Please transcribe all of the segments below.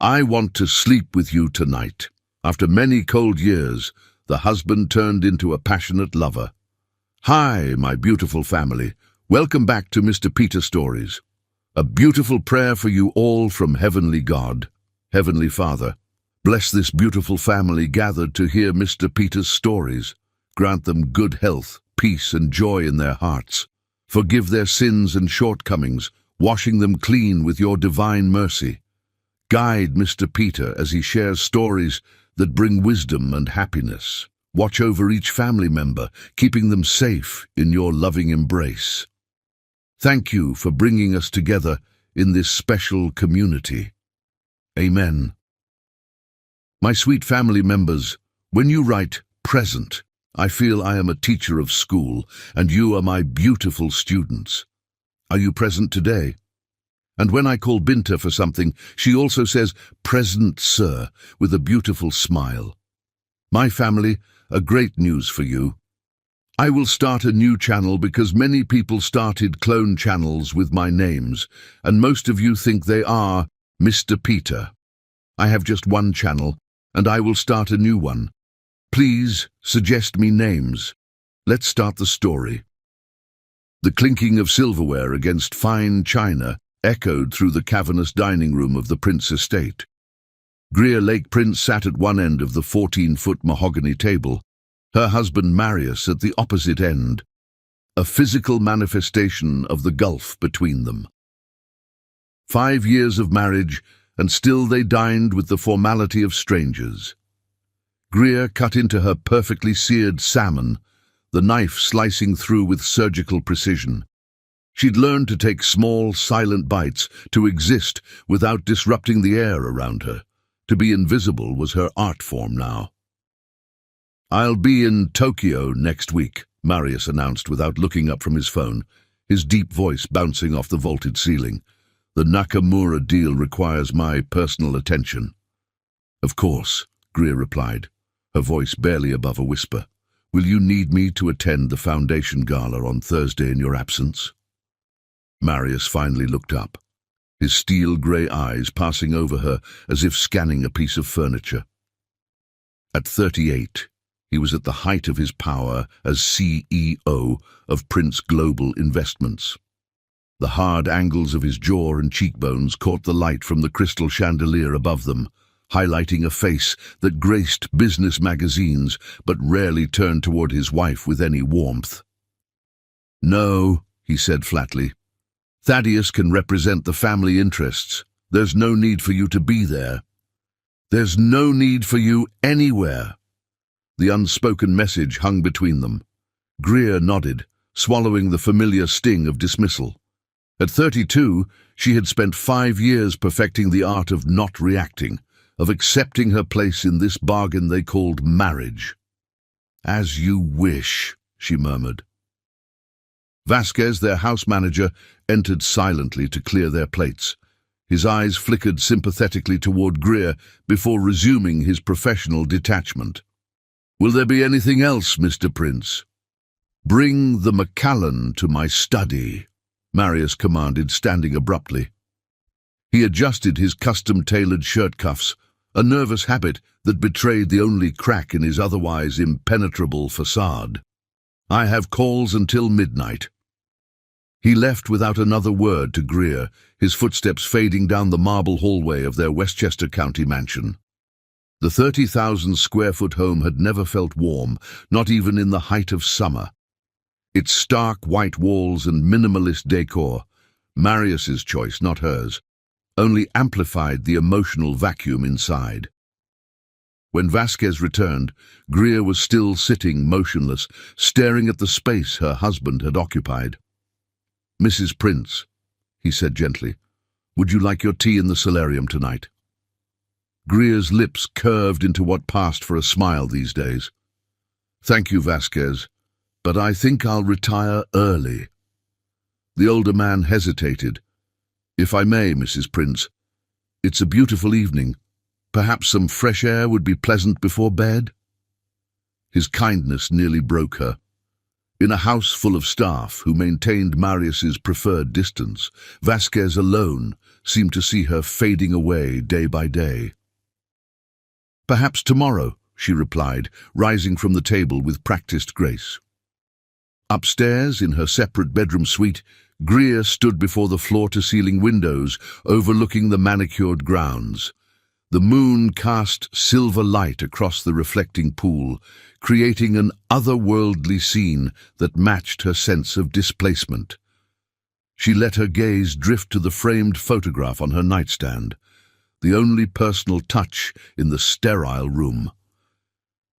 I want to sleep with you tonight." After many cold years, the husband turned into a passionate lover. "Hi, my beautiful family. Welcome back to Mr. Peter Stories. A beautiful prayer for you all from Heavenly God. Heavenly Father, bless this beautiful family gathered to hear Mr. Peter's stories. Grant them good health, peace, and joy in their hearts. Forgive their sins and shortcomings, washing them clean with your divine mercy. Guide Mr. Peter as he shares stories that bring wisdom and happiness. Watch over each family member, keeping them safe in your loving embrace. Thank you for bringing us together in this special community. Amen." My sweet family members, when you write present, I feel I am a teacher of school, and you are my beautiful students. Are you present today? And when I call Binta for something, she also says, "Present, sir," with a beautiful smile. My family, a great news for you. I will start a new channel because many people started clone channels with my names, and most of you think they are Mr. Peter. I have just one channel, and I will start a new one. Please suggest me names. Let's start the story. The clinking of silverware against fine china echoed through the cavernous dining room of the Prince estate. Greer Lake Prince sat at one end of the 14-foot mahogany table, her husband Marius at the opposite end, a physical manifestation of the gulf between them. 5 years of marriage, and still they dined with the formality of strangers. Greer cut into her perfectly seared salmon, the knife slicing through with surgical precision. She'd learned to take small, silent bites, to exist without disrupting the air around her. To be invisible was her art form now. "I'll be in Tokyo next week," Marius announced without looking up from his phone, his deep voice bouncing off the vaulted ceiling. "The Nakamura deal requires my personal attention." "Of course," Greer replied, her voice barely above a whisper. "Will you need me to attend the Foundation Gala on Thursday in your absence?" Marius finally looked up, his steel-grey eyes passing over her as if scanning a piece of furniture. At 38, he was at the height of his power as CEO of Prince Global Investments. The hard angles of his jaw and cheekbones caught the light from the crystal chandelier above them, highlighting a face that graced business magazines but rarely turned toward his wife with any warmth. "No," he said flatly. "Thaddeus can represent the family interests. There's no need for you to be there. There's no need for you anywhere." The unspoken message hung between them. Greer nodded, swallowing the familiar sting of dismissal. At 32, she had spent 5 years perfecting the art of not reacting, of accepting her place in this bargain they called marriage. "As you wish," she murmured. Vasquez, their house manager, entered silently to clear their plates. His eyes flickered sympathetically toward Greer before resuming his professional detachment. "Will there be anything else, Mr. Prince?" "Bring the Macallan to my study," Marius commanded, standing abruptly. He adjusted his custom-tailored shirt cuffs, a nervous habit that betrayed the only crack in his otherwise impenetrable facade. "I have calls until midnight." He left without another word to Greer, his footsteps fading down the marble hallway of their Westchester County mansion. The 30,000-square-foot home had never felt warm, not even in the height of summer. Its stark white walls and minimalist decor, Marius's choice, not hers, only amplified the emotional vacuum inside. When Vasquez returned, Greer was still sitting motionless, staring at the space her husband had occupied. "Mrs. Prince," he said gently, "would you like your tea in the solarium tonight?" Greer's lips curved into what passed for a smile these days. "Thank you, Vasquez, but I think I'll retire early." The older man hesitated. "If I may, Mrs. Prince, it's a beautiful evening. Perhaps some fresh air would be pleasant before bed?" His kindness nearly broke her. In a house full of staff who maintained Marius's preferred distance, Vasquez alone, seemed to see her fading away day by day. "Perhaps tomorrow," she replied, rising from the table with practiced grace. Upstairs, in her separate bedroom suite, Greer stood before the floor-to-ceiling windows overlooking the manicured grounds. The moon cast silver light across the reflecting pool, creating an otherworldly scene that matched her sense of displacement. She let her gaze drift to the framed photograph on her nightstand, the only personal touch in the sterile room.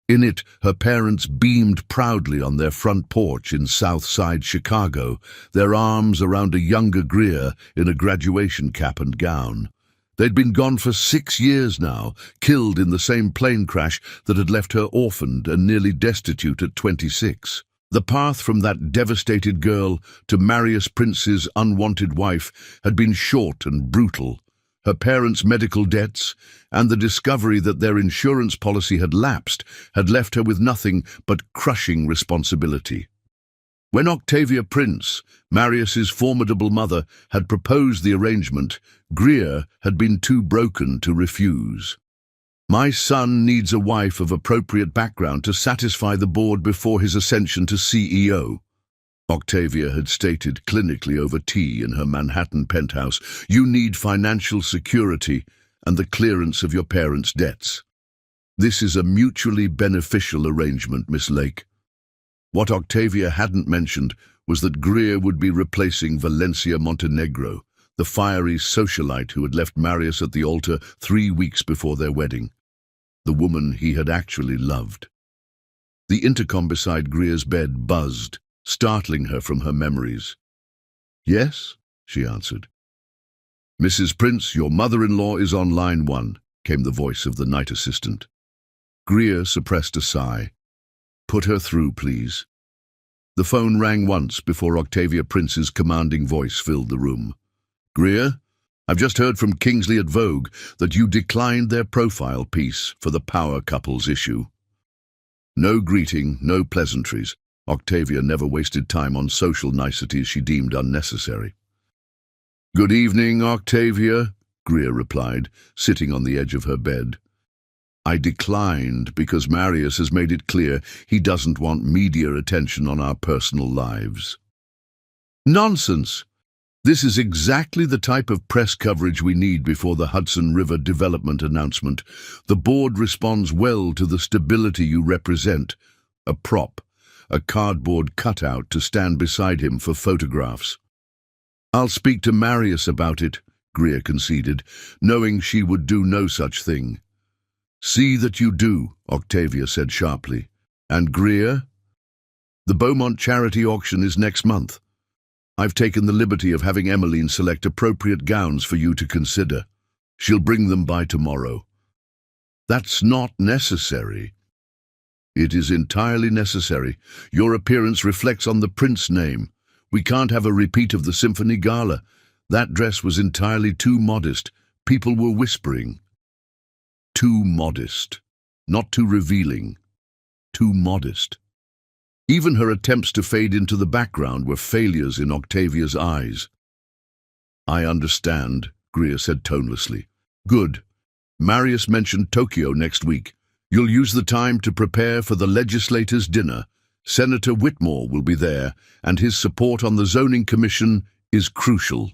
In it, her parents beamed proudly on their front porch in South Side Chicago, their arms around a younger Greer in a graduation cap and gown. They'd been gone for 6 years now, killed in the same plane crash that had left her orphaned and nearly destitute at 26. The path from that devastated girl to Marius Prince's unwanted wife had been short and brutal. Her parents' medical debts and the discovery that their insurance policy had lapsed had left her with nothing but crushing responsibility. When Octavia Prince, Marius's formidable mother, had proposed the arrangement, Greer had been too broken to refuse. "My son needs a wife of appropriate background to satisfy the board before his ascension to CEO," Octavia had stated clinically over tea in her Manhattan penthouse. "You need financial security and the clearance of your parents' debts. This is a mutually beneficial arrangement, Miss Lake." What Octavia hadn't mentioned was that Greer would be replacing Valencia Montenegro, the fiery socialite who had left Marius at the altar 3 weeks before their wedding, the woman he had actually loved. The intercom beside Greer's bed buzzed, startling her from her memories. "Yes," she answered. "Mrs. Prince, your mother-in-law is on line 1, came the voice of the night assistant. Greer suppressed a sigh. "Put her through, please." The phone rang once before Octavia Prince's commanding voice filled the room. "Greer, I've just heard from Kingsley at Vogue that you declined their profile piece for the power couples issue." No greeting, no pleasantries. Octavia never wasted time on social niceties she deemed unnecessary. "Good evening, Octavia," Greer replied, sitting on the edge of her bed. "I declined because Marius has made it clear he doesn't want media attention on our personal lives." "Nonsense! This is exactly the type of press coverage we need before the Hudson River development announcement. The board responds well to the stability you represent. A prop, a cardboard cutout to stand beside him for photographs." "I'll speak to Marius about it," Greer conceded, knowing she would do no such thing. "See that you do," Octavia said sharply. "And Greer? The Beaumont charity auction is next month. I've taken the liberty of having Emmeline select appropriate gowns for you to consider. She'll bring them by tomorrow." "That's not necessary." "It is entirely necessary. Your appearance reflects on the Prince name. We can't have a repeat of the Symphony Gala. That dress was entirely too modest. People were whispering." Too modest. Not too revealing. Too modest. Even her attempts to fade into the background were failures in Octavia's eyes. "I understand," Greer said tonelessly. "Good. Marius mentioned Tokyo next week. You'll use the time to prepare for the legislators' dinner. Senator Whitmore will be there, and his support on the zoning commission is crucial."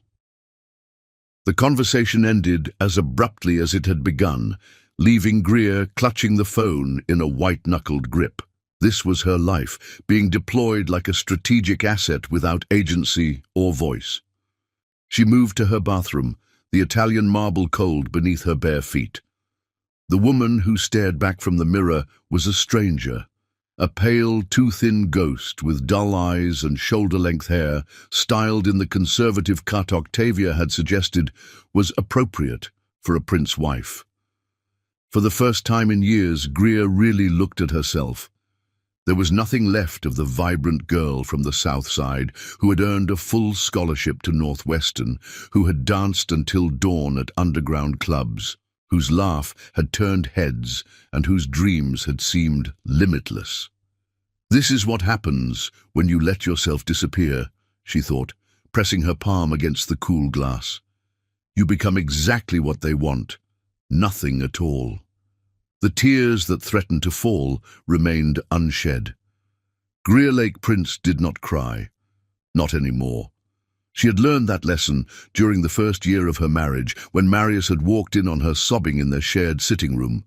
The conversation ended as abruptly as it had begun, leaving Greer clutching the phone in a white-knuckled grip. This was her life, being deployed like a strategic asset without agency or voice. She moved to her bathroom, the Italian marble cold beneath her bare feet. The woman who stared back from the mirror was a stranger, a pale, too-thin ghost with dull eyes and shoulder-length hair, styled in the conservative cut Octavia had suggested was appropriate for a Prince wife. For the first time in years, Greer really looked at herself. There was nothing left of the vibrant girl from the South Side who had earned a full scholarship to Northwestern, who had danced until dawn at underground clubs, whose laugh had turned heads and whose dreams had seemed limitless. "This is what happens when you let yourself disappear," she thought, pressing her palm against the cool glass. You become exactly what they want, nothing at all. The tears that threatened to fall remained unshed. Greer Lake Prince did not cry, not anymore. She had learned that lesson during the first year of her marriage, when Marius had walked in on her sobbing in their shared sitting room.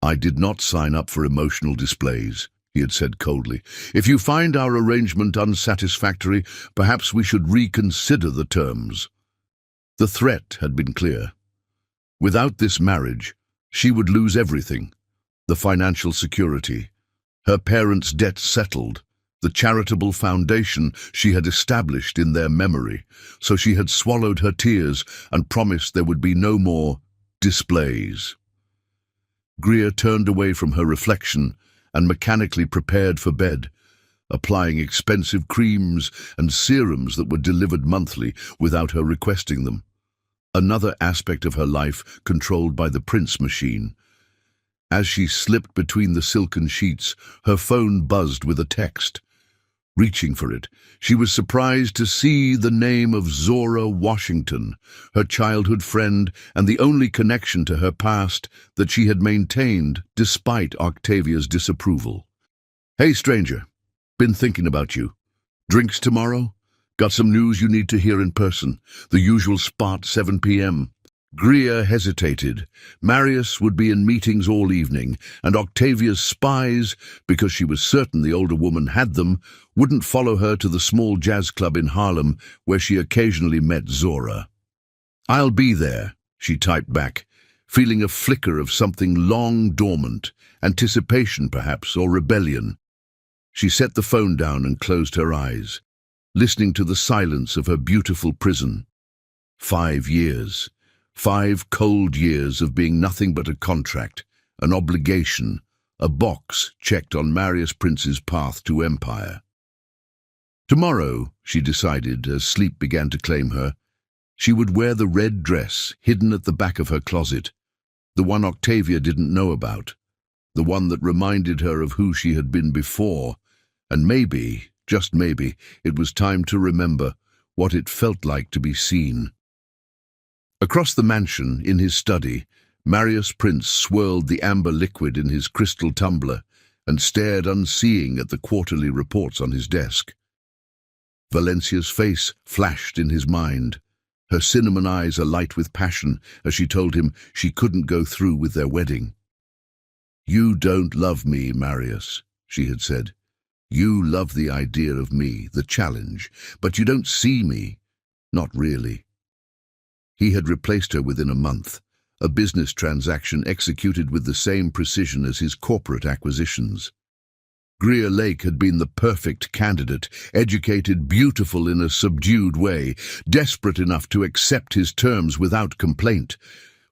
"I did not sign up for emotional displays," he had said coldly. "If you find our arrangement unsatisfactory, perhaps we should reconsider the terms." The threat had been clear. Without this marriage, she would lose everything: the financial security, her parents' debts settled, the charitable foundation she had established in their memory. So she had swallowed her tears and promised there would be no more displays. Greer turned away from her reflection and mechanically prepared for bed, applying expensive creams and serums that were delivered monthly without her requesting them. Another aspect of her life controlled by the Prince machine. As she slipped between the silken sheets, her phone buzzed with a text. Reaching for it, she was surprised to see the name of Zora Washington, her childhood friend and the only connection to her past that she had maintained despite Octavia's disapproval. "Hey, stranger. Been thinking about you. Drinks tomorrow? Got some news you need to hear in person. The usual spot, 7 p.m. Greer hesitated. Marius would be in meetings all evening, and Octavia's spies, because she was certain the older woman had them, wouldn't follow her to the small jazz club in Harlem where she occasionally met Zora. "I'll be there," she typed back, feeling a flicker of something long dormant, anticipation perhaps, or rebellion. She set the phone down and closed her eyes, listening to the silence of her beautiful prison. 5 years. 5 cold years of being nothing but a contract, an obligation, a box checked on Marius Prince's path to empire. Tomorrow, she decided as sleep began to claim her, she would wear the red dress hidden at the back of her closet, the one Octavia didn't know about, the one that reminded her of who she had been before, and maybe, just maybe, it was time to remember what it felt like to be seen. Across the mansion, in his study, Marius Prince swirled the amber liquid in his crystal tumbler and stared unseeing at the quarterly reports on his desk. Valencia's face flashed in his mind, her cinnamon eyes alight with passion as she told him she couldn't go through with their wedding. "You don't love me, Marius," she had said. "You love the idea of me, the challenge, but you don't see me. Not really." He had replaced her within a month, a business transaction executed with the same precision as his corporate acquisitions. Greer Lake had been the perfect candidate, educated, beautiful in a subdued way, desperate enough to accept his terms without complaint.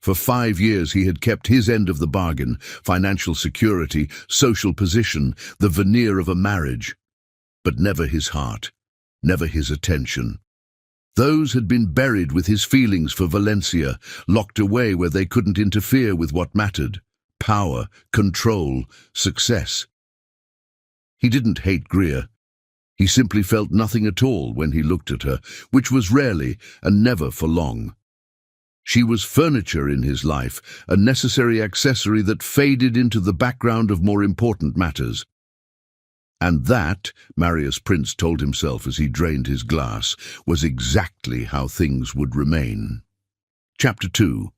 For 5 years he had kept his end of the bargain: financial security, social position, the veneer of a marriage. But never his heart, never his attention. Those had been buried with his feelings for Valencia, locked away where they couldn't interfere with what mattered: power, control, success. He didn't hate Greer. He simply felt nothing at all when he looked at her, which was rarely and never for long. She was furniture in his life, a necessary accessory that faded into the background of more important matters. And that, Marius Prince told himself as he drained his glass, was exactly how things would remain. Chapter 2.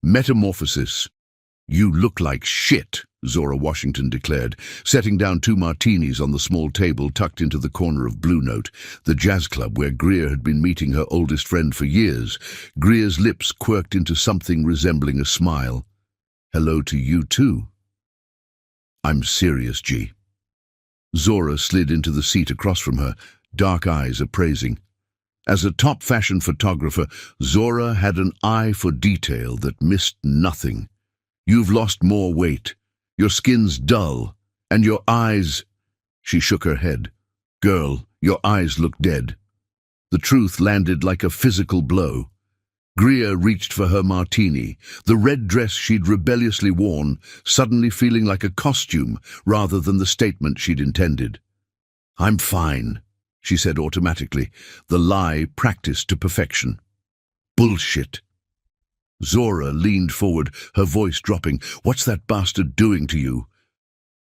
Metamorphosis. "You look like shit," Zora Washington declared, setting down 2 martinis on the small table tucked into the corner of Blue Note, the jazz club where Greer had been meeting her oldest friend for years. Greer's lips quirked into something resembling a smile. "Hello to you too." "I'm serious, G." Zora slid into the seat across from her, dark eyes appraising. As a top fashion photographer, Zora had an eye for detail that missed nothing. "You've lost more weight. Your skin's dull. And your eyes—" She shook her head. "Girl, your eyes look dead." The truth landed like a physical blow. Greer reached for her martini, the red dress she'd rebelliously worn, suddenly feeling like a costume rather than the statement she'd intended. "I'm fine," she said automatically, the lie practiced to perfection. "Bullshit," Zora leaned forward, her voice dropping. "What's that bastard doing to you?"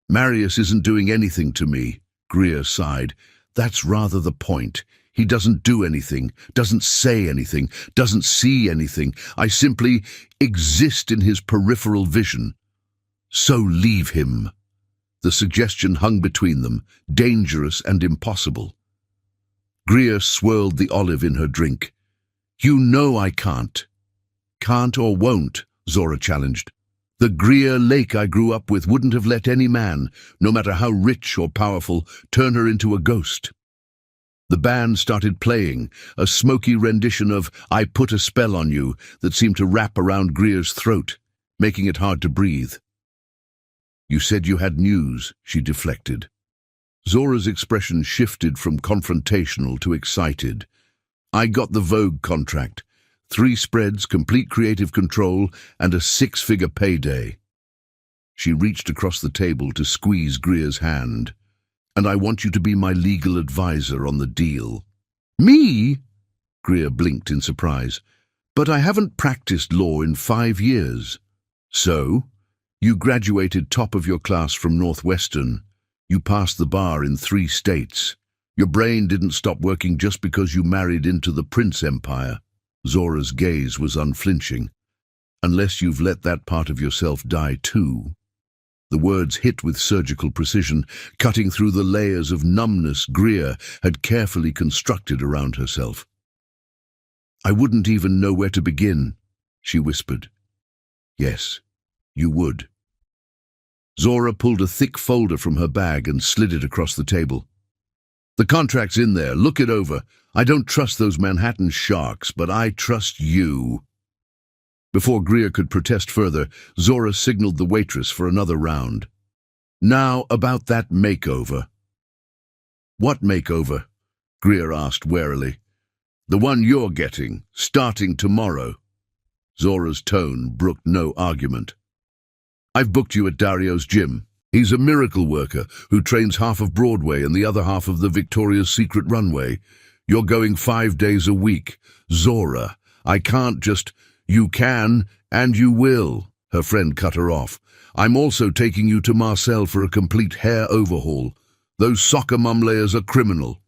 "Marius isn't doing anything to me," Greer sighed. "That's rather the point. He doesn't do anything, doesn't say anything, doesn't see anything. I simply exist in his peripheral vision. So leave him." The suggestion hung between them, dangerous and impossible. Greer swirled the olive in her drink. "You know I can't." "Can't or won't," Zora challenged. "The Greer Lake I grew up with wouldn't have let any man, no matter how rich or powerful, turn her into a ghost." The band started playing, a smoky rendition of "I Put a Spell on You" that seemed to wrap around Greer's throat, making it hard to breathe. "You said you had news," she deflected. Zora's expression shifted from confrontational to excited. "I got the Vogue contract. 3 spreads, complete creative control, and a 6-figure payday." She reached across the table to squeeze Greer's hand. "And I want you to be my legal advisor on the deal." "Me?" Greer blinked in surprise. "But I haven't practiced law in 5 years." "So? You graduated top of your class from Northwestern. You passed the bar in 3 states. Your brain didn't stop working just because you married into the Prince Empire." Zora's gaze was unflinching. "Unless you've let that part of yourself die too." The words hit with surgical precision, cutting through the layers of numbness Greer had carefully constructed around herself. "I wouldn't even know where to begin," she whispered. "Yes, you would." Zora pulled a thick folder from her bag and slid it across the table. "The contract's in there. Look it over. I don't trust those Manhattan sharks, but I trust you." Before Greer could protest further, Zora signaled the waitress for another round. "Now about that makeover." "What makeover?" Greer asked warily. "The one you're getting, starting tomorrow." Zora's tone brooked no argument. "I've booked you at Dario's gym. He's a miracle worker who trains half of Broadway and the other half of the Victoria's Secret runway. You're going 5 days a week. Zora, I can't just—" "You can, and you will," her friend cut her off. "I'm also taking you to Marcel for a complete hair overhaul. Those soccer mum layers are criminal."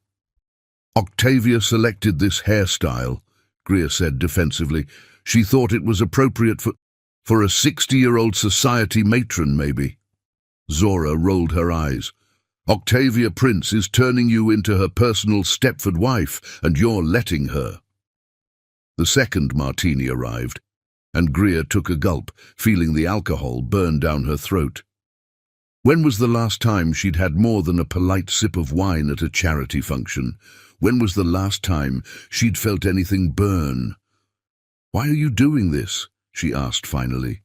"Octavia selected this hairstyle," Greer said defensively. "She thought it was appropriate for a 60-year-old society matron, maybe." Zora rolled her eyes. "Octavia Prince is turning you into her personal Stepford wife, and you're letting her." The second martini arrived, and Greer took a gulp, feeling the alcohol burn down her throat. When was the last time she'd had more than a polite sip of wine at a charity function? When was the last time she'd felt anything burn? "Why are you doing this?" she asked finally.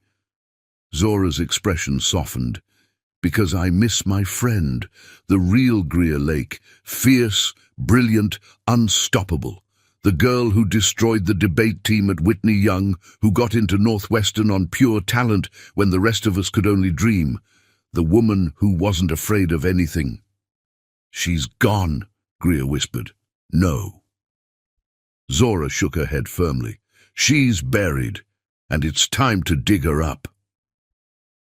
Zora's expression softened. "Because I miss my friend, the real Greer Lake, fierce, brilliant, unstoppable. The girl who destroyed the debate team at Whitney Young, who got into Northwestern on pure talent when the rest of us could only dream. The woman who wasn't afraid of anything." "She's gone," Greer whispered. "No." Zora shook her head firmly. "She's buried, and it's time to dig her up."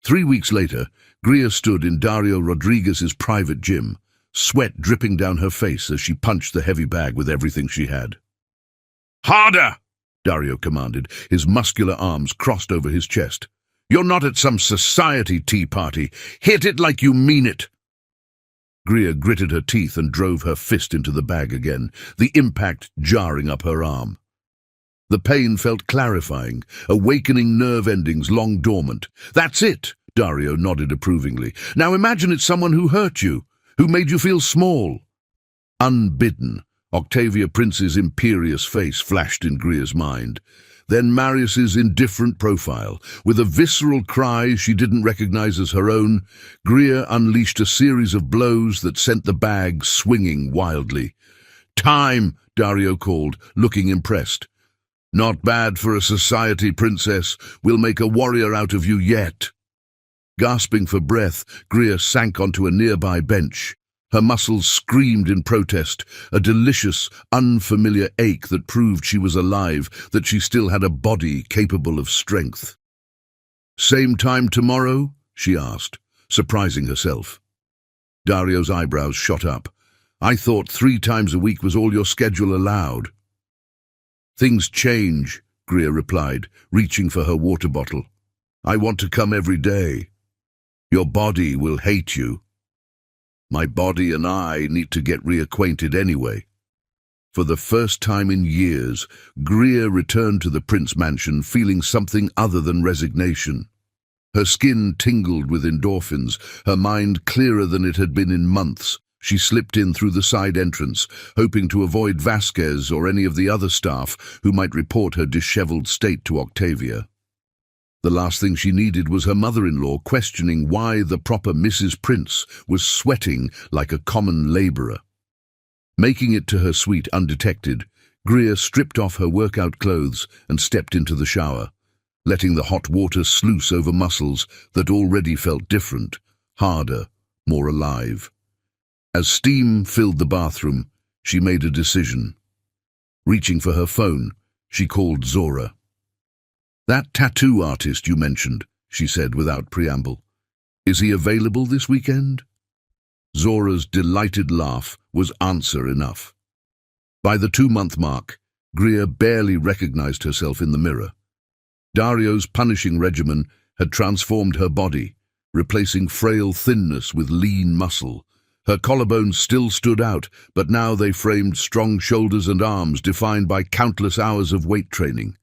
3 weeks later, Greer stood in Dario Rodriguez's private gym, sweat dripping down her face as she punched the heavy bag with everything she had. "Harder!" Dario commanded, his muscular arms crossed over his chest. "You're not at some society tea party. Hit it like you mean it." Greer gritted her teeth and drove her fist into the bag again, the impact jarring up her arm. The pain felt clarifying, awakening nerve endings long dormant. "That's it," Dario nodded approvingly. "Now imagine it's someone who hurt you, who made you feel small." Unbidden, Octavia Prince's imperious face flashed in Greer's mind. Then Marius's indifferent profile. With a visceral cry she didn't recognize as her own, Greer unleashed a series of blows that sent the bag swinging wildly. "Time," Dario called, looking impressed. "Not bad for a society princess. We'll make a warrior out of you yet." Gasping for breath, Greer sank onto a nearby bench. Her muscles screamed in protest, a delicious, unfamiliar ache that proved she was alive, that she still had a body capable of strength. "Same time tomorrow?" she asked, surprising herself. Dario's eyebrows shot up. "I thought 3 times a week was all your schedule allowed." "Things change," Greer replied, reaching for her water bottle. "I want to come every day. Your body will hate you." "My body and I need to get reacquainted anyway." For the first time in years, Greer returned to the Prince mansion feeling something other than resignation. Her skin tingled with endorphins, her mind clearer than it had been in months. She slipped in through the side entrance, hoping to avoid Vasquez or any of the other staff who might report her disheveled state to Octavia. The last thing she needed was her mother-in-law questioning why the proper Mrs. Prince was sweating like a common laborer. Making it to her suite undetected, Greer stripped off her workout clothes and stepped into the shower, letting the hot water sluice over muscles that already felt different, harder, more alive. As steam filled the bathroom, she made a decision. Reaching for her phone, she called Zora. "That tattoo artist you mentioned," she said without preamble. "Is he available this weekend?" Zora's delighted laugh was answer enough. By the 2-month mark, Greer barely recognized herself in the mirror. Dario's punishing regimen had transformed her body, replacing frail thinness with lean muscle. Her collarbones still stood out, but now they framed strong shoulders and arms defined by countless hours of weight training.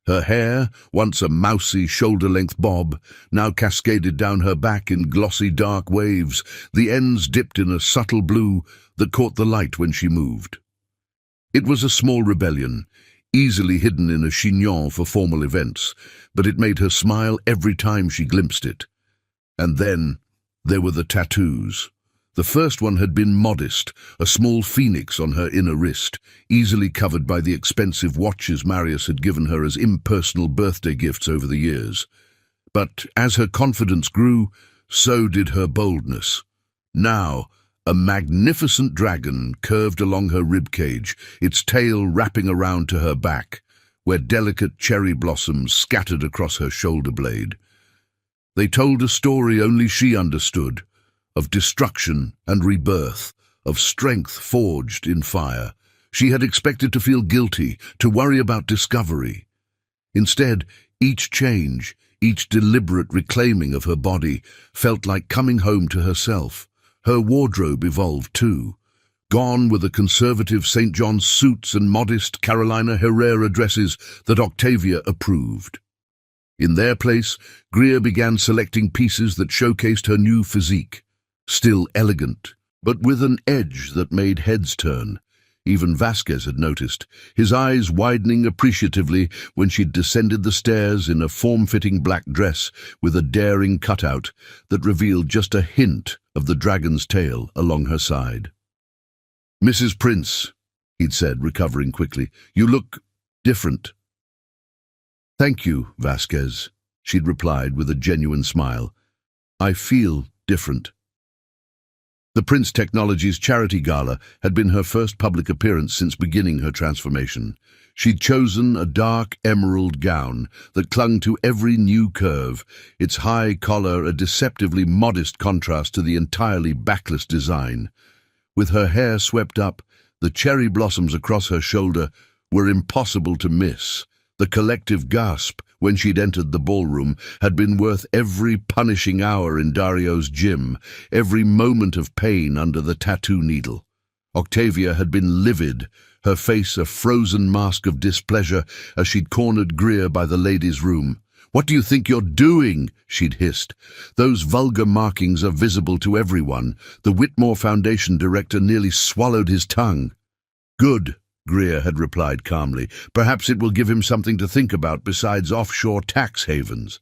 Her hair, once a mousy shoulder-length bob, now cascaded down her back in glossy dark waves, the ends dipped in a subtle blue that caught the light when she moved. It was a small rebellion, easily hidden in a chignon for formal events, but it made her smile every time she glimpsed it. And then there were the tattoos. The first one had been modest, a small phoenix on her inner wrist, easily covered by the expensive watches Marius had given her as impersonal birthday gifts over the years. But as her confidence grew, so did her boldness. Now, a magnificent dragon curved along her ribcage, its tail wrapping around to her back, where delicate cherry blossoms scattered across her shoulder blade. They told a story only she understood, of destruction and rebirth, of strength forged in fire. She had expected to feel guilty, to worry about discovery. Instead, each change, each deliberate reclaiming of her body, felt like coming home to herself. Her wardrobe evolved too. Gone were the conservative St. John's suits and modest Carolina Herrera dresses that Octavia approved. In their place, Greer began selecting pieces that showcased her new physique. Still elegant, but with an edge that made heads turn. Even Vasquez had noticed, his eyes widening appreciatively when she'd descended the stairs in a form-fitting black dress with a daring cutout that revealed just a hint of the dragon's tail along her side. "Mrs. Prince," he'd said, recovering quickly, "you look different." "Thank you, Vasquez," she'd replied with a genuine smile. "I feel different." The Prince Technologies charity gala had been her first public appearance since beginning her transformation. She'd chosen a dark emerald gown that clung to every new curve, its high collar a deceptively modest contrast to the entirely backless design. With her hair swept up, the cherry blossoms across her shoulder were impossible to miss. The collective gasp when she'd entered the ballroom had been worth every punishing hour in Dario's gym, every moment of pain under the tattoo needle. Octavia had been livid, her face a frozen mask of displeasure as she'd cornered Greer by the ladies' room. "What do you think you're doing?" she'd hissed. "Those vulgar markings are visible to everyone." The Whitmore Foundation director nearly swallowed his tongue. "Good," Greer had replied calmly. "Perhaps it will give him something to think about besides offshore tax havens."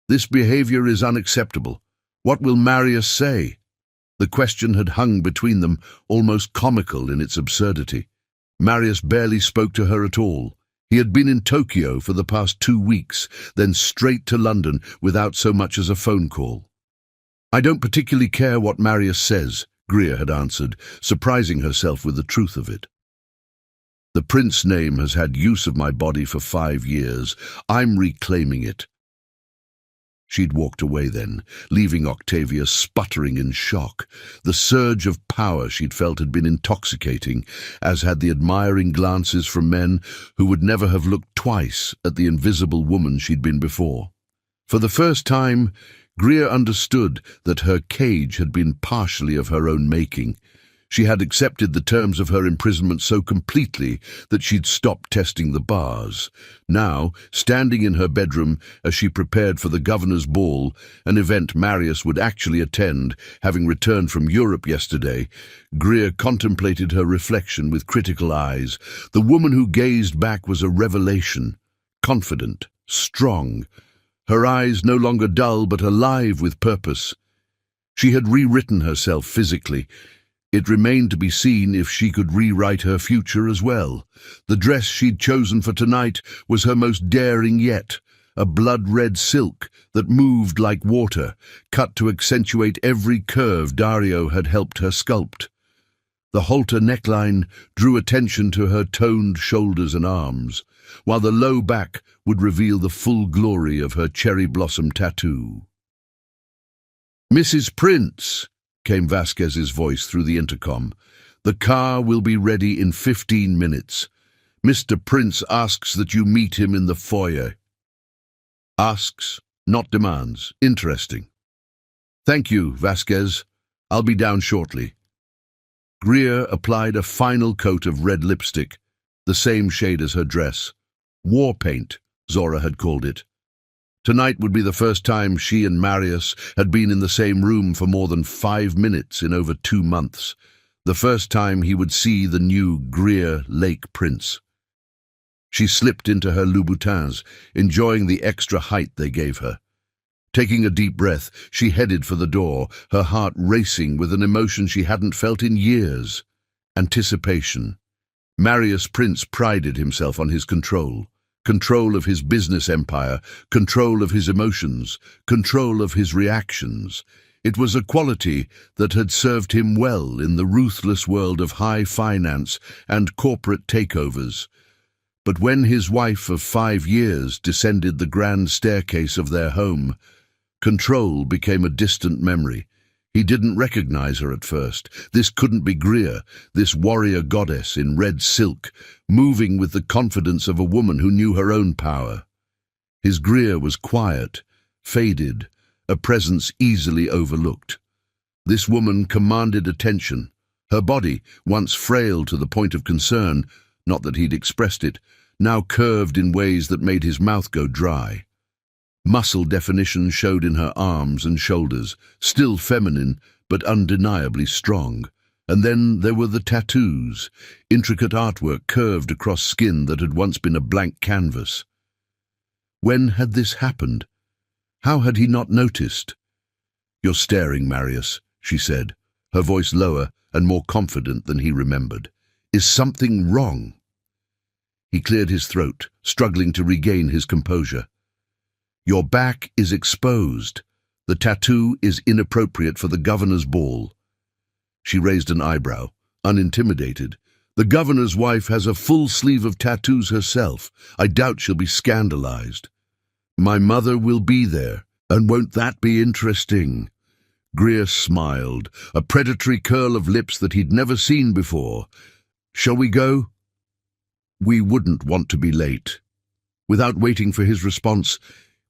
"This behavior is unacceptable. What will Marius say?" The question had hung between them, almost comical in its absurdity. Marius barely spoke to her at all. He had been in Tokyo for the past 2 weeks, then straight to London without so much as a phone call. "I don't particularly care what Marius says," Greer had answered, surprising herself with the truth of it. The prince's name has had use of my body for 5 years. I'm reclaiming it. She'd walked away then, leaving Octavia sputtering in shock. The surge of power she'd felt had been intoxicating, as had the admiring glances from men who would never have looked twice at the invisible woman she'd been before. For the first time, Greer understood that her cage had been partially of her own making. She had accepted the terms of her imprisonment so completely that she'd stopped testing the bars. Now, standing in her bedroom as she prepared for the governor's ball, an event Marius would actually attend, having returned from Europe yesterday, Greer contemplated her reflection with critical eyes. The woman who gazed back was a revelation, confident, strong, her eyes no longer dull but alive with purpose. She had rewritten herself physically. It remained to be seen if she could rewrite her future as well. The dress she'd chosen for tonight was her most daring yet, a blood-red silk that moved like water, cut to accentuate every curve Dario had helped her sculpt. The halter neckline drew attention to her toned shoulders and arms, while the low back would reveal the full glory of her cherry blossom tattoo. "Mrs. Prince," came Vasquez's voice through the intercom. "The car will be ready in 15 minutes. Mr. Prince asks that you meet him in the foyer." Asks, not demands. Interesting. "Thank you, Vasquez. I'll be down shortly." Greer applied a final coat of red lipstick, the same shade as her dress. War paint, Zora had called it. Tonight would be the first time she and Marius had been in the same room for more than 5 minutes in over 2 months. The first time he would see the new Greer Lake Prince. She slipped into her Louboutins, enjoying the extra height they gave her. Taking a deep breath, she headed for the door, her heart racing with an emotion she hadn't felt in years. Anticipation. Marius Prince prided himself on his control. Control of his business empire, control of his emotions, control of his reactions. It was a quality that had served him well in the ruthless world of high finance and corporate takeovers. But when his wife of 5 years descended the grand staircase of their home, control became a distant memory. He didn't recognize her at first. This couldn't be Greer, this warrior goddess in red silk, moving with the confidence of a woman who knew her own power. His Greer was quiet, faded, a presence easily overlooked. This woman commanded attention. Her body, once frail to the point of concern, not that he'd expressed it, now curved in ways that made his mouth go dry. Muscle definition showed in her arms and shoulders, still feminine, but undeniably strong. And then there were the tattoos, intricate artwork curved across skin that had once been a blank canvas. When had this happened? How had he not noticed? "You're staring, Marius," she said, her voice lower and more confident than he remembered. "Is something wrong?" He cleared his throat, struggling to regain his composure. "Your back is exposed. The tattoo is inappropriate for the governor's ball." She raised an eyebrow, unintimidated. "The governor's wife has a full sleeve of tattoos herself. I doubt she'll be scandalized." "My mother will be there, and won't that be interesting?" Greer smiled, a predatory curl of lips that he'd never seen before. "Shall we go?" "We wouldn't want to be late." Without waiting for his response,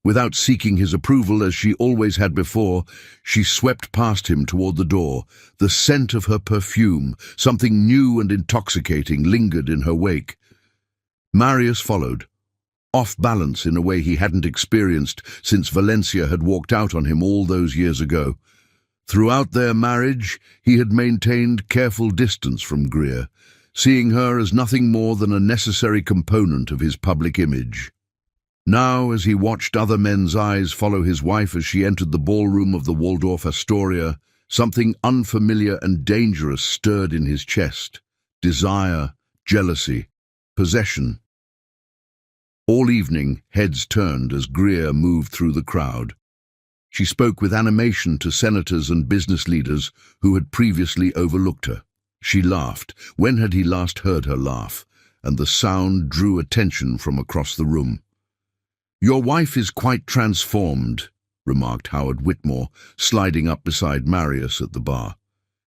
without seeking his approval as she always had before, she swept past him toward the door. The scent of her perfume, something new and intoxicating, lingered in her wake. Marius followed, off balance in a way he hadn't experienced since Valencia had walked out on him all those years ago. Throughout their marriage, he had maintained careful distance from Greer, seeing her as nothing more than a necessary component of his public image. Now, as he watched other men's eyes follow his wife as she entered the ballroom of the Waldorf Astoria, something unfamiliar and dangerous stirred in his chest. Desire, jealousy, possession. All evening, heads turned as Greer moved through the crowd. She spoke with animation to senators and business leaders who had previously overlooked her. She laughed. When had he last heard her laugh? And the sound drew attention from across the room. "Your wife is quite transformed," remarked Howard Whitmore, sliding up beside Marius at the bar.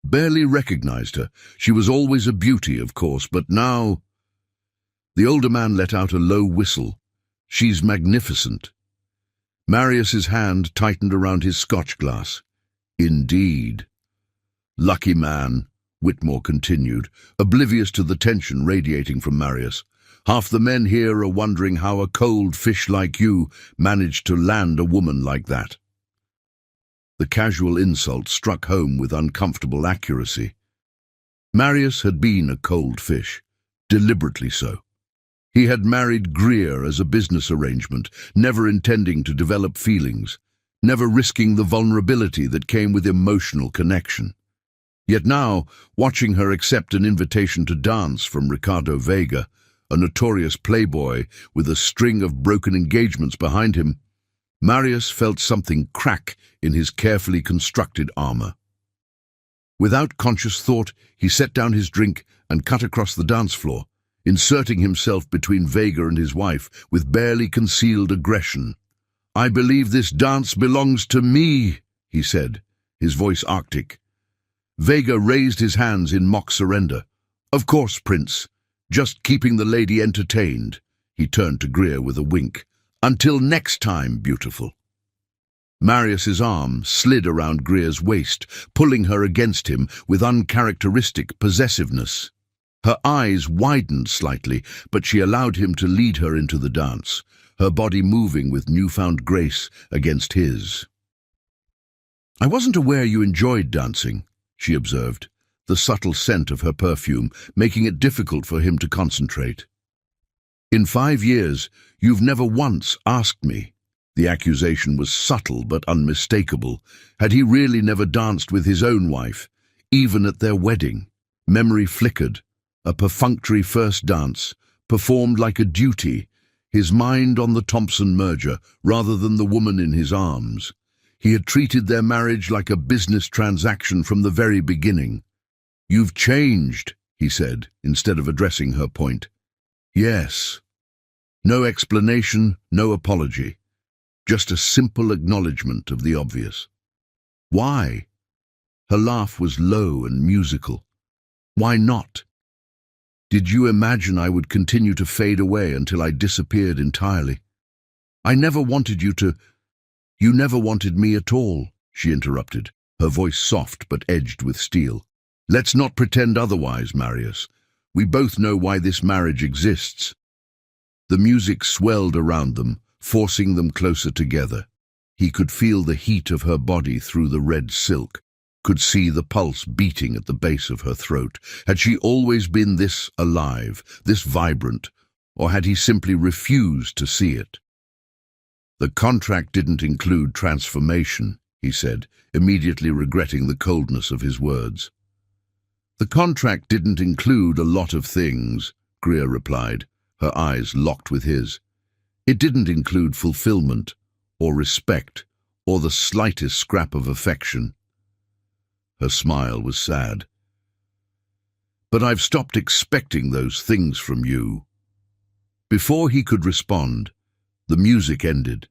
"Barely recognized her. She was always a beauty, of course, but now—" The older man let out a low whistle. "She's magnificent." Marius's hand tightened around his scotch glass. "Indeed." "Lucky man," Whitmore continued, oblivious to the tension radiating from Marius. "Half the men here are wondering how a cold fish like you managed to land a woman like that." The casual insult struck home with uncomfortable accuracy. Marius had been a cold fish, deliberately so. He had married Greer as a business arrangement, never intending to develop feelings, never risking the vulnerability that came with emotional connection. Yet now, watching her accept an invitation to dance from Ricardo Vega, a notorious playboy with a string of broken engagements behind him, Marius felt something crack in his carefully constructed armor. Without conscious thought, he set down his drink and cut across the dance floor, inserting himself between Vega and his wife with barely concealed aggression. "I believe this dance belongs to me," he said, his voice arctic. Vega raised his hands in mock surrender. "Of course, Prince. Just keeping the lady entertained." He turned to Greer with a wink. "Until next time, beautiful." Marius's arm slid around Greer's waist, pulling her against him with uncharacteristic possessiveness. Her eyes widened slightly, but she allowed him to lead her into the dance, her body moving with newfound grace against his. "I wasn't aware you enjoyed dancing," she observed, the subtle scent of her perfume making it difficult for him to concentrate. "In 5 years, you've never once asked me." The accusation was subtle but unmistakable. Had he really never danced with his own wife, even at their wedding? Memory flickered. A perfunctory first dance, performed like a duty, his mind on the Thompson merger rather than the woman in his arms. He had treated their marriage like a business transaction from the very beginning. "You've changed," he said, instead of addressing her point. "Yes." No explanation, no apology. Just a simple acknowledgement of the obvious. "Why?" Her laugh was low and musical. "Why not? Did you imagine I would continue to fade away until I disappeared entirely? I never wanted you to—" "You never wanted me at all," she interrupted, her voice soft but edged with steel. "Let's not pretend otherwise, Marius. We both know why this marriage exists." The music swelled around them, forcing them closer together. He could feel the heat of her body through the red silk, could see the pulse beating at the base of her throat. Had she always been this alive, this vibrant, or had he simply refused to see it? "The contract didn't include transformation," he said, immediately regretting the coldness of his words. "The contract didn't include a lot of things," Greer replied, her eyes locked with his. "It didn't include fulfillment, or respect, or the slightest scrap of affection." Her smile was sad. "But I've stopped expecting those things from you." Before he could respond, the music ended.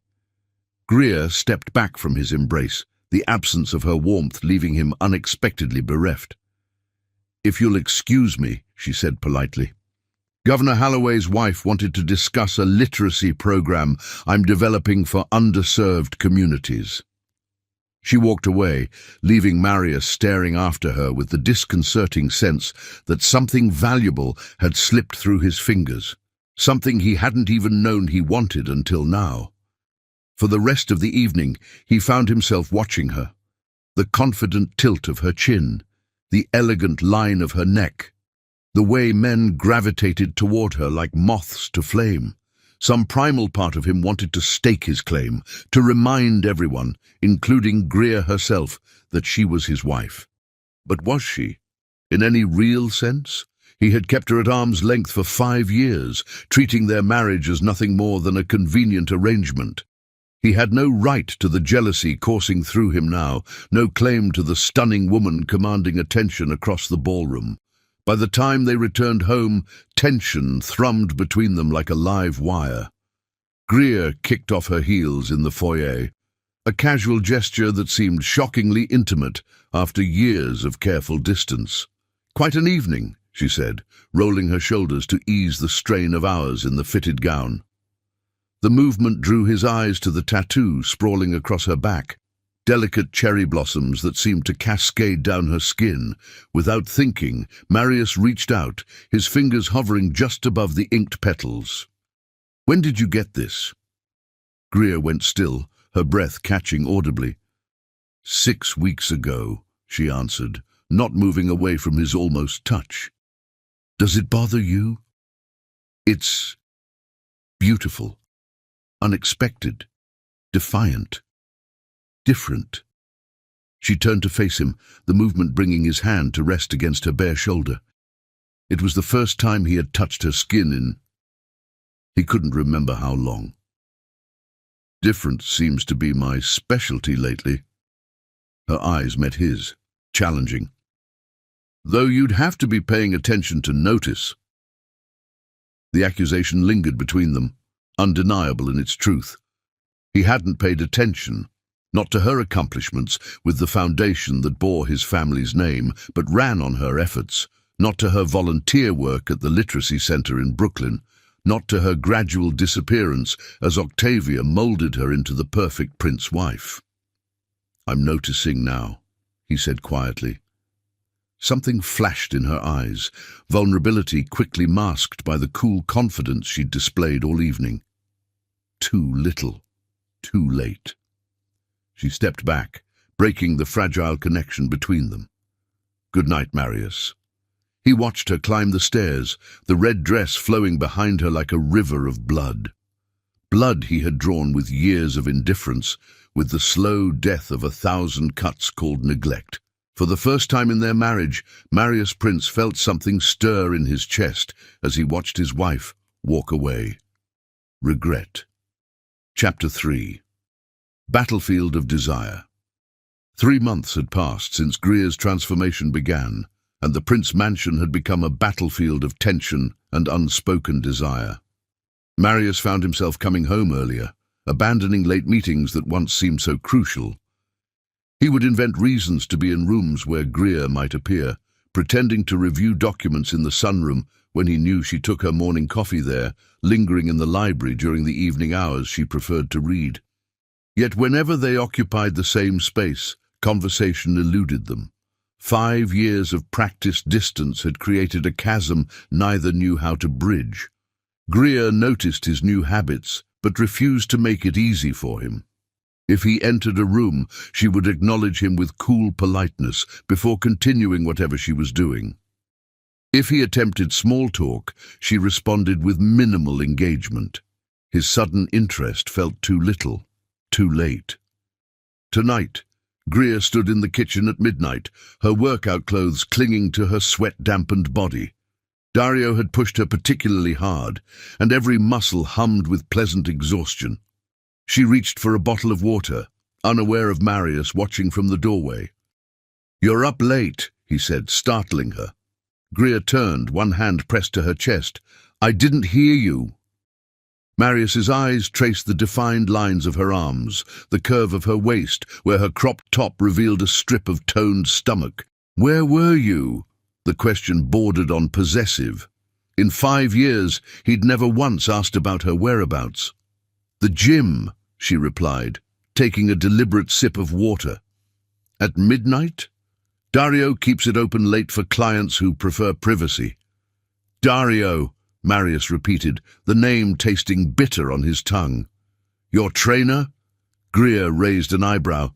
Greer stepped back from his embrace, the absence of her warmth leaving him unexpectedly bereft. "If you'll excuse me," she said politely. "Governor Holloway's wife wanted to discuss a literacy program I'm developing for underserved communities." She walked away, leaving Marius staring after her with the disconcerting sense that something valuable had slipped through his fingers, something he hadn't even known he wanted until now. For the rest of the evening, he found himself watching her. The confident tilt of her chin, the elegant line of her neck, the way men gravitated toward her like moths to flame. Some primal part of him wanted to stake his claim, to remind everyone, including Greer herself, that she was his wife. But was she? In any real sense? He had kept her at arm's length for 5 years, treating their marriage as nothing more than a convenient arrangement. He had no right to the jealousy coursing through him now, no claim to the stunning woman commanding attention across the ballroom. By the time they returned home, tension thrummed between them like a live wire. Greer kicked off her heels in the foyer, a casual gesture that seemed shockingly intimate after years of careful distance. "Quite an evening," she said, rolling her shoulders to ease the strain of hours in the fitted gown. The movement drew his eyes to the tattoo sprawling across her back, delicate cherry blossoms that seemed to cascade down her skin. Without thinking, Marius reached out, his fingers hovering just above the inked petals. "When did you get this?" Greer went still, her breath catching audibly. 6 weeks ago, she answered, not moving away from his almost touch. "Does it bother you?" "It's beautiful, unexpected, defiant, different." She turned to face him, the movement bringing his hand to rest against her bare shoulder. It was the first time he had touched her skin in... he couldn't remember how long. "Different seems to be my specialty lately." Her eyes met his, challenging. "Though you'd have to be paying attention to notice." The accusation lingered between them, undeniable in its truth. He hadn't paid attention, not to her accomplishments with the foundation that bore his family's name, but ran on her efforts, not to her volunteer work at the literacy center in Brooklyn, not to her gradual disappearance as Octavia molded her into the perfect prince wife. "I'm noticing now," he said quietly. Something flashed in her eyes, vulnerability quickly masked by the cool confidence she'd displayed all evening. Too little, too late. She stepped back, breaking the fragile connection between them. "Good night, Marius." He watched her climb the stairs, the red dress flowing behind her like a river of blood. Blood he had drawn with years of indifference, with the slow death of 1,000 cuts called neglect. For the first time in their marriage, Marius Prince felt something stir in his chest as he watched his wife walk away. Regret. Chapter 3. Battlefield of Desire. 3 months had passed since Greer's transformation began, and the Prince Mansion had become a battlefield of tension and unspoken desire. Marius found himself coming home earlier, abandoning late meetings that once seemed so crucial. He would invent reasons to be in rooms where Greer might appear, pretending to review documents in the sunroom when he knew she took her morning coffee there, lingering in the library during the evening hours she preferred to read. Yet whenever they occupied the same space, conversation eluded them. 5 years of practiced distance had created a chasm neither knew how to bridge. Greer noticed his new habits, but refused to make it easy for him. If he entered a room, she would acknowledge him with cool politeness before continuing whatever she was doing. If he attempted small talk, she responded with minimal engagement. His sudden interest felt too little, too late. Tonight, Greer stood in the kitchen at midnight, her workout clothes clinging to her sweat-dampened body. Dario had pushed her particularly hard, and every muscle hummed with pleasant exhaustion. She reached for a bottle of water, unaware of Marius watching from the doorway. "You're up late," he said, startling her. Greer turned, one hand pressed to her chest. "I didn't hear you." Marius's eyes traced the defined lines of her arms, the curve of her waist, where her cropped top revealed a strip of toned stomach. "Where were you?" The question bordered on possessive. In 5 years, he'd never once asked about her whereabouts. "The gym," she replied, taking a deliberate sip of water. "At midnight? Dario keeps it open late for clients who prefer privacy." "Dario," Marius repeated, the name tasting bitter on his tongue. "Your trainer?" Greer raised an eyebrow.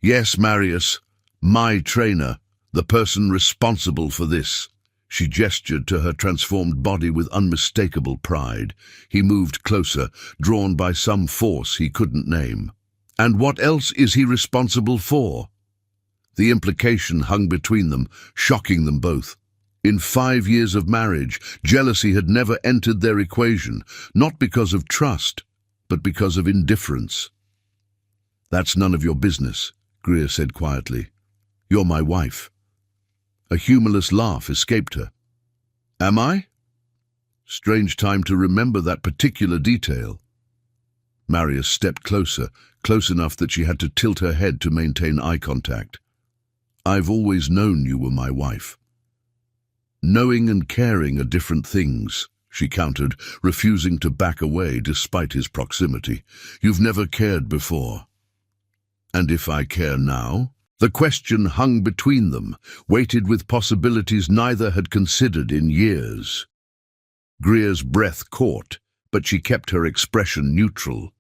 "Yes, Marius, my trainer, the person responsible for this." She gestured to her transformed body with unmistakable pride. He moved closer, drawn by some force he couldn't name. "And what else is he responsible for?" The implication hung between them, shocking them both. In 5 years of marriage, jealousy had never entered their equation, not because of trust, but because of indifference. "That's none of your business," Greer said quietly. "You're my wife." A humorless laugh escaped her. "Am I? Strange time to remember that particular detail." Marius stepped closer, close enough that she had to tilt her head to maintain eye contact. "I've always known you were my wife." "Knowing and caring are different things," she countered, refusing to back away despite his proximity. "You've never cared before." "And if I care now?" The question hung between them, weighted with possibilities neither had considered in years. Greer's breath caught, but she kept her expression neutral.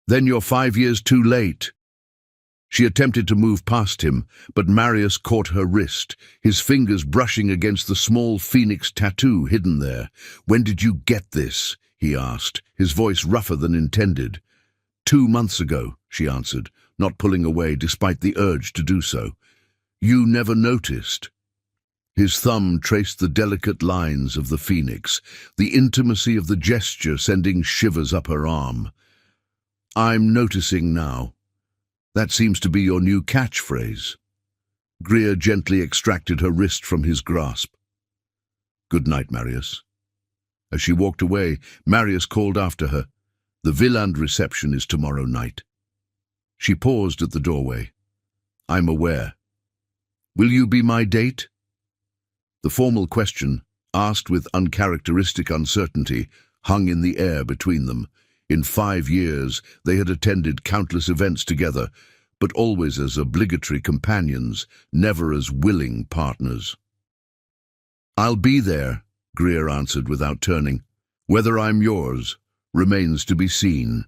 "Then you're 5 years too late." She attempted to move past him, but Marius caught her wrist, his fingers brushing against the small phoenix tattoo hidden there. "When did you get this?" he asked, his voice rougher than intended. 2 months ago, she answered, not pulling away despite the urge to do so. "You never noticed." His thumb traced the delicate lines of the phoenix, the intimacy of the gesture sending shivers up her arm. "I'm noticing now. That seems to be your new catchphrase." Greer gently extracted her wrist from his grasp. "Good night, Marius." As she walked away, Marius called after her, "The Villand reception is tomorrow night." She paused at the doorway. "I'm aware. Will you be my date?" The formal question, asked with uncharacteristic uncertainty, hung in the air between them. In 5 years, they had attended countless events together, but always as obligatory companions, never as willing partners. "I'll be there," Greer answered without turning. "Whether I'm yours remains to be seen."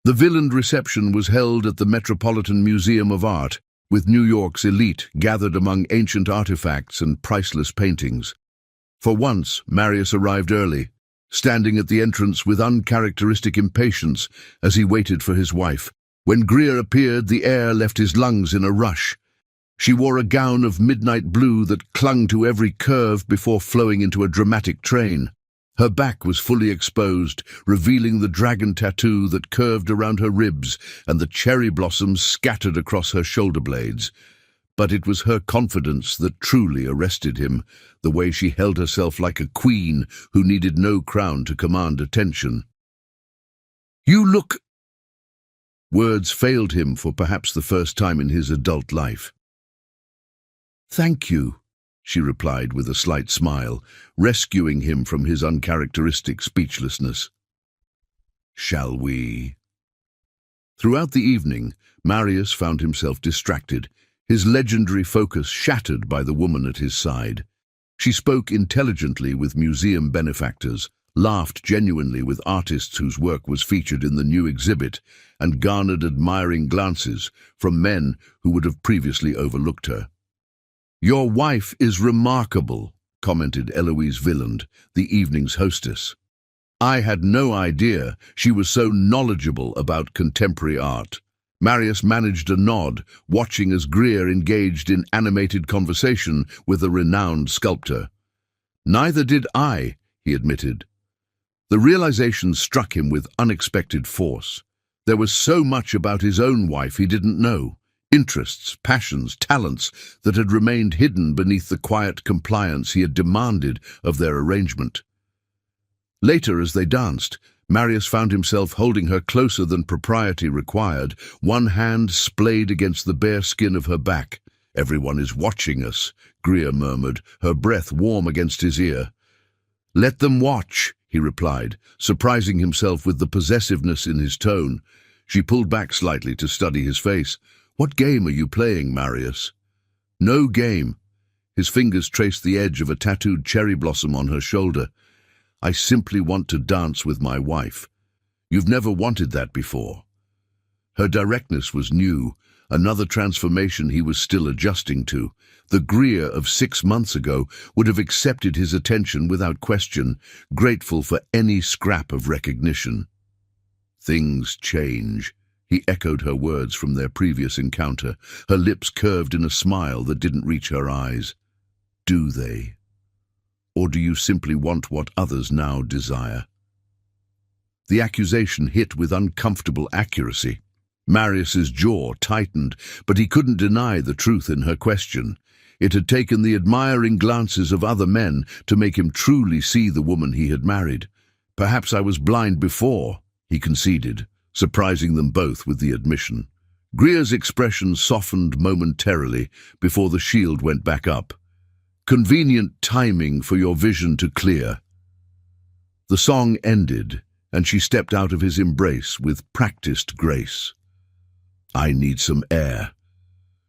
The Villand reception was held at the Metropolitan Museum of Art, with New York's elite gathered among ancient artifacts and priceless paintings. For once, Marius arrived early, standing at the entrance with uncharacteristic impatience as he waited for his wife. When Greer appeared, the air left his lungs in a rush. She wore a gown of midnight blue that clung to every curve before flowing into a dramatic train. Her back was fully exposed, revealing the dragon tattoo that curved around her ribs and the cherry blossoms scattered across her shoulder blades. But it was her confidence that truly arrested him, the way she held herself like a queen who needed no crown to command attention. "You look—" Words failed him for perhaps the first time in his adult life. "Thank you," she replied with a slight smile, rescuing him from his uncharacteristic speechlessness. "Shall we?" Throughout the evening, Marius found himself distracted, his legendary focus shattered by the woman at his side. She spoke intelligently with museum benefactors, laughed genuinely with artists whose work was featured in the new exhibit, and garnered admiring glances from men who would have previously overlooked her. "Your wife is remarkable," commented Eloise Villand, the evening's hostess. "I had no idea she was so knowledgeable about contemporary art." Marius managed a nod, watching as Greer engaged in animated conversation with a renowned sculptor. "Neither did I," he admitted. The realization struck him with unexpected force. There was so much about his own wife he didn't know. Interests, passions, talents that had remained hidden beneath the quiet compliance he had demanded of their arrangement. Later, as they danced, Marius found himself holding her closer than propriety required, one hand splayed against the bare skin of her back. "Everyone is watching us," Greer murmured, her breath warm against his ear. "Let them watch," he replied, surprising himself with the possessiveness in his tone. She pulled back slightly to study his face. "What game are you playing, Marius?" "No game." His fingers traced the edge of a tattooed cherry blossom on her shoulder. "I simply want to dance with my wife. You've never wanted that before." Her directness was new, another transformation he was still adjusting to. The Greer of 6 months ago would have accepted his attention without question, grateful for any scrap of recognition. "Things change," he echoed her words from their previous encounter, her lips curved in a smile that didn't reach her eyes. "Do they? Or do you simply want what others now desire?" The accusation hit with uncomfortable accuracy. Marius's jaw tightened, but he couldn't deny the truth in her question. It had taken the admiring glances of other men to make him truly see the woman he had married. "Perhaps I was blind before," he conceded, surprising them both with the admission. Greer's expression softened momentarily before the shield went back up. "Convenient timing for your vision to clear." The song ended, and she stepped out of his embrace with practiced grace. "I need some air."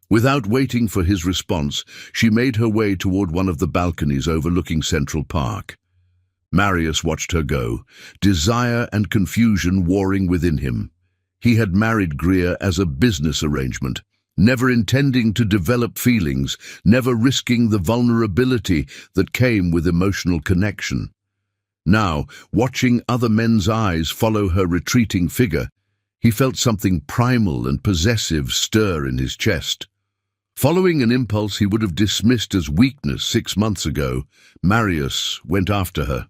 Without waiting for his response, she made her way toward one of the balconies overlooking Central Park. Marius watched her go, desire and confusion warring within him. He had married Greer as a business arrangement, never intending to develop feelings, never risking the vulnerability that came with emotional connection. Now, watching other men's eyes follow her retreating figure, he felt something primal and possessive stir in his chest. Following an impulse he would have dismissed as weakness 6 months ago, Marius went after her.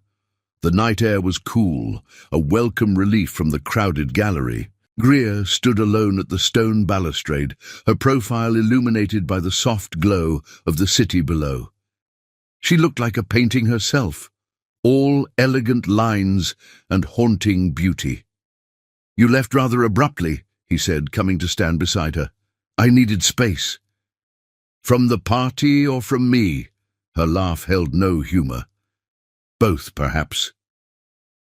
The night air was cool, a welcome relief from the crowded gallery. Greer stood alone at the stone balustrade, her profile illuminated by the soft glow of the city below. She looked like a painting herself, all elegant lines and haunting beauty. "You left rather abruptly," he said, coming to stand beside her. "I needed space." "From the party or from me?" Her laugh held no humor. "Both, perhaps."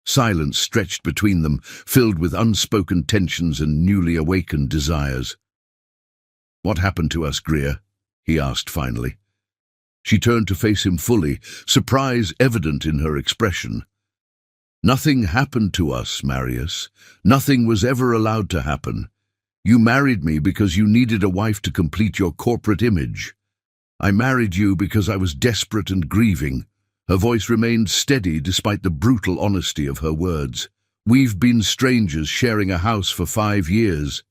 Silence stretched between them, filled with unspoken tensions and newly awakened desires. "What happened to us, Greer?" he asked finally. She turned to face him fully, surprise evident in her expression. "Nothing happened to us, Marius. Nothing was ever allowed to happen. You married me because you needed a wife to complete your corporate image. I married you because I was desperate and grieving." Her voice remained steady despite the brutal honesty of her words. "We've been strangers sharing a house for 5 years.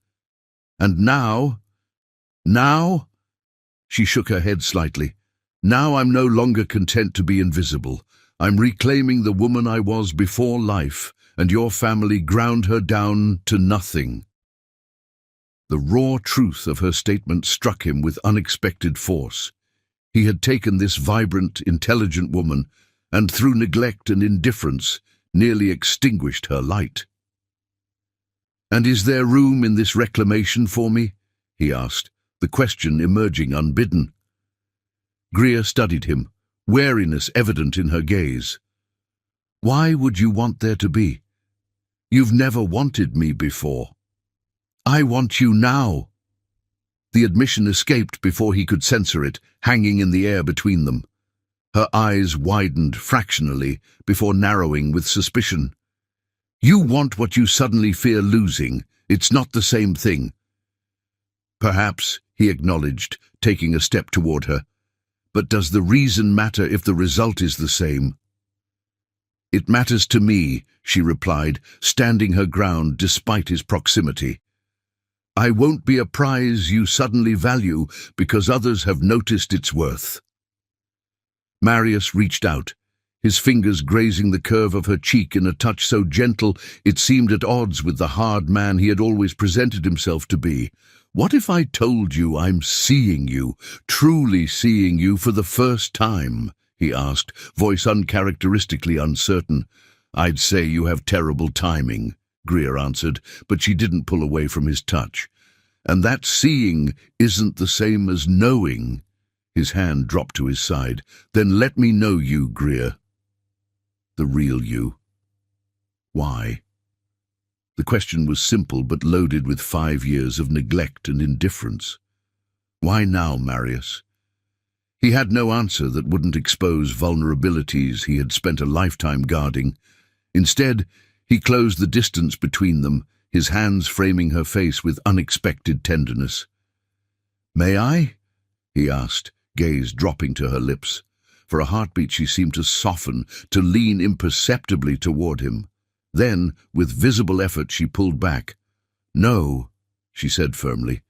And now? She shook her head slightly. "Now I'm no longer content to be invisible. I'm reclaiming the woman I was before life, and your family ground her down to nothing." The raw truth of her statement struck him with unexpected force. He had taken this vibrant, intelligent woman, and through neglect and indifference, nearly extinguished her light. "And is there room in this reclamation for me?" he asked, the question emerging unbidden. Greer studied him, wariness evident in her gaze. "Why would you want there to be? You've never wanted me before." "I want you now." The admission escaped before he could censor it, hanging in the air between them. Her eyes widened fractionally before narrowing with suspicion. "You want what you suddenly fear losing. It's not the same thing." "Perhaps," he acknowledged, taking a step toward her. "But does the reason matter if the result is the same?" "It matters to me," she replied, standing her ground despite his proximity. "I won't be a prize you suddenly value because others have noticed its worth." Marius reached out, his fingers grazing the curve of her cheek in a touch so gentle it seemed at odds with the hard man he had always presented himself to be. "What if I told you I'm seeing you, truly seeing you for the first time?" he asked, voice uncharacteristically uncertain. "I'd say you have terrible timing," Greer answered, but she didn't pull away from his touch. "And that seeing isn't the same as knowing." His hand dropped to his side. "Then let me know you, Greer. The real you." "Why?" The question was simple but loaded with 5 years of neglect and indifference. "Why now, Marius?" He had no answer that wouldn't expose vulnerabilities he had spent a lifetime guarding. Instead, he closed the distance between them, his hands framing her face with unexpected tenderness. "May I?" he asked, gaze dropping to her lips. For a heartbeat she seemed to soften, to lean imperceptibly toward him. Then, with visible effort, she pulled back. "No," she said firmly.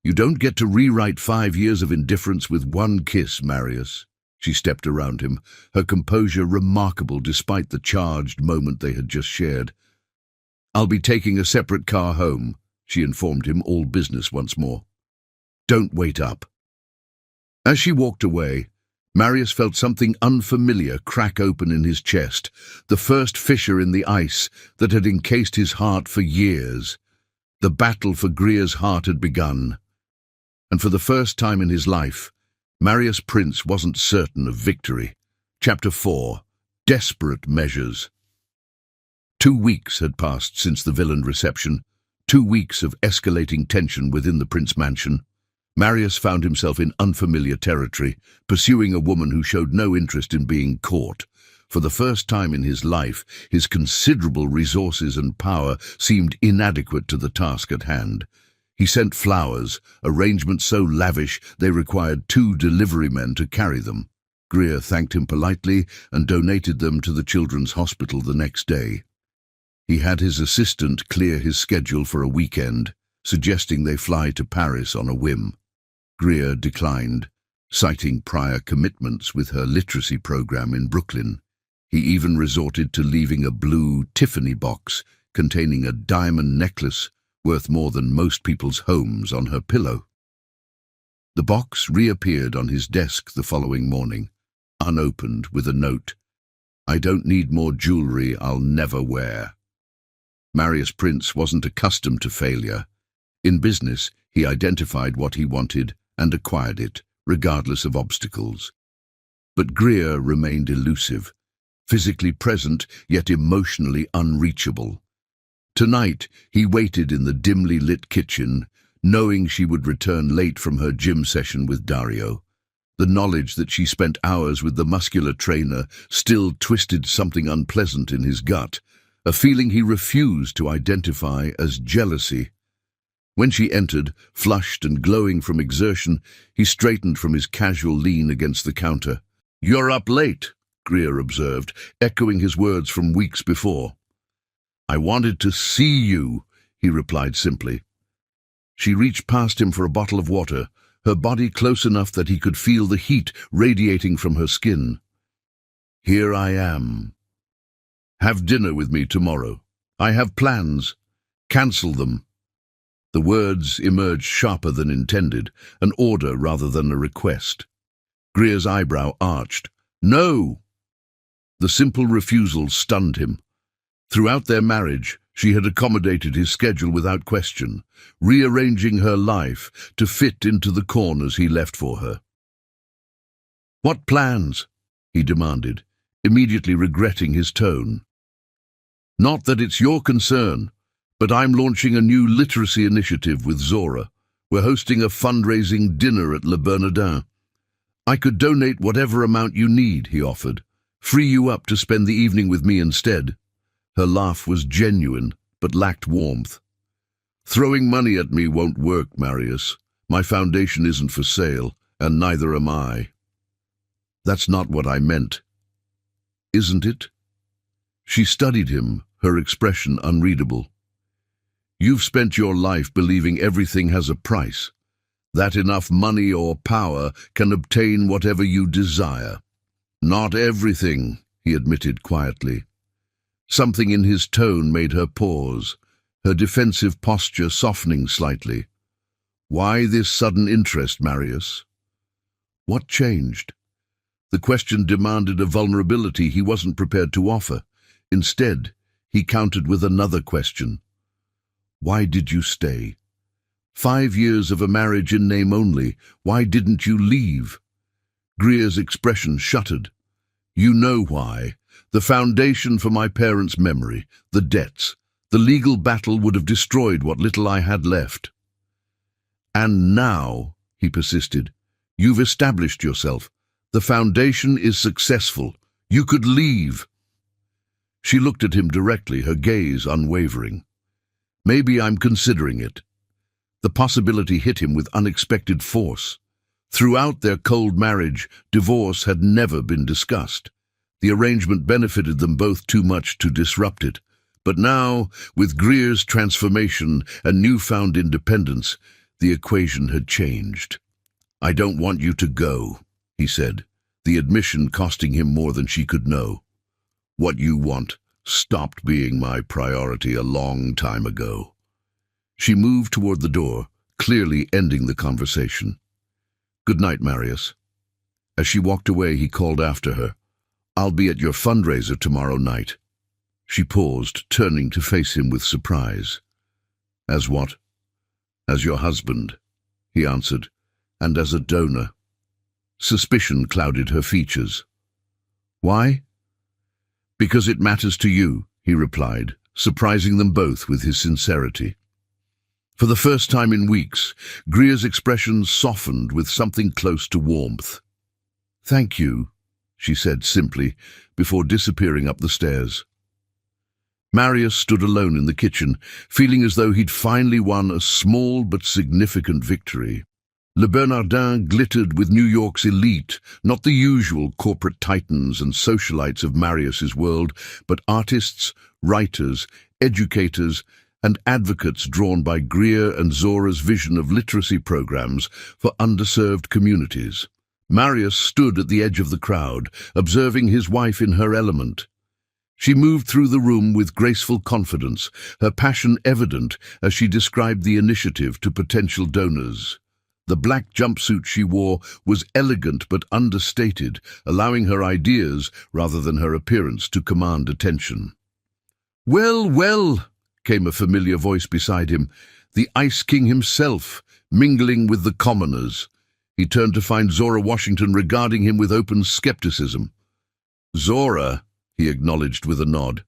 "You don't get to rewrite 5 years of indifference with one kiss, Marius." She stepped around him, her composure remarkable despite the charged moment they had just shared. "I'll be taking a separate car home," she informed him, all business once more. "Don't wait up." As she walked away, Marius felt something unfamiliar crack open in his chest, the first fissure in the ice that had encased his heart for years. The battle for Greer's heart had begun, and for the first time in his life, Marius Prince wasn't certain of victory. Chapter 4. Desperate Measures. 2 weeks had passed since the villain reception, 2 weeks of escalating tension within the Prince mansion. Marius found himself in unfamiliar territory, pursuing a woman who showed no interest in being caught. For the first time in his life, his considerable resources and power seemed inadequate to the task at hand. He sent flowers, arrangements so lavish they required 2 delivery men to carry them. Greer thanked him politely and donated them to the children's hospital the next day. He had his assistant clear his schedule for a weekend, suggesting they fly to Paris on a whim. Greer declined, citing prior commitments with her literacy program in Brooklyn. He even resorted to leaving a blue Tiffany box containing a diamond necklace worth more than most people's homes on her pillow. The box reappeared on his desk the following morning, unopened, with a note, "I don't need more jewelry I'll never wear." Marius Prince wasn't accustomed to failure. In business, he identified what he wanted and acquired it, regardless of obstacles. But Greer remained elusive, physically present yet emotionally unreachable. Tonight, he waited in the dimly lit kitchen, knowing she would return late from her gym session with Dario. The knowledge that she spent hours with the muscular trainer still twisted something unpleasant in his gut, a feeling he refused to identify as jealousy. When she entered, flushed and glowing from exertion, he straightened from his casual lean against the counter. "You're up late," Greer observed, echoing his words from weeks before. "I wanted to see you," he replied simply. She reached past him for a bottle of water, her body close enough that he could feel the heat radiating from her skin. "Here I am. Have dinner with me tomorrow. I have plans. Cancel them." The words emerged sharper than intended, an order rather than a request. Greer's eyebrow arched. "No!" The simple refusal stunned him. Throughout their marriage, she had accommodated his schedule without question, rearranging her life to fit into the corners he left for her. "What plans?" he demanded, immediately regretting his tone. "Not that it's your concern, but I'm launching a new literacy initiative with Zora. We're hosting a fundraising dinner at Le Bernardin. I could donate whatever amount you need," he offered. "Free you up to spend the evening with me instead." Her laugh was genuine, but lacked warmth. "Throwing money at me won't work, Marius. My foundation isn't for sale, and neither am I." "That's not what I meant." "Isn't it?" She studied him, her expression unreadable. "You've spent your life believing everything has a price, that enough money or power can obtain whatever you desire." "Not everything," he admitted quietly. Something in his tone made her pause, her defensive posture softening slightly. "Why this sudden interest, Marius?" What changed? The question demanded a vulnerability he wasn't prepared to offer. Instead, he countered with another question. "Why did you stay? 5 years of a marriage in name only. Why didn't you leave?" Greer's expression shuttered. "You know why. The foundation for my parents' memory, the debts, the legal battle would have destroyed what little I had left." "And now," he persisted, "you've established yourself. The foundation is successful. You could leave." She looked at him directly, her gaze unwavering. "Maybe I'm considering it." The possibility hit him with unexpected force. Throughout their cold marriage, divorce had never been discussed. The arrangement benefited them both too much to disrupt it. But now, with Greer's transformation and newfound independence, the equation had changed. "I don't want you to go," he said, the admission costing him more than she could know. "What you want stopped being my priority a long time ago." She moved toward the door, clearly ending the conversation. "Good night, Marius." As she walked away, he called after her, "I'll be at your fundraiser tomorrow night." She paused, turning to face him with surprise. "As what?" "As your husband," he answered, "and as a donor." Suspicion clouded her features. "Why?" "Because it matters to you," he replied, surprising them both with his sincerity. For the first time in weeks, Greer's expression softened with something close to warmth. "Thank you," she said simply, before disappearing up the stairs. Marius stood alone in the kitchen, feeling as though he'd finally won a small but significant victory. Le Bernardin glittered with New York's elite, not the usual corporate titans and socialites of Marius's world, but artists, writers, educators, and advocates drawn by Greer and Zora's vision of literacy programs for underserved communities. Marius stood at the edge of the crowd, observing his wife in her element. She moved through the room with graceful confidence, her passion evident as she described the initiative to potential donors. The black jumpsuit she wore was elegant but understated, allowing her ideas, rather than her appearance, to command attention. "Well, well," came a familiar voice beside him, the Ice King himself, mingling with the commoners. He turned to find Zora Washington regarding him with open skepticism. "Zora," he acknowledged with a nod.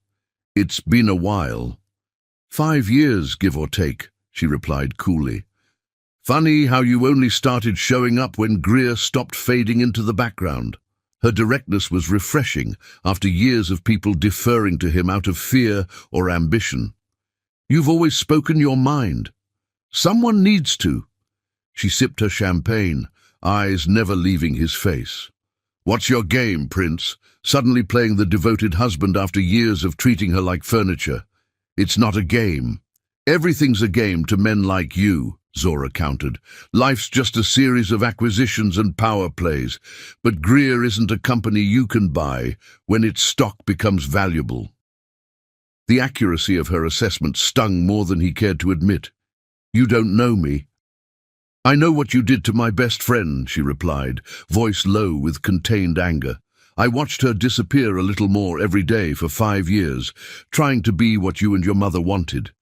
"It's been a while." "5 years, give or take," she replied coolly. "Funny how you only started showing up when Greer stopped fading into the background." Her directness was refreshing after years of people deferring to him out of fear or ambition. "You've always spoken your mind. Someone needs to." She sipped her champagne, eyes never leaving his face. "What's your game, Prince? Suddenly playing the devoted husband after years of treating her like furniture." "It's not a game." "Everything's a game to men like you," Zora countered. "Life's just a series of acquisitions and power plays, but Greer isn't a company you can buy when its stock becomes valuable." The accuracy of her assessment stung more than he cared to admit. "You don't know me." "I know what you did to my best friend," she replied, voice low with contained anger. "I watched her disappear a little more every day for 5 years, trying to be what you and your mother wanted.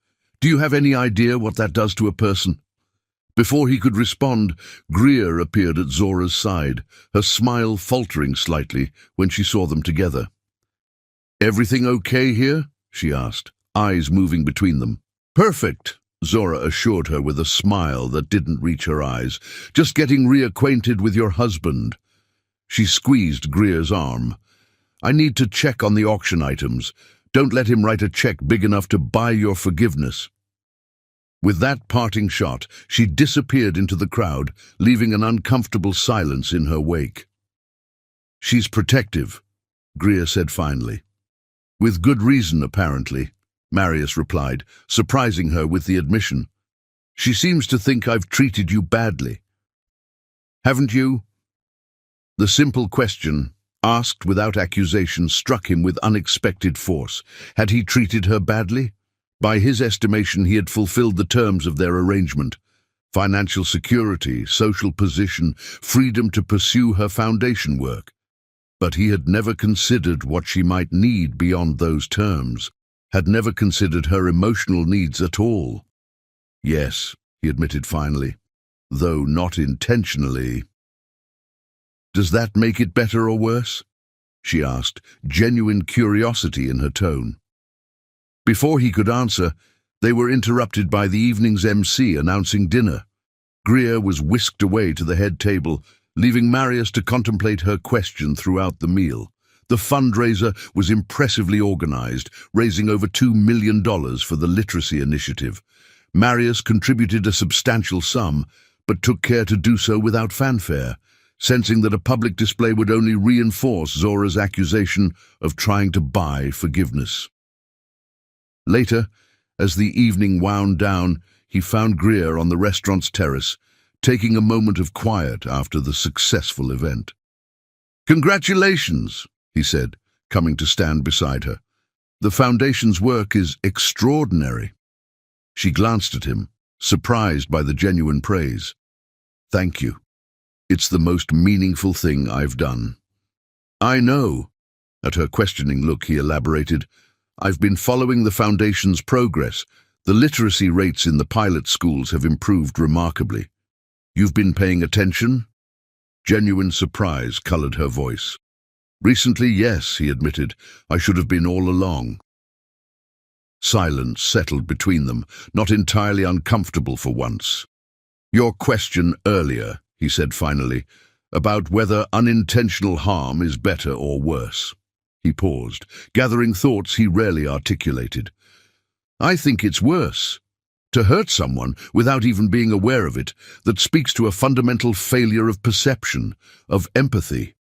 Do you have any idea what that does to a person?" Before he could respond, Greer appeared at Zora's side, her smile faltering slightly when she saw them together. "Everything okay here?" she asked, eyes moving between them. "Perfect," Zora assured her with a smile that didn't reach her eyes. "Just getting reacquainted with your husband." She squeezed Greer's arm. "I need to check on the auction items. Don't let him write a check big enough to buy your forgiveness." With that parting shot, she disappeared into the crowd, leaving an uncomfortable silence in her wake. "She's protective," Greer said finally. "With good reason, apparently," Marius replied, surprising her with the admission. "She seems to think I've treated you badly." "Haven't you?" The simple question, asked without accusation, struck him with unexpected force. Had he treated her badly? By his estimation, he had fulfilled the terms of their arrangement. Financial security, social position, freedom to pursue her foundation work. But he had never considered what she might need beyond those terms, had never considered her emotional needs at all. "Yes," he admitted finally, "though not intentionally." "Does that make it better or worse?" she asked, genuine curiosity in her tone. Before he could answer, they were interrupted by the evening's MC announcing dinner. Greer was whisked away to the head table, leaving Marius to contemplate her question throughout the meal. The fundraiser was impressively organized, raising over $2 million for the literacy initiative. Marius contributed a substantial sum, but took care to do so without fanfare, sensing that a public display would only reinforce Zora's accusation of trying to buy forgiveness. Later, as the evening wound down, he found Greer on the restaurant's terrace, taking a moment of quiet after the successful event. "Congratulations," he said, coming to stand beside her. "The Foundation's work is extraordinary." She glanced at him, surprised by the genuine praise. "Thank you. It's the most meaningful thing I've done." "I know." At her questioning look, he elaborated, "I've been following the Foundation's progress. The literacy rates in the pilot schools have improved remarkably. You've been paying attention?" Genuine surprise colored her voice. "Recently, yes," he admitted. "I should have been all along." Silence settled between them, not entirely uncomfortable for once. "Your question earlier," he said finally, "about whether unintentional harm is better or worse." He paused, gathering thoughts he rarely articulated. "I think it's worse. To hurt someone without even being aware of it, that speaks to a fundamental failure of perception, of empathy."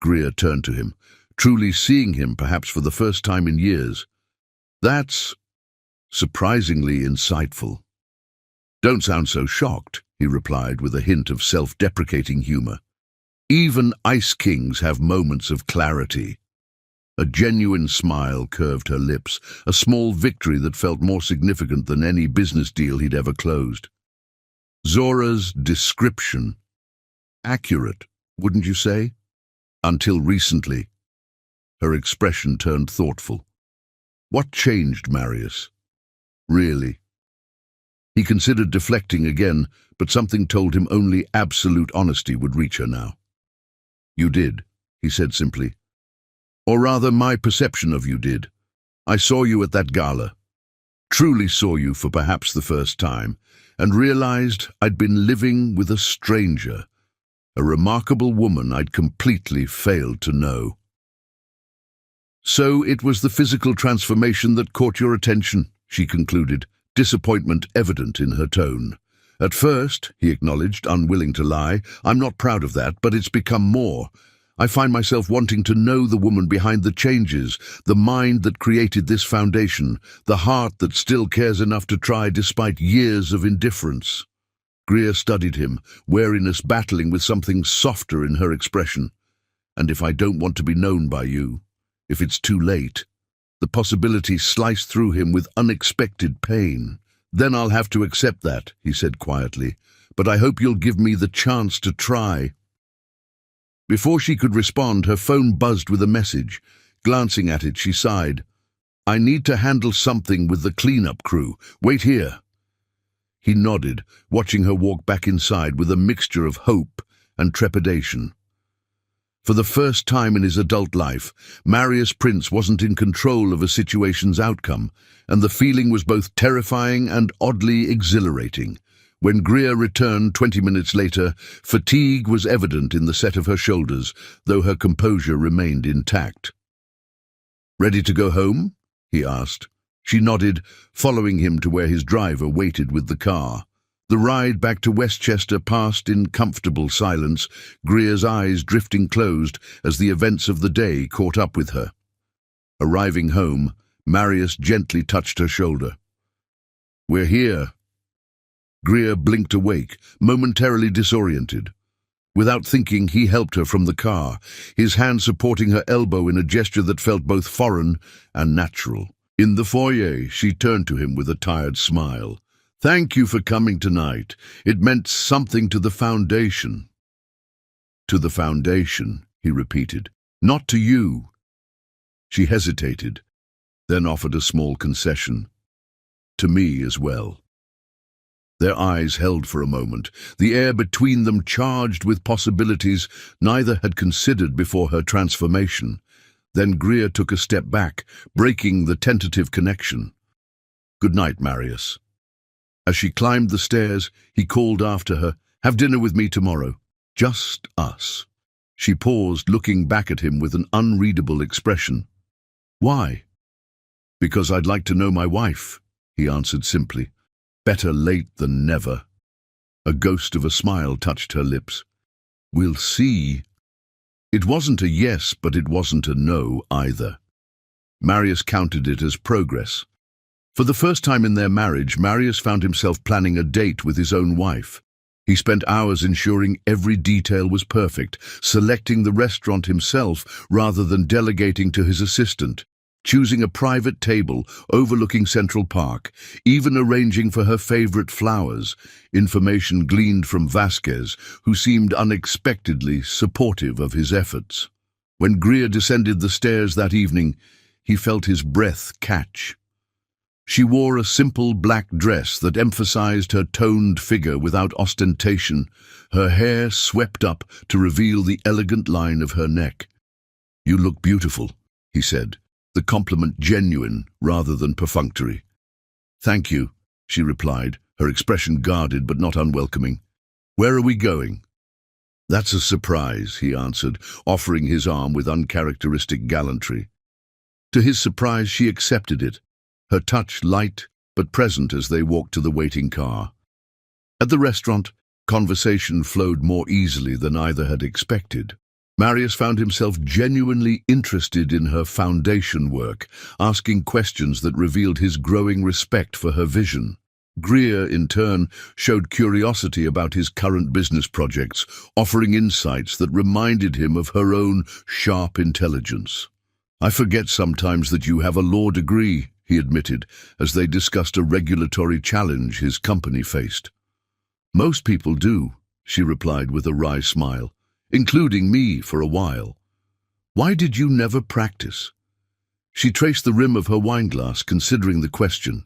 Greer turned to him, truly seeing him perhaps for the first time in years. "That's surprisingly insightful." "Don't sound so shocked," he replied with a hint of self-deprecating humor. "Even ice kings have moments of clarity." A genuine smile curved her lips, a small victory that felt more significant than any business deal he'd ever closed. "Zora's description. Accurate, wouldn't you say? Until recently." Her expression turned thoughtful. "What changed, Marius? Really?" He considered deflecting again, but something told him only absolute honesty would reach her now. "You did," he said simply. "Or rather, my perception of you did. I saw you at that gala. Truly saw you for perhaps the first time, and realized I'd been living with a stranger, a remarkable woman I'd completely failed to know." "So it was the physical transformation that caught your attention," she concluded, disappointment evident in her tone. "At first," he acknowledged, unwilling to lie, "I'm not proud of that, but it's become more. I find myself wanting to know the woman behind the changes, the mind that created this foundation, the heart that still cares enough to try despite years of indifference." Greer studied him, wariness battling with something softer in her expression. "And if I don't want to be known by you, if it's too late," the possibility sliced through him with unexpected pain. "Then I'll have to accept that," he said quietly. "But I hope you'll give me the chance to try." Before she could respond, her phone buzzed with a message. Glancing at it, she sighed. "I need to handle something with the cleanup crew. Wait here." He nodded, watching her walk back inside with a mixture of hope and trepidation. For the first time in his adult life, Marius Prince wasn't in control of a situation's outcome, and the feeling was both terrifying and oddly exhilarating. When Greer returned 20 minutes later, fatigue was evident in the set of her shoulders, though her composure remained intact. "Ready to go home?" he asked. She nodded, following him to where his driver waited with the car. The ride back to Westchester passed in comfortable silence, Greer's eyes drifting closed as the events of the day caught up with her. Arriving home, Marius gently touched her shoulder. "We're here." Greer blinked awake, momentarily disoriented. Without thinking, he helped her from the car, his hand supporting her elbow in a gesture that felt both foreign and natural. In the foyer, she turned to him with a tired smile. "Thank you for coming tonight. It meant something to the Foundation." "To the Foundation," he repeated. "Not to you." She hesitated, then offered a small concession. "To me as well." Their eyes held for a moment, the air between them charged with possibilities neither had considered before her transformation. Then Greer took a step back, breaking the tentative connection. "Good night, Marius." As she climbed the stairs, he called after her, "Have dinner with me tomorrow. Just us." She paused, looking back at him with an unreadable expression. "Why?" "Because I'd like to know my wife," he answered simply. "Better late than never." A ghost of a smile touched her lips. "We'll see." It wasn't a yes, but it wasn't a no either. Marius counted it as progress. For the first time in their marriage, Marius found himself planning a date with his own wife. He spent hours ensuring every detail was perfect, selecting the restaurant himself rather than delegating to his assistant. choosing a private table overlooking Central Park, even arranging for her favorite flowers, information gleaned from Vasquez, who seemed unexpectedly supportive of his efforts. When Greer descended the stairs that evening, he felt his breath catch. She wore a simple black dress that emphasized her toned figure without ostentation, her hair swept up to reveal the elegant line of her neck. "You look beautiful," he said, the compliment genuine rather than perfunctory. "Thank you," she replied, her expression guarded but not unwelcoming. "Where are we going?" "That's a surprise," he answered, offering his arm with uncharacteristic gallantry. To his surprise, she accepted it, her touch light but present as they walked to the waiting car. At the restaurant, conversation flowed more easily than either had expected. Marius found himself genuinely interested in her foundation work, asking questions that revealed his growing respect for her vision. Greer, in turn, showed curiosity about his current business projects, offering insights that reminded him of her own sharp intelligence. "I forget sometimes that you have a law degree," he admitted, as they discussed a regulatory challenge his company faced. "Most people do," she replied with a wry smile, "including me for a while. Why did you never practice?" She traced the rim of her wineglass, considering the question.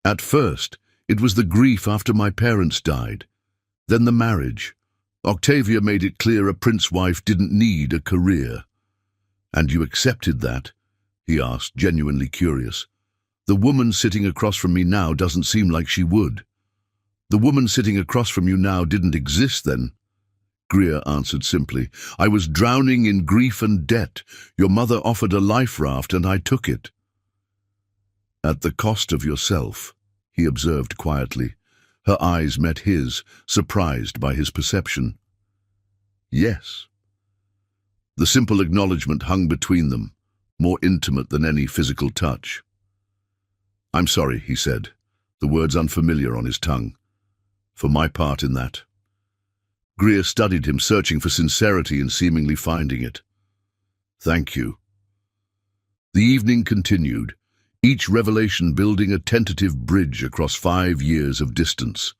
"At first, it was the grief after my parents died. Then the marriage. Octavia made it clear a prince wife didn't need a career." "And you accepted that?" he asked, genuinely curious. "The woman sitting across from me now doesn't seem like she would." "The woman sitting across from you now didn't exist then?" Greer answered simply. "I was drowning in grief and debt. Your mother offered a life raft and I took it." "At the cost of yourself," he observed quietly. Her eyes met his, surprised by his perception. "Yes." The simple acknowledgement hung between them, more intimate than any physical touch. "I'm sorry," he said, the words unfamiliar on his tongue. "For my part in that." Greer studied him, searching for sincerity and seemingly finding it. "Thank you." The evening continued, each revelation building a tentative bridge across 5 years of distance.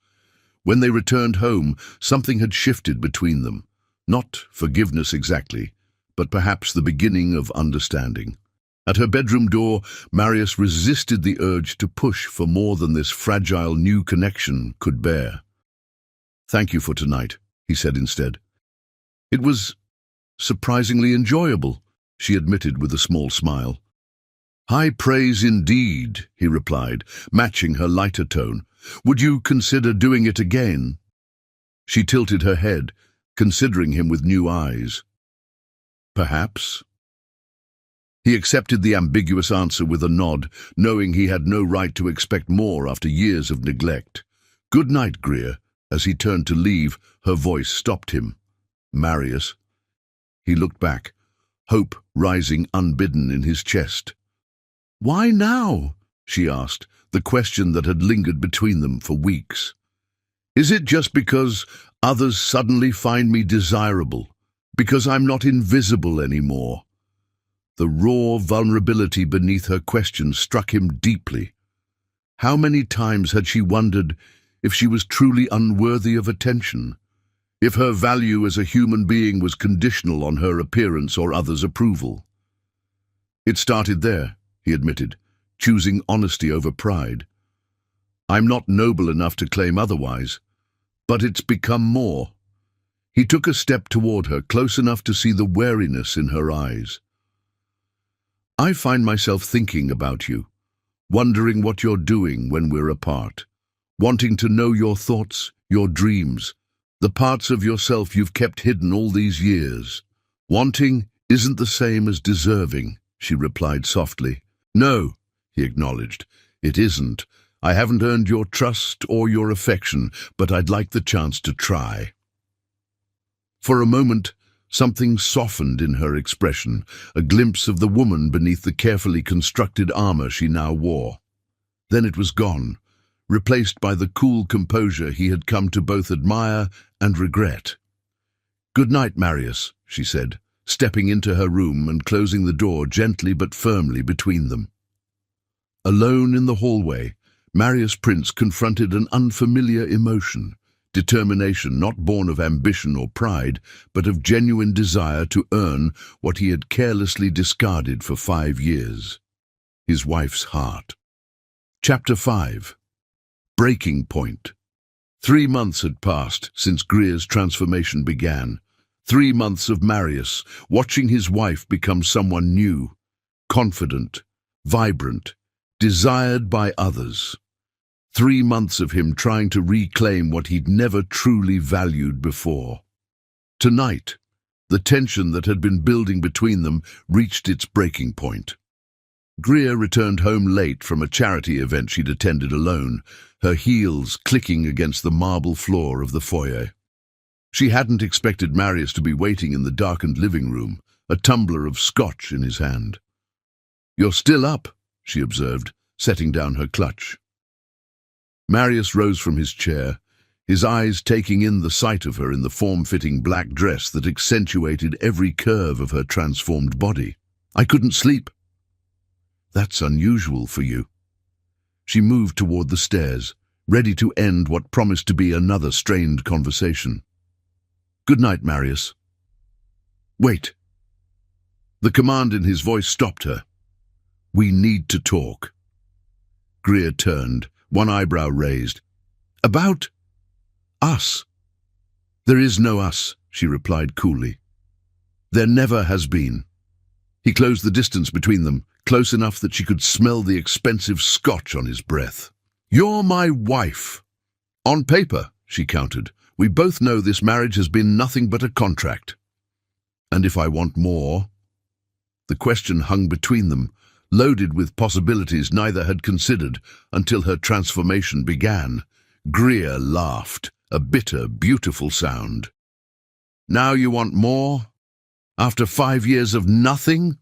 When they returned home, something had shifted between them. Not forgiveness exactly, but perhaps the beginning of understanding. At her bedroom door, Marius resisted the urge to push for more than this fragile new connection could bear. "Thank you for tonight," he said instead. "It was surprisingly enjoyable," she admitted with a small smile. "High praise indeed," he replied, matching her lighter tone. "Would you consider doing it again?" She tilted her head, considering him with new eyes. "Perhaps." He accepted the ambiguous answer with a nod, knowing he had no right to expect more after years of neglect. "Good night, Greer." As he turned to leave, her voice stopped him. "Marius." He looked back, hope rising unbidden in his chest. "Why now?" she asked, the question that had lingered between them for weeks. "Is it just because others suddenly find me desirable? Because I'm not invisible anymore?" The raw vulnerability beneath her question struck him deeply. How many times had she wondered if she was truly unworthy of attention? If her value as a human being was conditional on her appearance or others' approval? "It started there," he admitted, choosing honesty over pride. "I'm not noble enough to claim otherwise, but it's become more." He took a step toward her, close enough to see the wariness in her eyes. "I find myself thinking about you, wondering what you're doing when we're apart, wanting to know your thoughts, your dreams, the parts of yourself you've kept hidden all these years. Wanting isn't the same as deserving," she replied softly. "No," he acknowledged, "it isn't. I haven't earned your trust or your affection, but I'd like the chance to try." For a moment, something softened in her expression, a glimpse of the woman beneath the carefully constructed armor she now wore. Then it was gone, replaced by the cool composure he had come to both admire and regret. "Good night, Marius," she said, stepping into her room and closing the door gently but firmly between them. Alone in the hallway, Marius Prince confronted an unfamiliar emotion, determination not born of ambition or pride, but of genuine desire to earn what he had carelessly discarded for 5 years. His wife's heart. Chapter 5. Breaking Point. 3 months had passed since Greer's transformation began. 3 months of Marius watching his wife become someone new, confident, vibrant, desired by others. 3 months of him trying to reclaim what he'd never truly valued before. Tonight, the tension that had been building between them reached its breaking point. Greer returned home late from a charity event she'd attended alone, her heels clicking against the marble floor of the foyer. She hadn't expected Marius to be waiting in the darkened living room, a tumbler of scotch in his hand. "You're still up," she observed, setting down her clutch. Marius rose from his chair, his eyes taking in the sight of her in the form-fitting black dress that accentuated every curve of her transformed body. "I couldn't sleep." "That's unusual for you." She moved toward the stairs, ready to end what promised to be another strained conversation. "Good night, Marius." "Wait." The command in his voice stopped her. "We need to talk." Greer turned, one eyebrow raised. "About us?" "There is no us," she replied coolly. "There never has been." He closed the distance between them, close enough that she could smell the expensive scotch on his breath. "You're my wife." "On paper," she countered. "We both know this marriage has been nothing but a contract." "And if I want more?" The question hung between them, loaded with possibilities neither had considered until her transformation began. Greer laughed, a bitter, beautiful sound. "Now you want more? After 5 years of nothing?"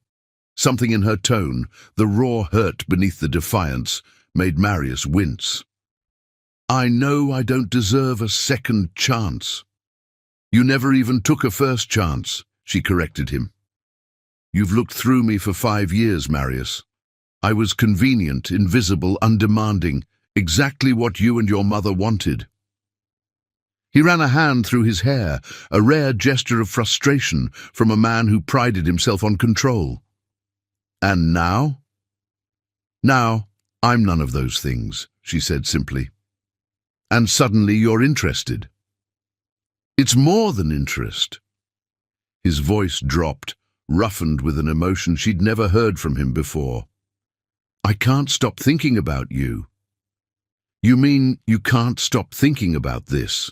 Something in her tone, the raw hurt beneath the defiance, made Marius wince. "I know I don't deserve a second chance." "You never even took a first chance," she corrected him. "You've looked through me for 5 years, Marius. I was convenient, invisible, undemanding, exactly what you and your mother wanted." He ran a hand through his hair, a rare gesture of frustration from a man who prided himself on control. "And now?" "Now, I'm none of those things," she said simply. "And suddenly you're interested." "It's more than interest." His voice dropped, roughened with an emotion she'd never heard from him before. "I can't stop thinking about you." "You mean you can't stop thinking about this?"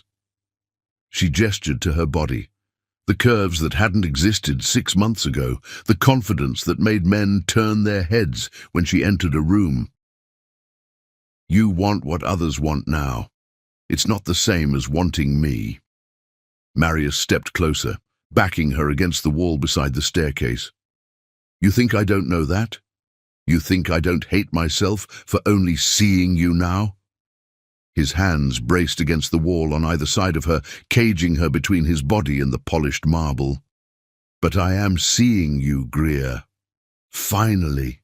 She gestured to her body, the curves that hadn't existed 6 months ago, the confidence that made men turn their heads when she entered a room. "You want what others want now. It's not the same as wanting me." Marius stepped closer, backing her against the wall beside the staircase. "You think I don't know that? You think I don't hate myself for only seeing you now?" His hands braced against the wall on either side of her, caging her between his body and the polished marble. "But I am seeing you, Greer. Finally."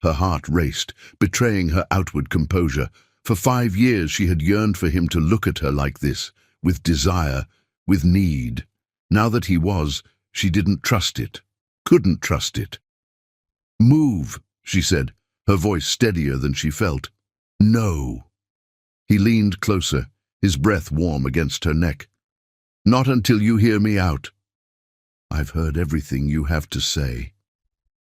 Her heart raced, betraying her outward composure. For 5 years she had yearned for him to look at her like this, with desire, with need. Now that he was, she didn't trust it, couldn't trust it. "Move," she said, her voice steadier than she felt. "No." He leaned closer, his breath warm against her neck. "Not until you hear me out." "I've heard everything you have to say."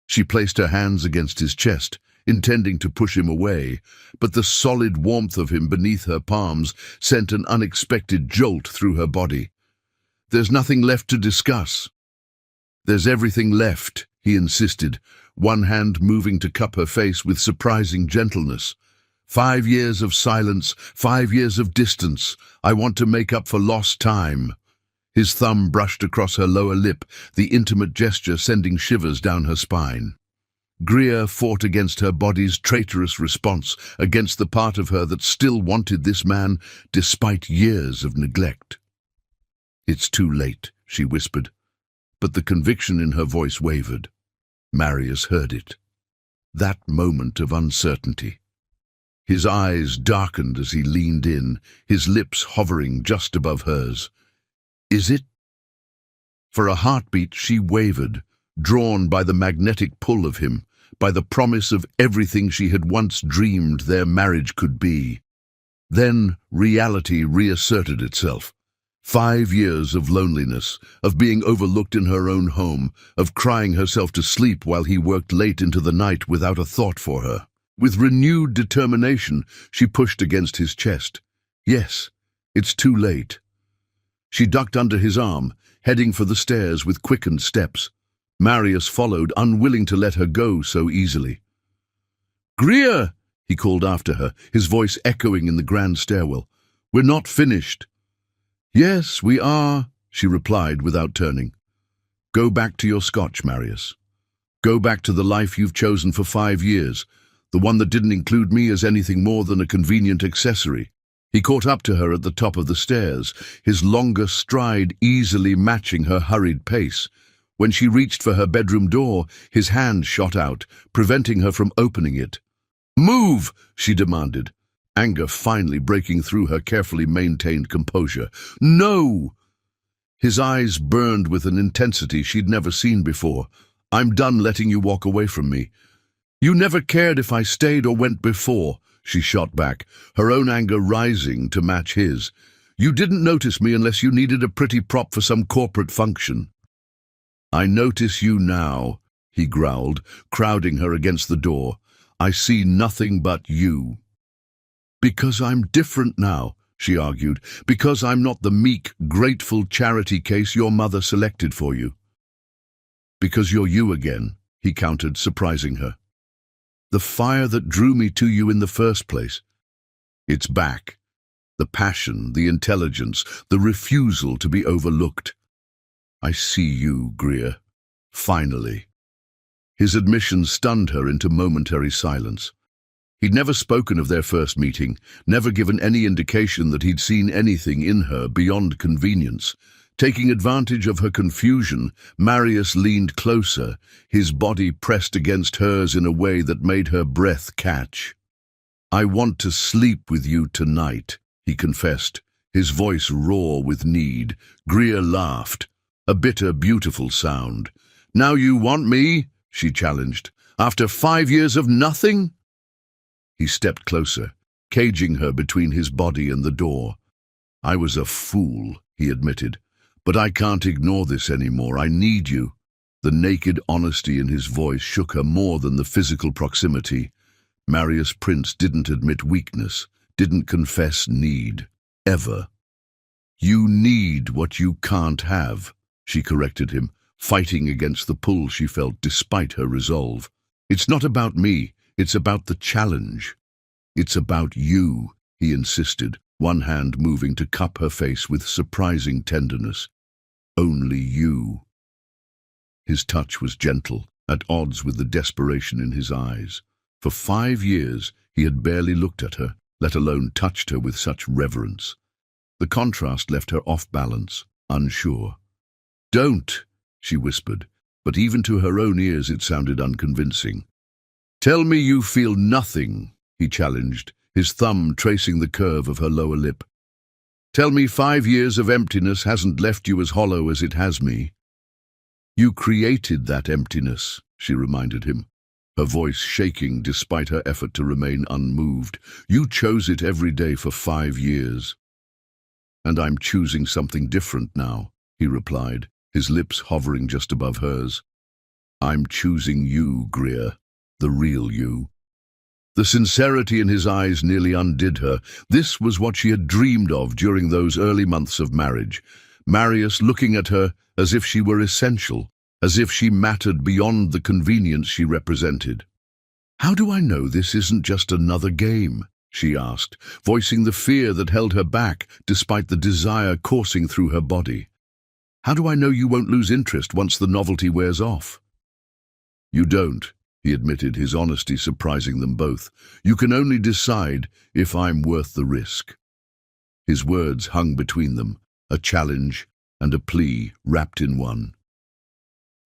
She placed her hands against his chest, intending to push him away, but the solid warmth of him beneath her palms sent an unexpected jolt through her body. "There's nothing left to discuss." "There's everything left," he insisted, one hand moving to cup her face with surprising gentleness. 5 years of silence, 5 years of distance. I want to make up for lost time." His thumb brushed across her lower lip, the intimate gesture sending shivers down her spine. Greer fought against her body's traitorous response, against the part of her that still wanted this man despite years of neglect. "It's too late," she whispered. but the conviction in her voice wavered. Marius heard it. That moment of uncertainty. His eyes darkened as he leaned in, his lips hovering just above hers. Is it? For a heartbeat she wavered, drawn by the magnetic pull of him, by the promise of everything she had once dreamed their marriage could be. Then reality reasserted itself. 5 years of loneliness, of being overlooked in her own home, of crying herself to sleep while he worked late into the night without a thought for her. With renewed determination, she pushed against his chest. Yes, it's too late. She ducked under his arm, heading for the stairs with quickened steps. Marius followed, unwilling to let her go so easily. "Greer!" he called after her, his voice echoing in the grand stairwell. "We're not finished." "Yes, we are," she replied without turning. "Go back to your Scotch, Marius. Go back to the life you've chosen for 5 years, the one that didn't include me as anything more than a convenient accessory." He caught up to her at the top of the stairs, his longer stride easily matching her hurried pace. When she reached for her bedroom door, his hand shot out, preventing her from opening it. "Move!" she demanded, anger finally breaking through her carefully maintained composure. "No!" His eyes burned with an intensity she'd never seen before. "I'm done letting you walk away from me." "You never cared if I stayed or went before," she shot back, her own anger rising to match his. "You didn't notice me unless you needed a pretty prop for some corporate function." "I notice you now," he growled, crowding her against the door. "I see nothing but you." "Because I'm different now," she argued, "because I'm not the meek, grateful charity case your mother selected for you." "Because you're you again," he countered, surprising her. "The fire that drew me to you in the first place. It's back. The passion, the intelligence, the refusal to be overlooked. I see you, Greer. Finally." His admission stunned her into momentary silence. He'd never spoken of their first meeting, never given any indication that he'd seen anything in her beyond convenience. Taking advantage of her confusion, Marius leaned closer, his body pressed against hers in a way that made her breath catch. "I want to sleep with you tonight," he confessed, his voice raw with need. Greer laughed, a bitter, beautiful sound. "Now you want me?" she challenged. "After 5 years of nothing?" He stepped closer, caging her between his body and the door. "I was a fool," he admitted, "but I can't ignore this anymore. I need you." The naked honesty in his voice shook her more than the physical proximity. Marius Prince didn't admit weakness, didn't confess need, ever. "You need what you can't have," she corrected him, fighting against the pull she felt despite her resolve. "It's not about me, it's about the challenge." "It's about you," he insisted, one hand moving to cup her face with surprising tenderness. "Only you." His touch was gentle, at odds with the desperation in his eyes. For 5 years he had barely looked at her, let alone touched her with such reverence. The contrast left her off balance, unsure. "Don't," she whispered, but even to her own ears it sounded unconvincing. "Tell me you feel nothing," he challenged, his thumb tracing the curve of her lower lip. "Tell me 5 years of emptiness hasn't left you as hollow as it has me." "You created that emptiness," she reminded him, her voice shaking despite her effort to remain unmoved. "You chose it every day for 5 years." "And I'm choosing something different now," he replied, his lips hovering just above hers. "I'm choosing you, Greer, the real you." The sincerity in his eyes nearly undid her. This was what she had dreamed of during those early months of marriage. Marius looking at her as if she were essential, as if she mattered beyond the convenience she represented. "How do I know this isn't just another game?" she asked, voicing the fear that held her back despite the desire coursing through her body. "How do I know you won't lose interest once the novelty wears off?" "You don't," he admitted, his honesty surprising them both. "You can only decide if I'm worth the risk." His words hung between them, a challenge and a plea wrapped in one.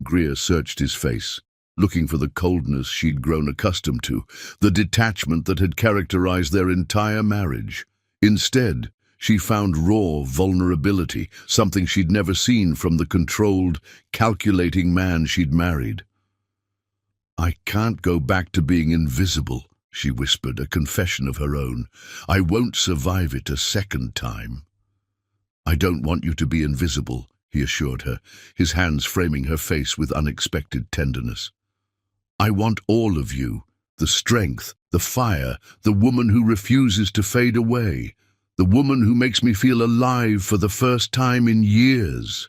Greer searched his face, looking for the coldness she'd grown accustomed to, the detachment that had characterized their entire marriage. Instead, she found raw vulnerability, something she'd never seen from the controlled, calculating man she'd married. "I can't go back to being invisible," she whispered, a confession of her own. "I won't survive it a second time." "I don't want you to be invisible," he assured her, his hands framing her face with unexpected tenderness. "I want all of you, the strength, the fire, the woman who refuses to fade away, the woman who makes me feel alive for the first time in years."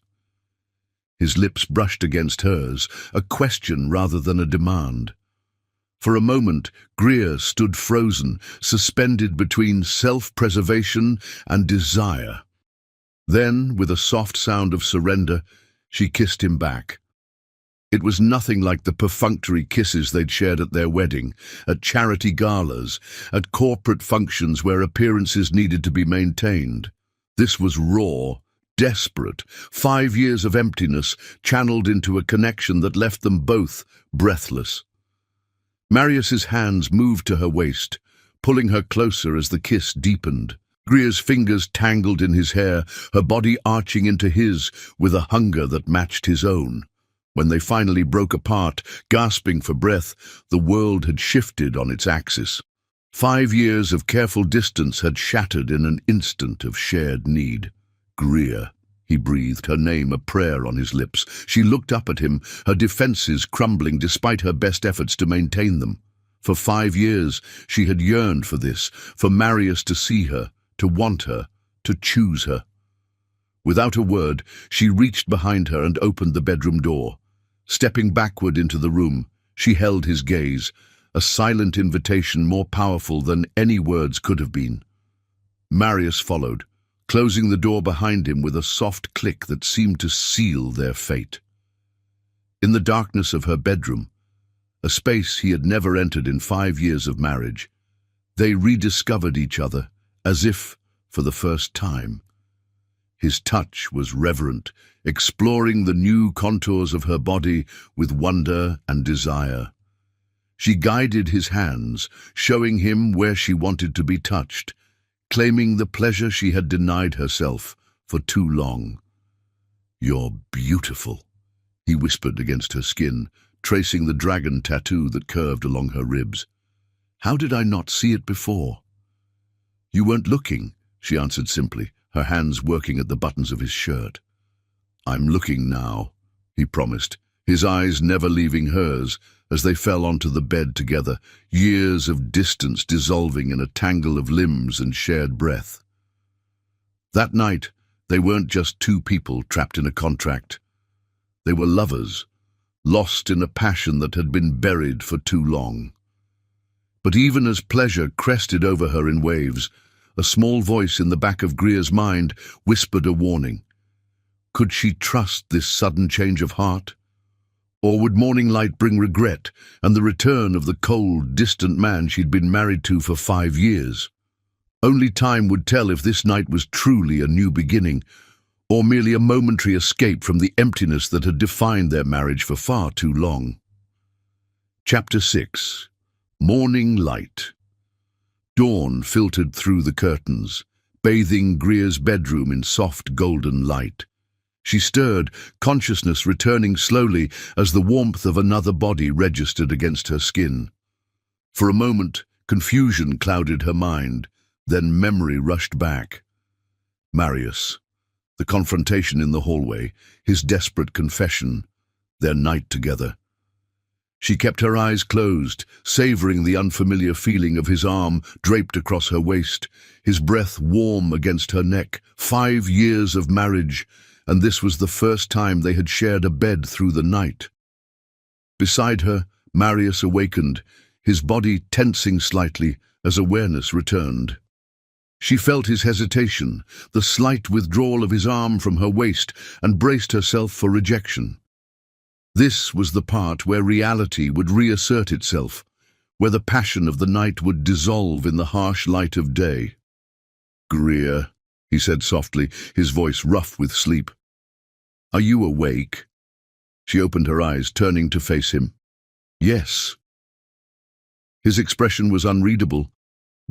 His lips brushed against hers, a question rather than a demand. For a moment, Greer stood frozen, suspended between self-preservation and desire. Then, with a soft sound of surrender, she kissed him back. It was nothing like the perfunctory kisses they'd shared at their wedding, at charity galas, at corporate functions where appearances needed to be maintained. This was raw, desperate, 5 years of emptiness channeled into a connection that left them both breathless. Marius's hands moved to her waist, pulling her closer as the kiss deepened. Greer's fingers tangled in his hair, her body arching into his with a hunger that matched his own. When they finally broke apart, gasping for breath, the world had shifted on its axis. 5 years of careful distance had shattered in an instant of shared need. "Greer," he breathed, her name a prayer on his lips. She looked up at him, her defenses crumbling despite her best efforts to maintain them. For 5 years, she had yearned for this, for Marius to see her, to want her, to choose her. Without a word, she reached behind her and opened the bedroom door. Stepping backward into the room, she held his gaze, a silent invitation more powerful than any words could have been. Marius followed, closing the door behind him with a soft click that seemed to seal their fate. In the darkness of her bedroom, a space he had never entered in 5 years of marriage, they rediscovered each other, as if for the first time. His touch was reverent, exploring the new contours of her body with wonder and desire. She guided his hands, showing him where she wanted to be touched, claiming the pleasure she had denied herself for too long. "You're beautiful," he whispered against her skin, tracing the dragon tattoo that curved along her ribs. "How did I not see it before?" "You weren't looking," she answered simply, her hands working at the buttons of his shirt. "I'm looking now," he promised, his eyes never leaving hers as they fell onto the bed together, years of distance dissolving in a tangle of limbs and shared breath. That night, they weren't just two people trapped in a contract. They were lovers, lost in a passion that had been buried for too long. But even as pleasure crested over her in waves, a small voice in the back of Greer's mind whispered a warning. Could she trust this sudden change of heart? Or would morning light bring regret and the return of the cold, distant man she'd been married to for 5 years? Only time would tell if this night was truly a new beginning, or merely a momentary escape from the emptiness that had defined their marriage for far too long. Chapter 6. Morning Light. Dawn filtered through the curtains, bathing Greer's bedroom in soft golden light. She stirred, consciousness returning slowly as the warmth of another body registered against her skin. For a moment, confusion clouded her mind, then memory rushed back. Marius, the confrontation in the hallway, his desperate confession, their night together. She kept her eyes closed, savoring the unfamiliar feeling of his arm draped across her waist, his breath warm against her neck. 5 years of marriage, and this was the first time they had shared a bed through the night. Beside her, Marius awakened, his body tensing slightly as awareness returned. She felt his hesitation, the slight withdrawal of his arm from her waist, and braced herself for rejection. This was the part where reality would reassert itself, where the passion of the night would dissolve in the harsh light of day. "Greer," he said softly, his voice rough with sleep. "Are you awake?" She opened her eyes, turning to face him. Yes. His expression was unreadable,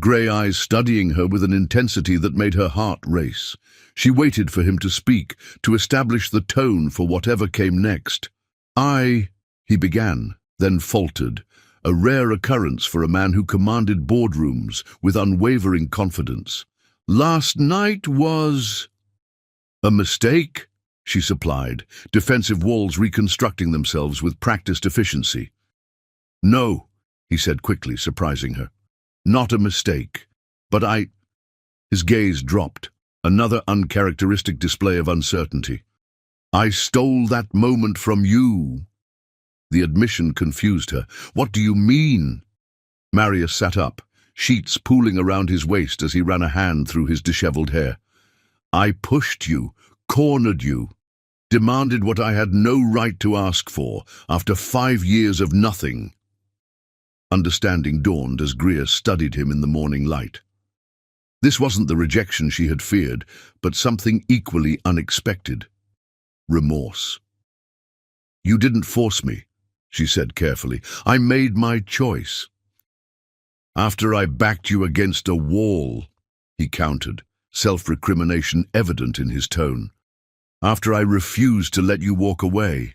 grey eyes studying her with an intensity that made her heart race. She waited for him to speak, to establish the tone for whatever came next. He began, then faltered, a rare occurrence for a man who commanded boardrooms with unwavering confidence. Last night was a mistake, she supplied, defensive walls reconstructing themselves with practiced efficiency. No, he said quickly, surprising her. Not a mistake, but His gaze dropped, another uncharacteristic display of uncertainty. I stole that moment from you. The admission confused her. What do you mean? Marius sat up, sheets pooling around his waist as he ran a hand through his disheveled hair. I pushed you, cornered you, demanded what I had no right to ask for after 5 years of nothing. Understanding dawned as Greer studied him in the morning light. This wasn't the rejection she had feared, but something equally unexpected. Remorse. You didn't force me, she said carefully. I made my choice. After I backed you against a wall, he countered, self-recrimination evident in his tone. After I refused to let you walk away.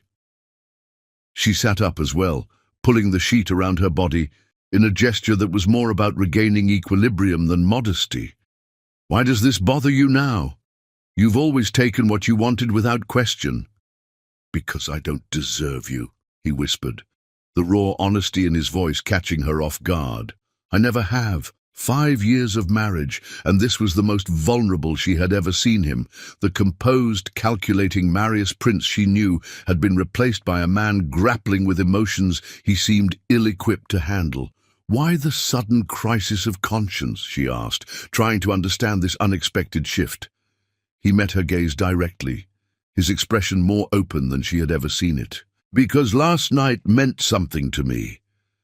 She sat up as well, pulling the sheet around her body in a gesture that was more about regaining equilibrium than modesty. Why does this bother you now? You've always taken what you wanted without question. Because I don't deserve you, he whispered, the raw honesty in his voice catching her off guard. I never have. 5 years of marriage, and this was the most vulnerable she had ever seen him. The composed, calculating Marius Prince she knew had been replaced by a man grappling with emotions he seemed ill-equipped to handle. Why the sudden crisis of conscience, she asked, trying to understand this unexpected shift. He met her gaze directly, his expression more open than she had ever seen it. Because last night meant something to me.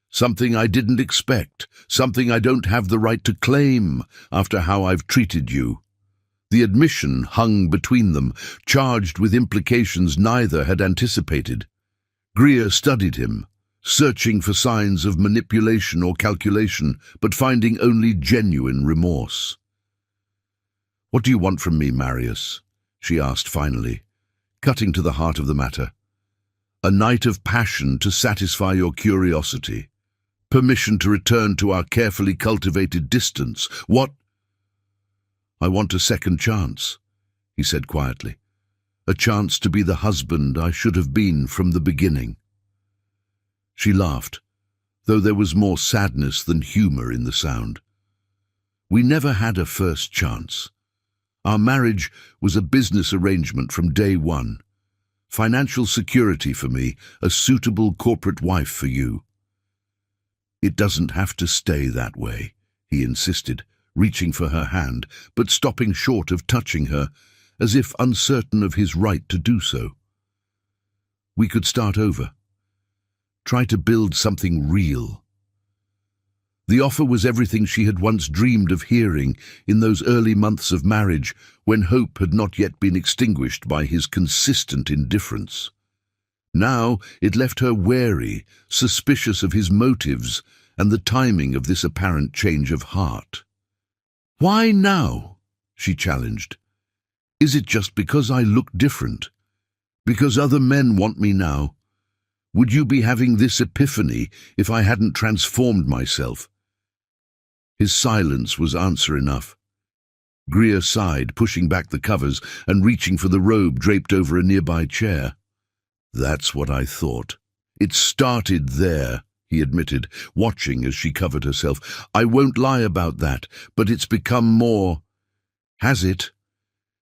Something I didn't expect, something I don't have the right to claim after how I've treated you. The admission hung between them, charged with implications neither had anticipated. Greer studied him, searching for signs of manipulation or calculation, but finding only genuine remorse. What do you want from me, Marius? She asked finally, cutting to the heart of the matter. A night of passion to satisfy your curiosity. Permission to return to our carefully cultivated distance. What? I want a second chance, he said quietly. A chance to be the husband I should have been from the beginning. She laughed, though there was more sadness than humor in the sound. We never had a first chance. Our marriage was a business arrangement from day one. Financial security for me, a suitable corporate wife for you. It doesn't have to stay that way, he insisted, reaching for her hand, but stopping short of touching her, as if uncertain of his right to do so. We could start over. Try to build something real. The offer was everything she had once dreamed of hearing in those early months of marriage when hope had not yet been extinguished by his consistent indifference. Now it left her wary, suspicious of his motives and the timing of this apparent change of heart. Why now? She challenged. Is it just because I look different? Because other men want me now? Would you be having this epiphany if I hadn't transformed myself? His silence was answer enough. Greer sighed, pushing back the covers and reaching for the robe draped over a nearby chair. That's what I thought. It started there, he admitted, watching as she covered herself. I won't lie about that, but it's become more. Has it?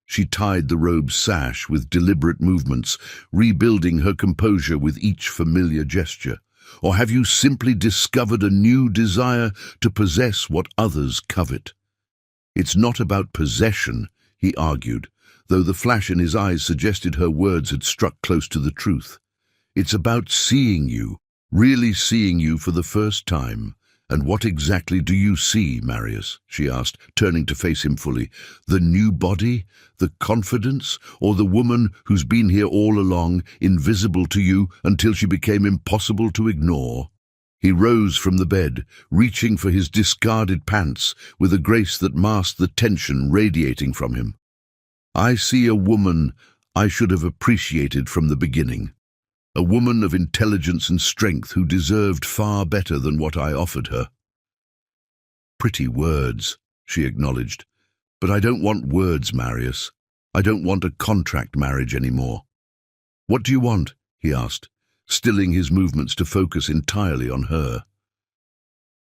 She tied the robe's sash with deliberate movements, rebuilding her composure with each familiar gesture. Or have you simply discovered a new desire to possess what others covet? It's not about possession, he argued, though the flash in his eyes suggested her words had struck close to the truth. It's about seeing you, really seeing you for the first time, "And what exactly do you see, Marius?" she asked, turning to face him fully. "The new body, the confidence, or the woman who's been here all along, invisible to you until she became impossible to ignore?" He rose from the bed, reaching for his discarded pants with a grace that masked the tension radiating from him. "I see a woman I should have appreciated from the beginning. A woman of intelligence and strength who deserved far better than what I offered her." "Pretty words," she acknowledged. "But I don't want words, Marius. I don't want a contract marriage anymore." "What do you want?" he asked, stilling his movements to focus entirely on her.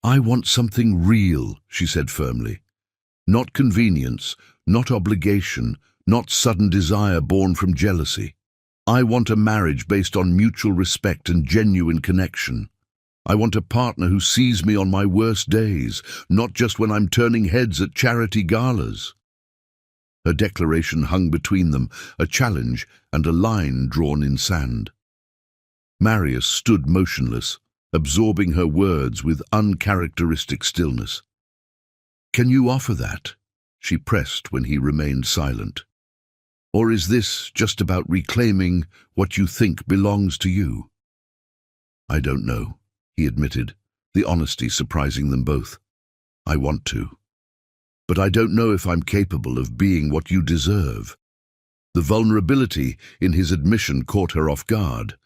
"I want something real," she said firmly. "Not convenience, not obligation, not sudden desire born from jealousy. I want a marriage based on mutual respect and genuine connection. I want a partner who sees me on my worst days, not just when I'm turning heads at charity galas." Her declaration hung between them, a challenge and a line drawn in sand. Marius stood motionless, absorbing her words with uncharacteristic stillness. "Can you offer that?" she pressed when he remained silent. "Or is this just about reclaiming what you think belongs to you?" "I don't know," he admitted, the honesty surprising them both. "I want to. But I don't know if I'm capable of being what you deserve." The vulnerability in his admission caught her off guard.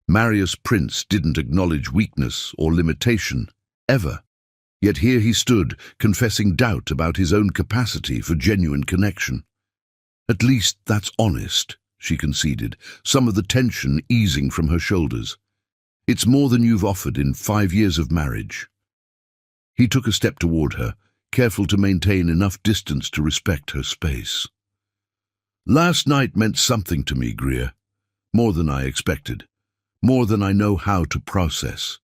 Marius Prince didn't acknowledge weakness or limitation, ever. Yet here he stood, confessing doubt about his own capacity for genuine connection. "At least that's honest," she conceded, some of the tension easing from her shoulders. "It's more than you've offered in 5 years of marriage." He took a step toward her, careful to maintain enough distance to respect her space. "Last night meant something to me, Greer. More than I expected. More than I know how to process."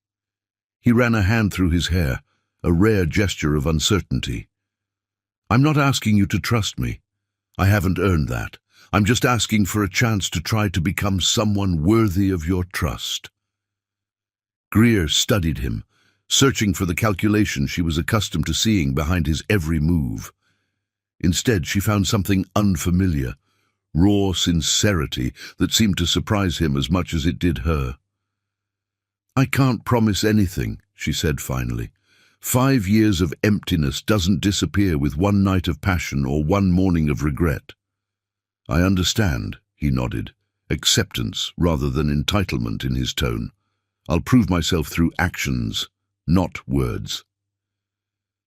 He ran a hand through his hair, a rare gesture of uncertainty. "I'm not asking you to trust me. I haven't earned that. I'm just asking for a chance to try to become someone worthy of your trust." Greer studied him, searching for the calculation she was accustomed to seeing behind his every move. Instead, she found something unfamiliar, raw sincerity that seemed to surprise him as much as it did her. "I can't promise anything," she said finally. 5 years of emptiness doesn't disappear with one night of passion or one morning of regret." "I understand," he nodded, acceptance rather than entitlement in his tone. "I'll prove myself through actions, not words."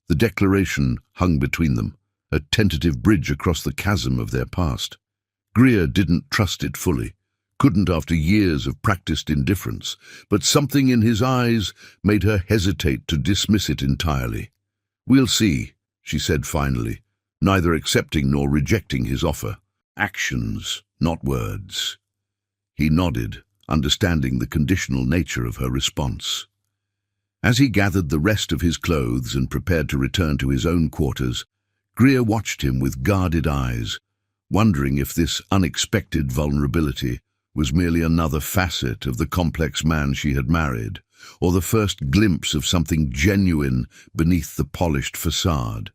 The declaration hung between them, a tentative bridge across the chasm of their past. Greer didn't trust it fully, couldn't after years of practiced indifference, but something in his eyes made her hesitate to dismiss it entirely. "We'll see," she said finally, neither accepting nor rejecting his offer. "Actions, not words." He nodded, understanding the conditional nature of her response. As he gathered the rest of his clothes and prepared to return to his own quarters, Greer watched him with guarded eyes, wondering if this unexpected vulnerability was merely another facet of the complex man she had married, or the first glimpse of something genuine beneath the polished facade.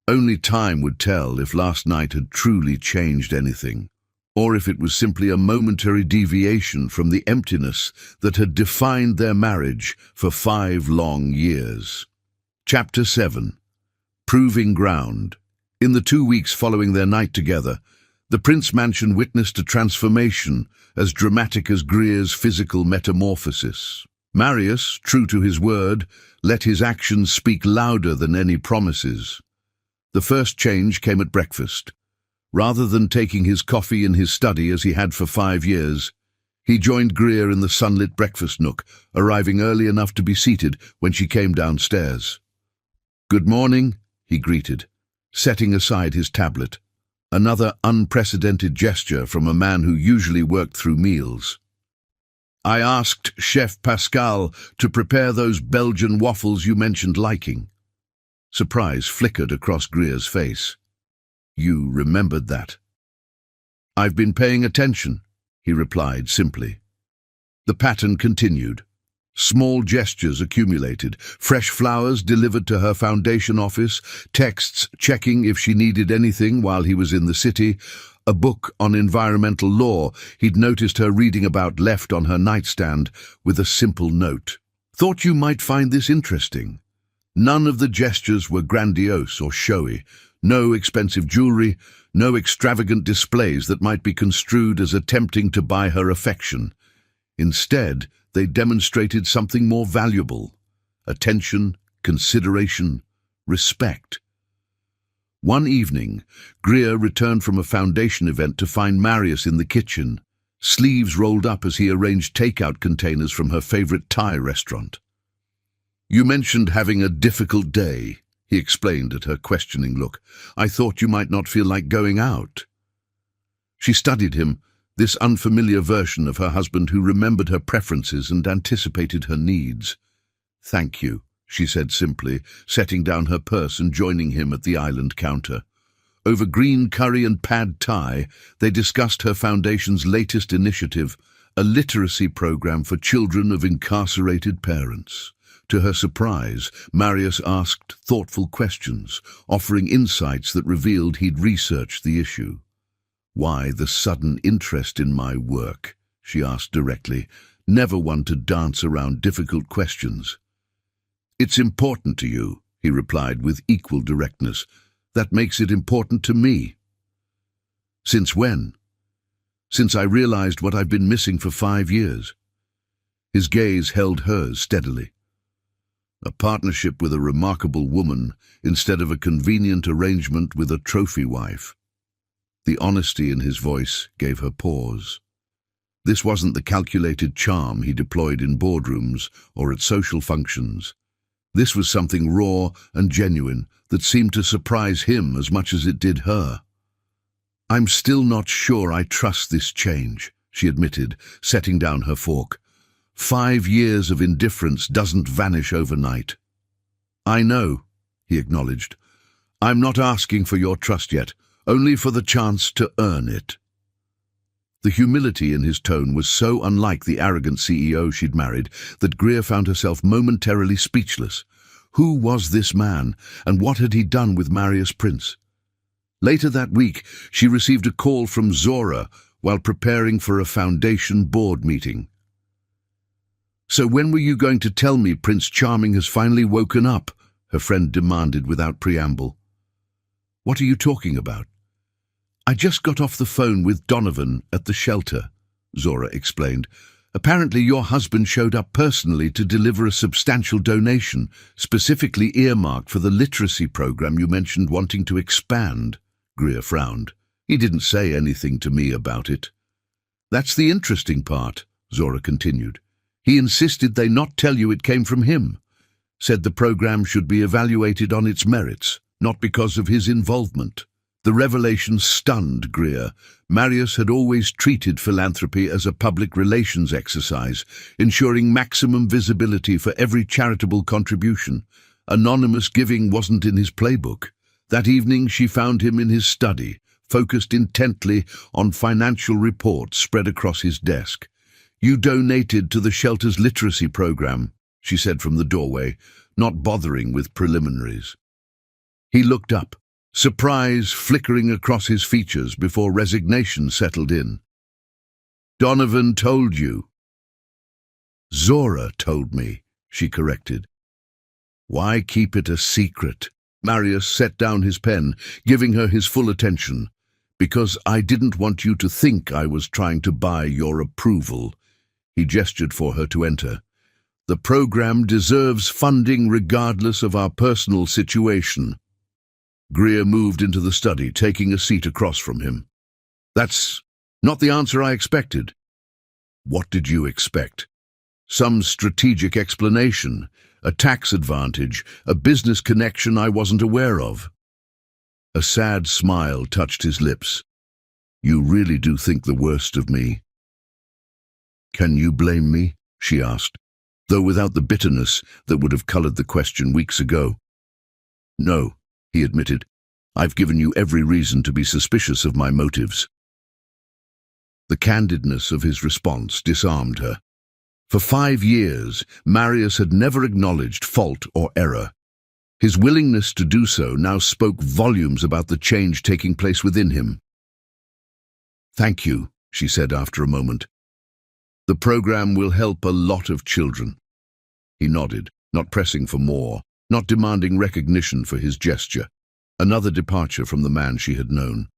Only time would tell if last night had truly changed anything, or if it was simply a momentary deviation from the emptiness that had defined their marriage for 5 long years. Chapter 7. Proving Ground. In the 2 weeks following their night together, the Prince Mansion witnessed a transformation as dramatic as Greer's physical metamorphosis. Marius, true to his word, let his actions speak louder than any promises. The first change came at breakfast. Rather than taking his coffee in his study as he had for 5 years, he joined Greer in the sunlit breakfast nook, arriving early enough to be seated when she came downstairs. "Good morning," he greeted, setting aside his tablet. Another unprecedented gesture from a man who usually worked through meals. "I asked Chef Pascal to prepare those Belgian waffles you mentioned liking." Surprise flickered across Greer's face. "You remembered that?" "I've been paying attention," he replied simply. The pattern continued. Small gestures accumulated, fresh flowers delivered to her foundation office, texts checking if she needed anything while he was in the city, a book on environmental law he'd noticed her reading about left on her nightstand with a simple note. "Thought you might find this interesting." None of the gestures were grandiose or showy. No expensive jewelry, no extravagant displays that might be construed as attempting to buy her affection. Instead, they demonstrated something more valuable: attention, consideration, respect. One evening, Greer returned from a foundation event to find Marius in the kitchen, sleeves rolled up as he arranged takeout containers from her favorite Thai restaurant. "You mentioned having a difficult day," he explained at her questioning look. "I thought you might not feel like going out." She studied him, this unfamiliar version of her husband who remembered her preferences and anticipated her needs. "Thank you," she said simply, setting down her purse and joining him at the island counter. Over green curry and pad thai, they discussed her foundation's latest initiative, a literacy program for children of incarcerated parents. To her surprise, Marius asked thoughtful questions, offering insights that revealed he'd researched the issue. "Why the sudden interest in my work?" she asked directly, never one to dance around difficult questions. "It's important to you," he replied with equal directness. "That makes it important to me." "Since when?" "Since I realized what I've been missing for 5 years." His gaze held hers steadily. "A partnership with a remarkable woman instead of a convenient arrangement with a trophy wife." The honesty in his voice gave her pause. This wasn't the calculated charm he deployed in boardrooms or at social functions. This was something raw and genuine that seemed to surprise him as much as it did her. "I'm still not sure I trust this change," she admitted, setting down her fork. 5 years of indifference doesn't vanish overnight." "I know," he acknowledged. "I'm not asking for your trust yet, only for the chance to earn it." The humility in his tone was so unlike the arrogant CEO she'd married that Greer found herself momentarily speechless. Who was this man, and what had he done with Marius Prince? Later that week, she received a call from Zora while preparing for a foundation board meeting. "So when were you going to tell me Prince Charming has finally woken up?" her friend demanded without preamble. "What are you talking about?" "I just got off the phone with Donovan at the shelter," Zora explained. "Apparently your husband showed up personally to deliver a substantial donation, specifically earmarked for the literacy program you mentioned wanting to expand." Greer frowned. "He didn't say anything to me about it." "That's the interesting part," Zora continued. "He insisted they not tell you it came from him. Said the program should be evaluated on its merits, not because of his involvement." The revelation stunned Greer. Marius had always treated philanthropy as a public relations exercise, ensuring maximum visibility for every charitable contribution. Anonymous giving wasn't in his playbook. That evening she found him in his study, focused intently on financial reports spread across his desk. "You donated to the shelter's literacy program," she said from the doorway, not bothering with preliminaries. He looked up, surprise flickering across his features before resignation settled in. "Donovan told you." "Zora told me," she corrected. "Why keep it a secret?" Marius set down his pen, giving her his full attention. "Because I didn't want you to think I was trying to buy your approval." He gestured for her to enter. "The program deserves funding regardless of our personal situation." Greer moved into the study, taking a seat across from him. "That's not the answer I expected." "What did you expect?" "Some strategic explanation, a tax advantage, a business connection I wasn't aware of." A sad smile touched his lips. "You really do think the worst of me?" "Can you blame me?" she asked, though without the bitterness that would have colored the question weeks ago. "No," he admitted. "I've given you every reason to be suspicious of my motives." The candidness of his response disarmed her. For 5 years, Marius had never acknowledged fault or error. His willingness to do so now spoke volumes about the change taking place within him. "Thank you," she said after a moment. "The program will help a lot of children." He nodded, not pressing for more, not demanding recognition for his gesture. Another departure from the man she had known.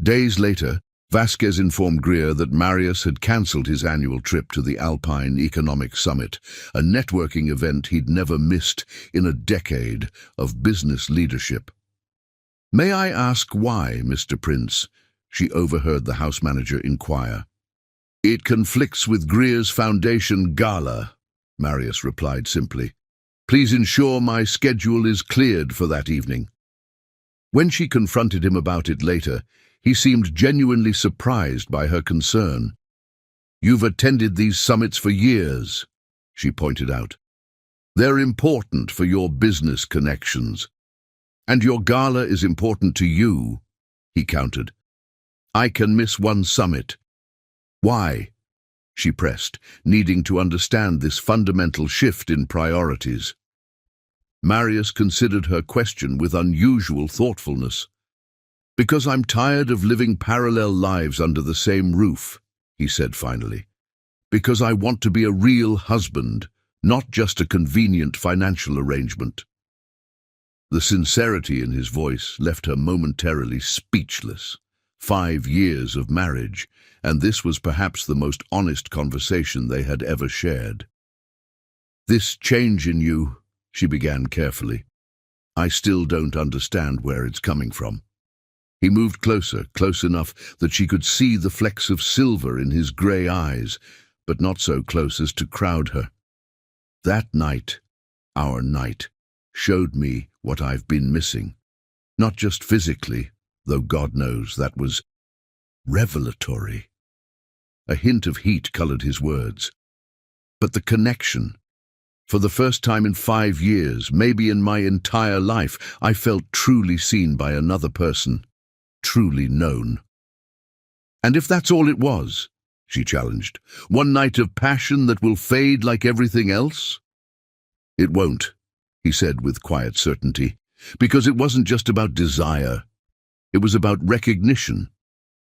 Days later, Vasquez informed Greer that Marius had cancelled his annual trip to the Alpine Economic Summit, a networking event he'd never missed in a decade of business leadership. "May I ask why, Mr. Prince?" she overheard the house manager inquire. "It conflicts with Greer's Foundation Gala," Marius replied simply. "Please ensure my schedule is cleared for that evening." When she confronted him about it later, he seemed genuinely surprised by her concern. "You've attended these summits for years," she pointed out. "They're important for your business connections. And your gala is important to you," he countered. "I can miss one summit." "Why?" she pressed, needing to understand this fundamental shift in priorities. Marius considered her question with unusual thoughtfulness. "Because I'm tired of living parallel lives under the same roof," he said finally. "Because I want to be a real husband, not just a convenient financial arrangement." The sincerity in his voice left her momentarily speechless. 5 years of marriage, and this was perhaps the most honest conversation they had ever shared. "This change in you," she began carefully, "I still don't understand where it's coming from." He moved closer, close enough that she could see the flecks of silver in his grey eyes, but not so close as to crowd her. "That night, our night, showed me what I've been missing. Not just physically, though God knows that was revelatory." A hint of heat colored his words. "But the connection. For the first time in 5 years, maybe in my entire life, I felt truly seen by another person. Truly known." "And if that's all it was," she challenged, "one night of passion that will fade like everything else?" "It won't," he said with quiet certainty, "because it wasn't just about desire. It was about recognition.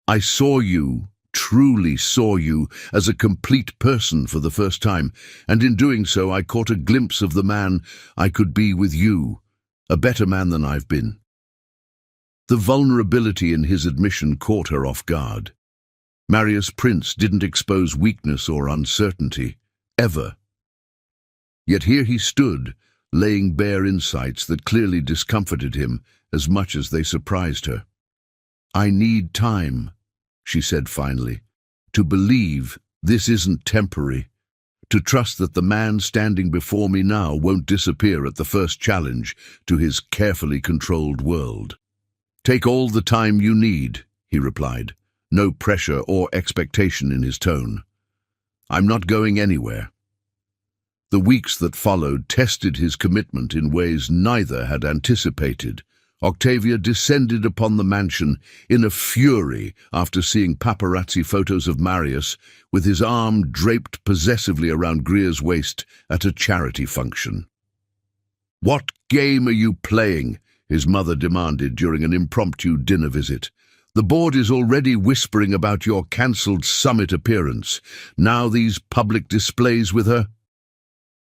I saw you, truly saw you, as a complete person for the first time, and in doing so I caught a glimpse of the man I could be with you, a better man than I've been." The vulnerability in his admission caught her off guard. Marius Prince didn't expose weakness or uncertainty, ever. Yet here he stood, laying bare insights that clearly discomforted him as much as they surprised her. "I need time," she said finally, "to believe this isn't temporary, to trust that the man standing before me now won't disappear at the first challenge to his carefully controlled world." "Take all the time you need," he replied, no pressure or expectation in his tone. "I'm not going anywhere." The weeks that followed tested his commitment in ways neither had anticipated. Octavia descended upon the mansion in a fury after seeing paparazzi photos of Marius with his arm draped possessively around Greer's waist at a charity function. "What game are you playing?" his mother demanded during an impromptu dinner visit. "The board is already whispering about your cancelled summit appearance. Now these public displays with her?"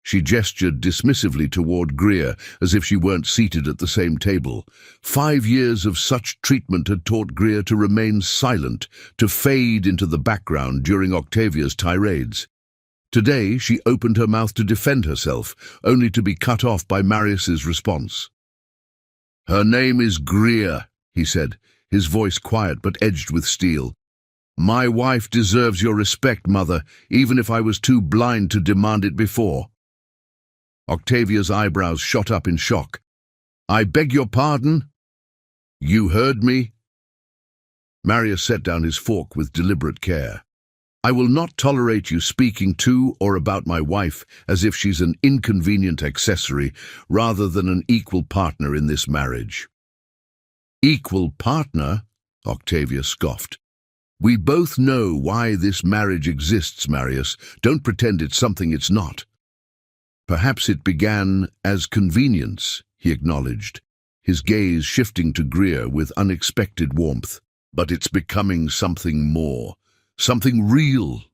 She gestured dismissively toward Greer, as if she weren't seated at the same table. 5 years of such treatment had taught Greer to remain silent, to fade into the background during Octavia's tirades. Today she opened her mouth to defend herself, only to be cut off by Marius's response. "Her name is Greer," he said, his voice quiet but edged with steel. "My wife deserves your respect, Mother, even if I was too blind to demand it before." Octavia's eyebrows shot up in shock. "I beg your pardon?" "You heard me?" Marius set down his fork with deliberate care. "I will not tolerate you speaking to or about my wife as if she's an inconvenient accessory rather than an equal partner in this marriage." "Equal partner?" Octavia scoffed. We both know why this marriage exists, Marius. Don't pretend it's something it's not. Perhaps it began as convenience, he acknowledged, his gaze shifting to Greer with unexpected warmth. But it's becoming something more, something real.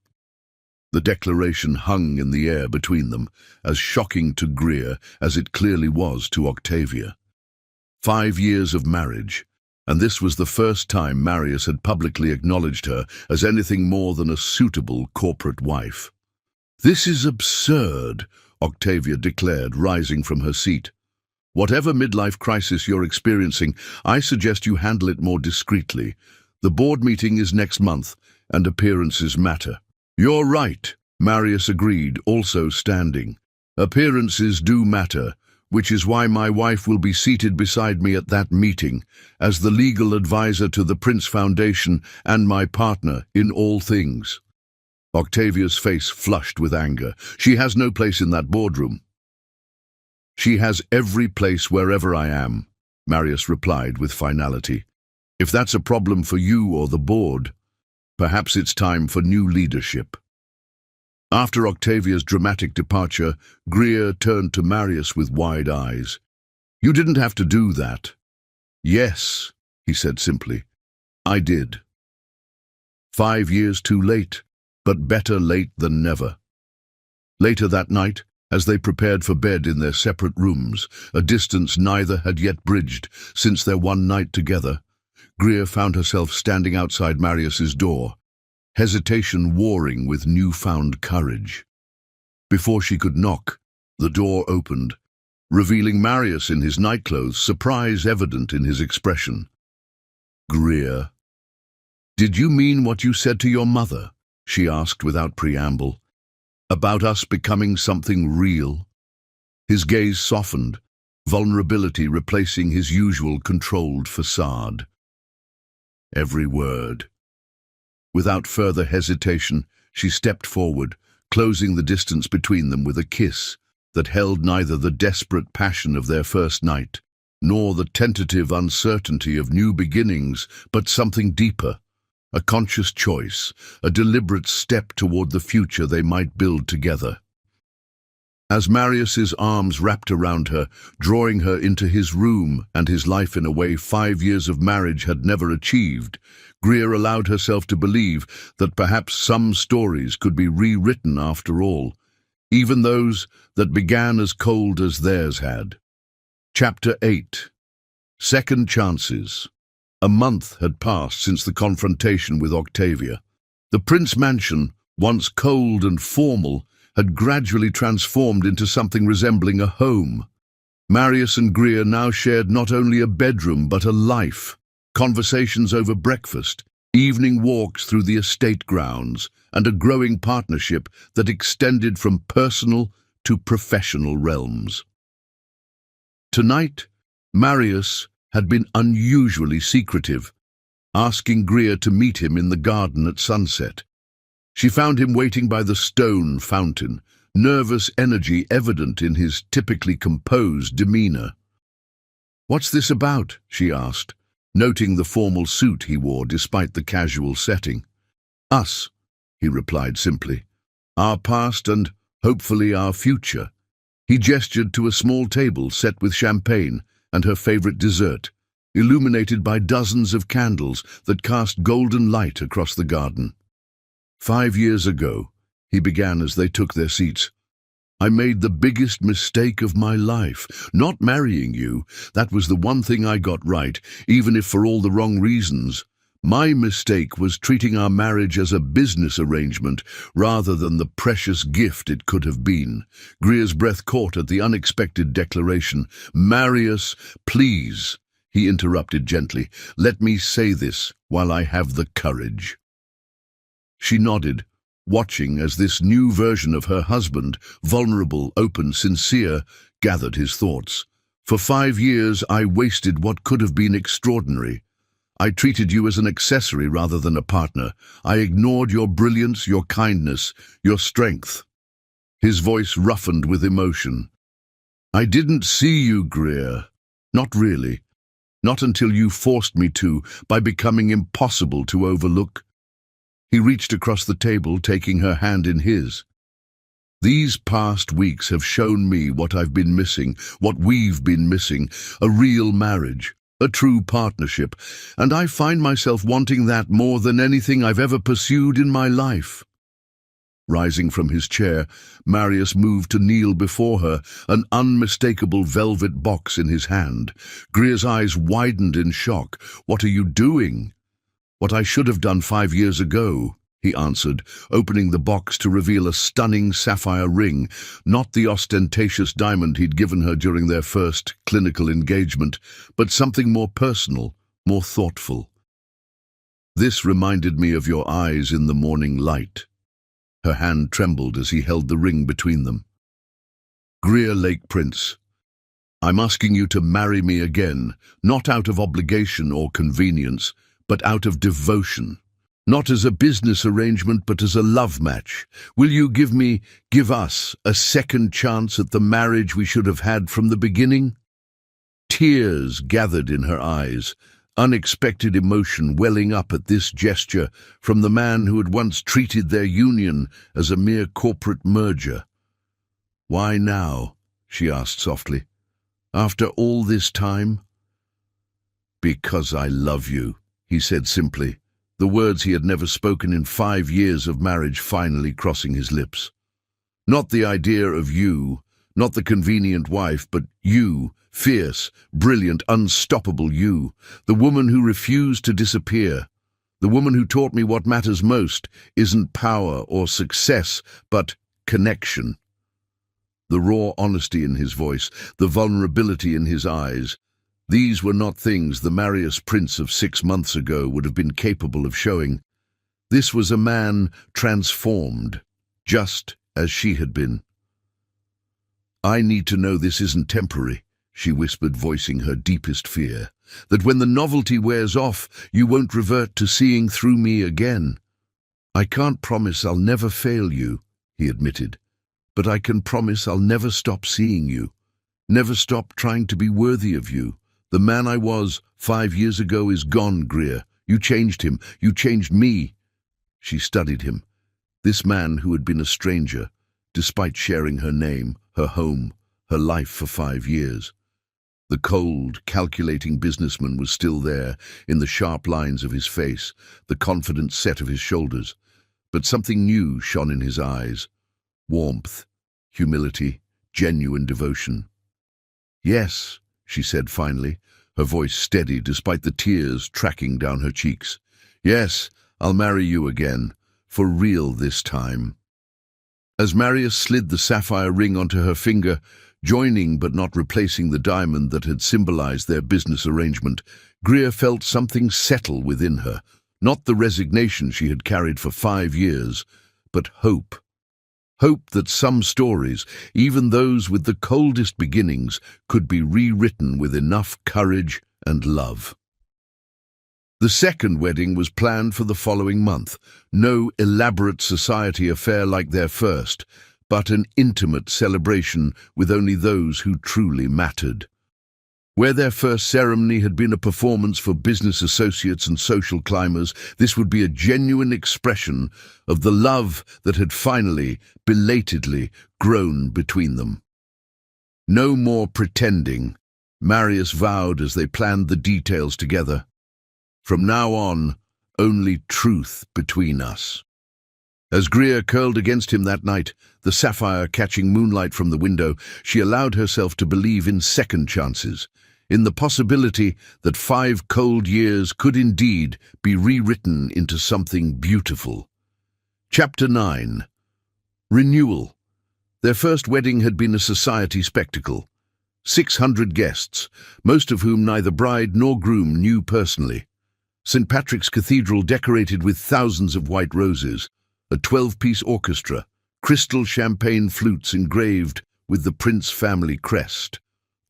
The declaration hung in the air between them, as shocking to Greer as it clearly was to Octavia. 5 years of marriage, and this was the first time Marius had publicly acknowledged her as anything more than a suitable corporate wife. "This is absurd," Octavia declared, rising from her seat. "Whatever midlife crisis you're experiencing, I suggest you handle it more discreetly. The board meeting is next month, and appearances matter." "You're right," Marius agreed, also standing. "Appearances do matter, which is why my wife will be seated beside me at that meeting, as the legal advisor to the Prince Foundation and my partner in all things." Octavia's face flushed with anger. "She has no place in that boardroom." "She has every place wherever I am," Marius replied with finality. "If that's a problem for you or the board, perhaps it's time for new leadership." After Octavia's dramatic departure, Greer turned to Marius with wide eyes. "You didn't have to do that." "Yes," he said simply, "I did. 5 years too late, but better late than never." Later that night, as they prepared for bed in their separate rooms, a distance neither had yet bridged since their one night together, Greer found herself standing outside Marius's door, hesitation warring with newfound courage. Before she could knock, the door opened, revealing Marius in his nightclothes, surprise evident in his expression. "Greer, did you mean what you said to your mother?" she asked without preamble. "About us becoming something real?" His gaze softened, vulnerability replacing his usual controlled facade. "Every word." Without further hesitation, she stepped forward, closing the distance between them with a kiss that held neither the desperate passion of their first night, nor the tentative uncertainty of new beginnings, but something deeper, a conscious choice, a deliberate step toward the future they might build together. As Marius's arms wrapped around her, drawing her into his room and his life in a way 5 years of marriage had never achieved, Greer allowed herself to believe that perhaps some stories could be rewritten after all, even those that began as cold as theirs had. Chapter 8. Second Chances. A month had passed since the confrontation with Octavia. The Prince Mansion, once cold and formal, had gradually transformed into something resembling a home. Marius and Greer now shared not only a bedroom but a life, conversations over breakfast, evening walks through the estate grounds, and a growing partnership that extended from personal to professional realms. Tonight, Marius had been unusually secretive, asking Greer to meet him in the garden at sunset. She found him waiting by the stone fountain, nervous energy evident in his typically composed demeanor. "What's this about?" she asked, noting the formal suit he wore despite the casual setting. "Us," he replied simply. "Our past and, hopefully, our future." He gestured to a small table set with champagne and her favorite dessert, illuminated by dozens of candles that cast golden light across the garden. 5 years ago, he began as they took their seats, "I made the biggest mistake of my life, not marrying you. That was the one thing I got right, even if for all the wrong reasons. My mistake was treating our marriage as a business arrangement rather than the precious gift it could have been." Greer's breath caught at the unexpected declaration. "Marius, please," he interrupted gently, "let me say this while I have the courage." She nodded, watching as this new version of her husband, vulnerable, open, sincere, gathered his thoughts. "For 5 years I wasted what could have been extraordinary. I treated you as an accessory rather than a partner. I ignored your brilliance, your kindness, your strength." His voice roughened with emotion. "I didn't see you, Greer. Not really. Not until you forced me to, by becoming impossible to overlook. He reached across the table, taking her hand in his. "These past weeks have shown me what I've been missing, what we've been missing, a real marriage, a true partnership, and I find myself wanting that more than anything I've ever pursued in my life." Rising from his chair, Marius moved to kneel before her, an unmistakable velvet box in his hand. Greer's eyes widened in shock. "What are you doing?" "What I should have done 5 years ago," he answered, opening the box to reveal a stunning sapphire ring, not the ostentatious diamond he'd given her during their first clinical engagement, but something more personal, more thoughtful. "This reminded me of your eyes in the morning light." Her hand trembled as he held the ring between them. "Greer Lake Prince, I'm asking you to marry me again, not out of obligation or convenience, but out of devotion. Not as a business arrangement, but as a love match. Will you give us, a second chance at the marriage we should have had from the beginning?" Tears gathered in her eyes, unexpected emotion welling up at this gesture from the man who had once treated their union as a mere corporate merger. "Why now?" she asked softly. "After all this time?" "Because I love you," he said simply, the words he had never spoken in 5 years of marriage finally crossing his lips. "Not the idea of you, not the convenient wife, but you, fierce, brilliant, unstoppable you, the woman who refused to disappear, the woman who taught me what matters most isn't power or success, but connection." The raw honesty in his voice, the vulnerability in his eyes, these were not things the Marius Prince of 6 months ago would have been capable of showing. This was a man transformed, just as she had been. "I need to know this isn't temporary," she whispered, voicing her deepest fear, "that when the novelty wears off, you won't revert to seeing through me again." "I can't promise I'll never fail you," he admitted, "but I can promise I'll never stop seeing you, never stop trying to be worthy of you. The man I was 5 years ago is gone, Greer. You changed him. You changed me." She studied him. This man who had been a stranger, despite sharing her name, her home, her life for 5 years. The cold, calculating businessman was still there, in the sharp lines of his face, the confident set of his shoulders. But something new shone in his eyes. Warmth, humility, genuine devotion. "Yes," she said finally, her voice steady despite the tears tracking down her cheeks. "Yes, I'll marry you again, for real this time." As Marius slid the sapphire ring onto her finger, joining but not replacing the diamond that had symbolized their business arrangement, Greer felt something settle within her, not the resignation she had carried for 5 years, but hope. Hope that some stories, even those with the coldest beginnings, could be rewritten with enough courage and love. The second wedding was planned for the following month, no elaborate society affair like their first, but an intimate celebration with only those who truly mattered. Where their first ceremony had been a performance for business associates and social climbers, this would be a genuine expression of the love that had finally, belatedly, grown between them. "No more pretending," Marius vowed as they planned the details together. "From now on, only truth between us." As Greer curled against him that night, the sapphire catching moonlight from the window, she allowed herself to believe in second chances, in the possibility that 5 cold years could indeed be rewritten into something beautiful. Chapter 9. Renewal. Their first wedding had been a society spectacle. 600 guests, most of whom neither bride nor groom knew personally. St. Patrick's Cathedral decorated with thousands of white roses, a 12-piece orchestra, crystal champagne flutes engraved with the Prince family crest.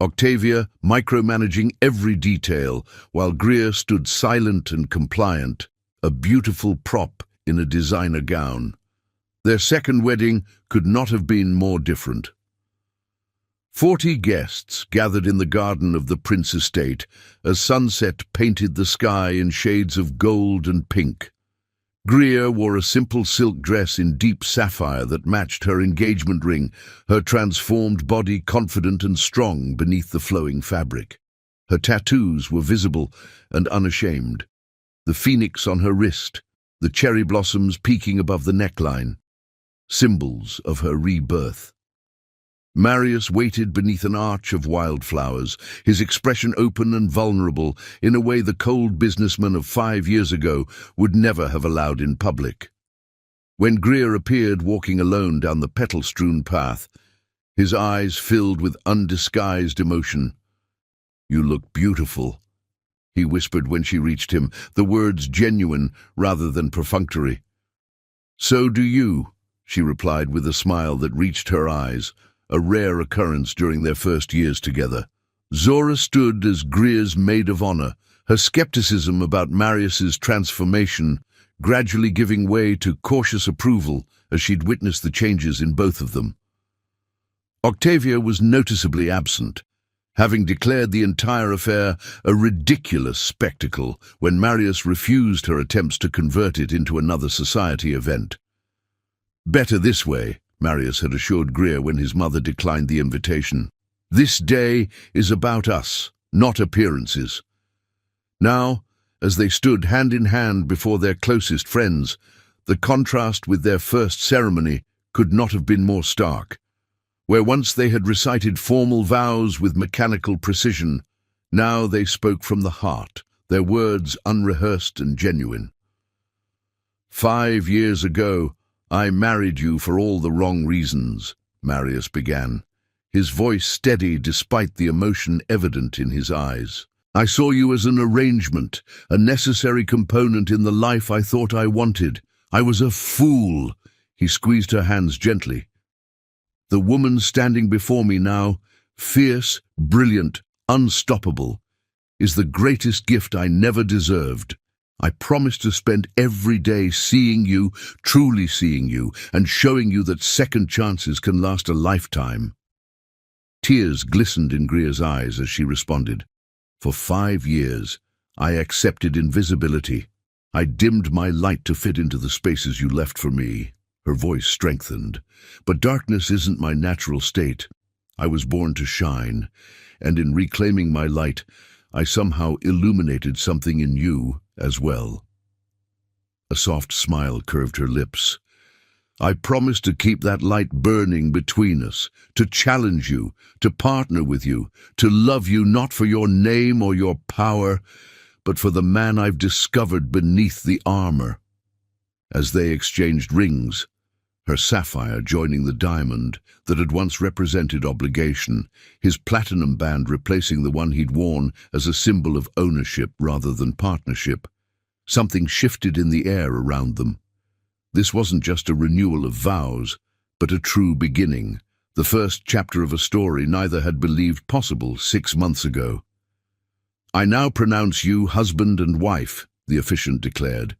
Octavia micromanaging every detail, while Greer stood silent and compliant, a beautiful prop in a designer gown. Their second wedding could not have been more different. 40 guests gathered in the garden of the Prince estate as sunset painted the sky in shades of gold and pink. Greer wore a simple silk dress in deep sapphire that matched her engagement ring, her transformed body confident and strong beneath the flowing fabric. Her tattoos were visible and unashamed. The phoenix on her wrist, the cherry blossoms peeking above the neckline, symbols of her rebirth. Marius waited beneath an arch of wildflowers, his expression open and vulnerable in a way the cold businessman of 5 years ago would never have allowed in public. When Greer appeared walking alone down the petal-strewn path, his eyes filled with undisguised emotion. "You look beautiful," he whispered when she reached him, the words genuine rather than perfunctory. "So do you," she replied with a smile that reached her eyes, a rare occurrence during their first years together. Zora stood as Greer's maid of honor, her skepticism about Marius's transformation gradually giving way to cautious approval as she'd witnessed the changes in both of them. Octavia was noticeably absent, having declared the entire affair a ridiculous spectacle when Marius refused her attempts to convert it into another society event. "Better this way," Marius had assured Greer when his mother declined the invitation. "This day is about us, not appearances." Now, as they stood hand in hand before their closest friends, the contrast with their first ceremony could not have been more stark. Where once they had recited formal vows with mechanical precision, now they spoke from the heart, their words unrehearsed and genuine. "5 years ago, I married you for all the wrong reasons," Marius began, his voice steady despite the emotion evident in his eyes. "I saw you as an arrangement, a necessary component in the life I thought I wanted. I was a fool." He squeezed her hands gently. "The woman standing before me now, fierce, brilliant, unstoppable, is the greatest gift I never deserved. I promise to spend every day seeing you, truly seeing you, and showing you that second chances can last a lifetime." Tears glistened in Greer's eyes as she responded. "For 5 years, I accepted invisibility. I dimmed my light to fit into the spaces you left for me." Her voice strengthened. "But darkness isn't my natural state. I was born to shine, and in reclaiming my light, I somehow illuminated something in you as well." A soft smile curved her lips. "I promise to keep that light burning between us, to challenge you, to partner with you, to love you not for your name or your power, but for the man I've discovered beneath the armor." As they exchanged rings, her sapphire joining the diamond that had once represented obligation, his platinum band replacing the one he'd worn as a symbol of ownership rather than partnership, something shifted in the air around them. This wasn't just a renewal of vows, but a true beginning, the first chapter of a story neither had believed possible 6 months ago. "I now pronounce you husband and wife," the officiant declared.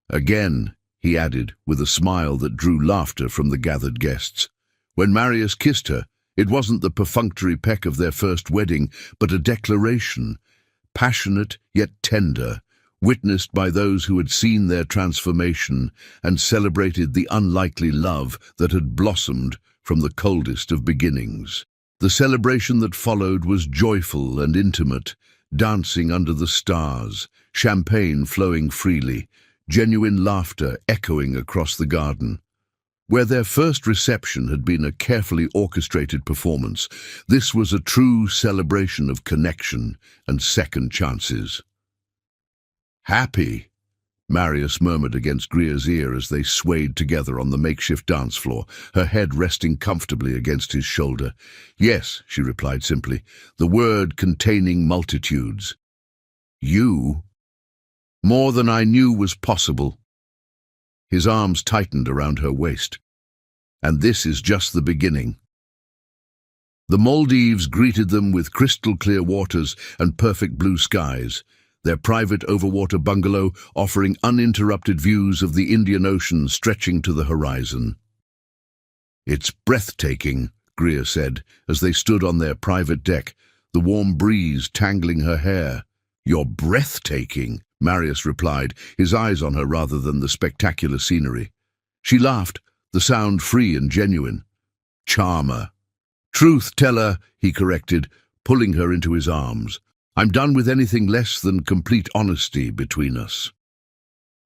"Again," he added, with a smile that drew laughter from the gathered guests. When Marius kissed her, it wasn't the perfunctory peck of their first wedding, but a declaration, passionate yet tender, witnessed by those who had seen their transformation and celebrated the unlikely love that had blossomed from the coldest of beginnings. The celebration that followed was joyful and intimate, dancing under the stars, champagne flowing freely, genuine laughter echoing across the garden. Where their first reception had been a carefully orchestrated performance, this was a true celebration of connection and second chances. "Happy," Marius murmured against Greer's ear as they swayed together on the makeshift dance floor, her head resting comfortably against his shoulder. "Yes," she replied simply, the word containing multitudes. "You? More than I knew was possible." His arms tightened around her waist. "And this is just the beginning." The Maldives greeted them with crystal-clear waters and perfect blue skies, their private overwater bungalow offering uninterrupted views of the Indian Ocean stretching to the horizon. "It's breathtaking," Greer said, as they stood on their private deck, the warm breeze tangling her hair. "You're breathtaking," Marius replied, his eyes on her rather than the spectacular scenery. She laughed, the sound free and genuine. Charmer. Truth-teller, he corrected, pulling her into his arms. I'm done with anything less than complete honesty between us.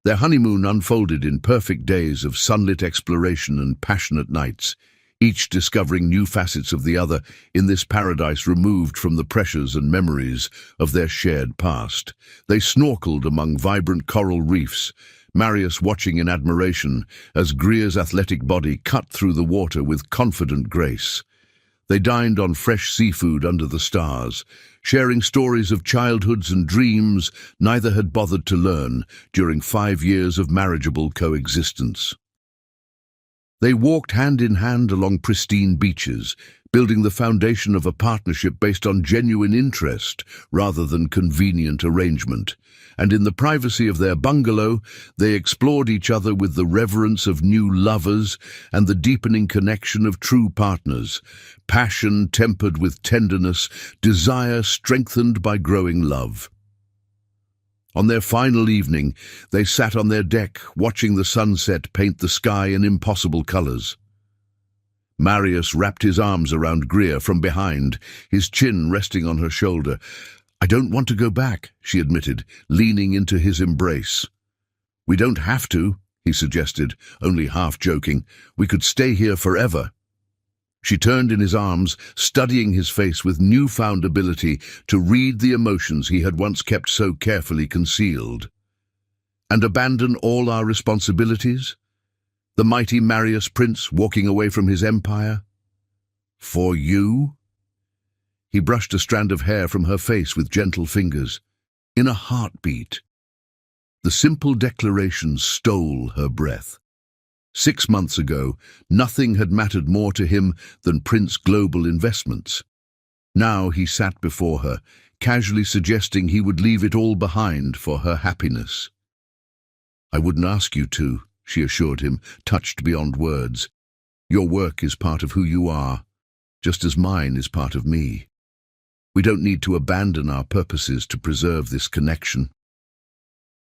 Their honeymoon unfolded in perfect days of sunlit exploration and passionate nights, each discovering new facets of the other in this paradise removed from the pressures and memories of their shared past. They snorkeled among vibrant coral reefs, Marius watching in admiration as Greer's athletic body cut through the water with confident grace. They dined on fresh seafood under the stars, sharing stories of childhoods and dreams neither had bothered to learn during 5 years of marriageable coexistence. They walked hand in hand along pristine beaches, building the foundation of a partnership based on genuine interest rather than convenient arrangement. And in the privacy of their bungalow, they explored each other with the reverence of new lovers and the deepening connection of true partners, passion tempered with tenderness, desire strengthened by growing love. On their final evening, they sat on their deck, watching the sunset paint the sky in impossible colors. Marius wrapped his arms around Greer from behind, his chin resting on her shoulder. I don't want to go back, she admitted, leaning into his embrace. We don't have to, he suggested, only half joking. We could stay here forever. She turned in his arms, studying his face with newfound ability to read the emotions he had once kept so carefully concealed. And abandon all our responsibilities? The mighty Marius Prince walking away from his empire? For you? He brushed a strand of hair from her face with gentle fingers. In a heartbeat. The simple declaration stole her breath. 6 months ago, nothing had mattered more to him than Prince Global Investments. Now he sat before her, casually suggesting he would leave it all behind for her happiness. I wouldn't ask you to, she assured him, touched beyond words. Your work is part of who you are, just as mine is part of me. We don't need to abandon our purposes to preserve this connection.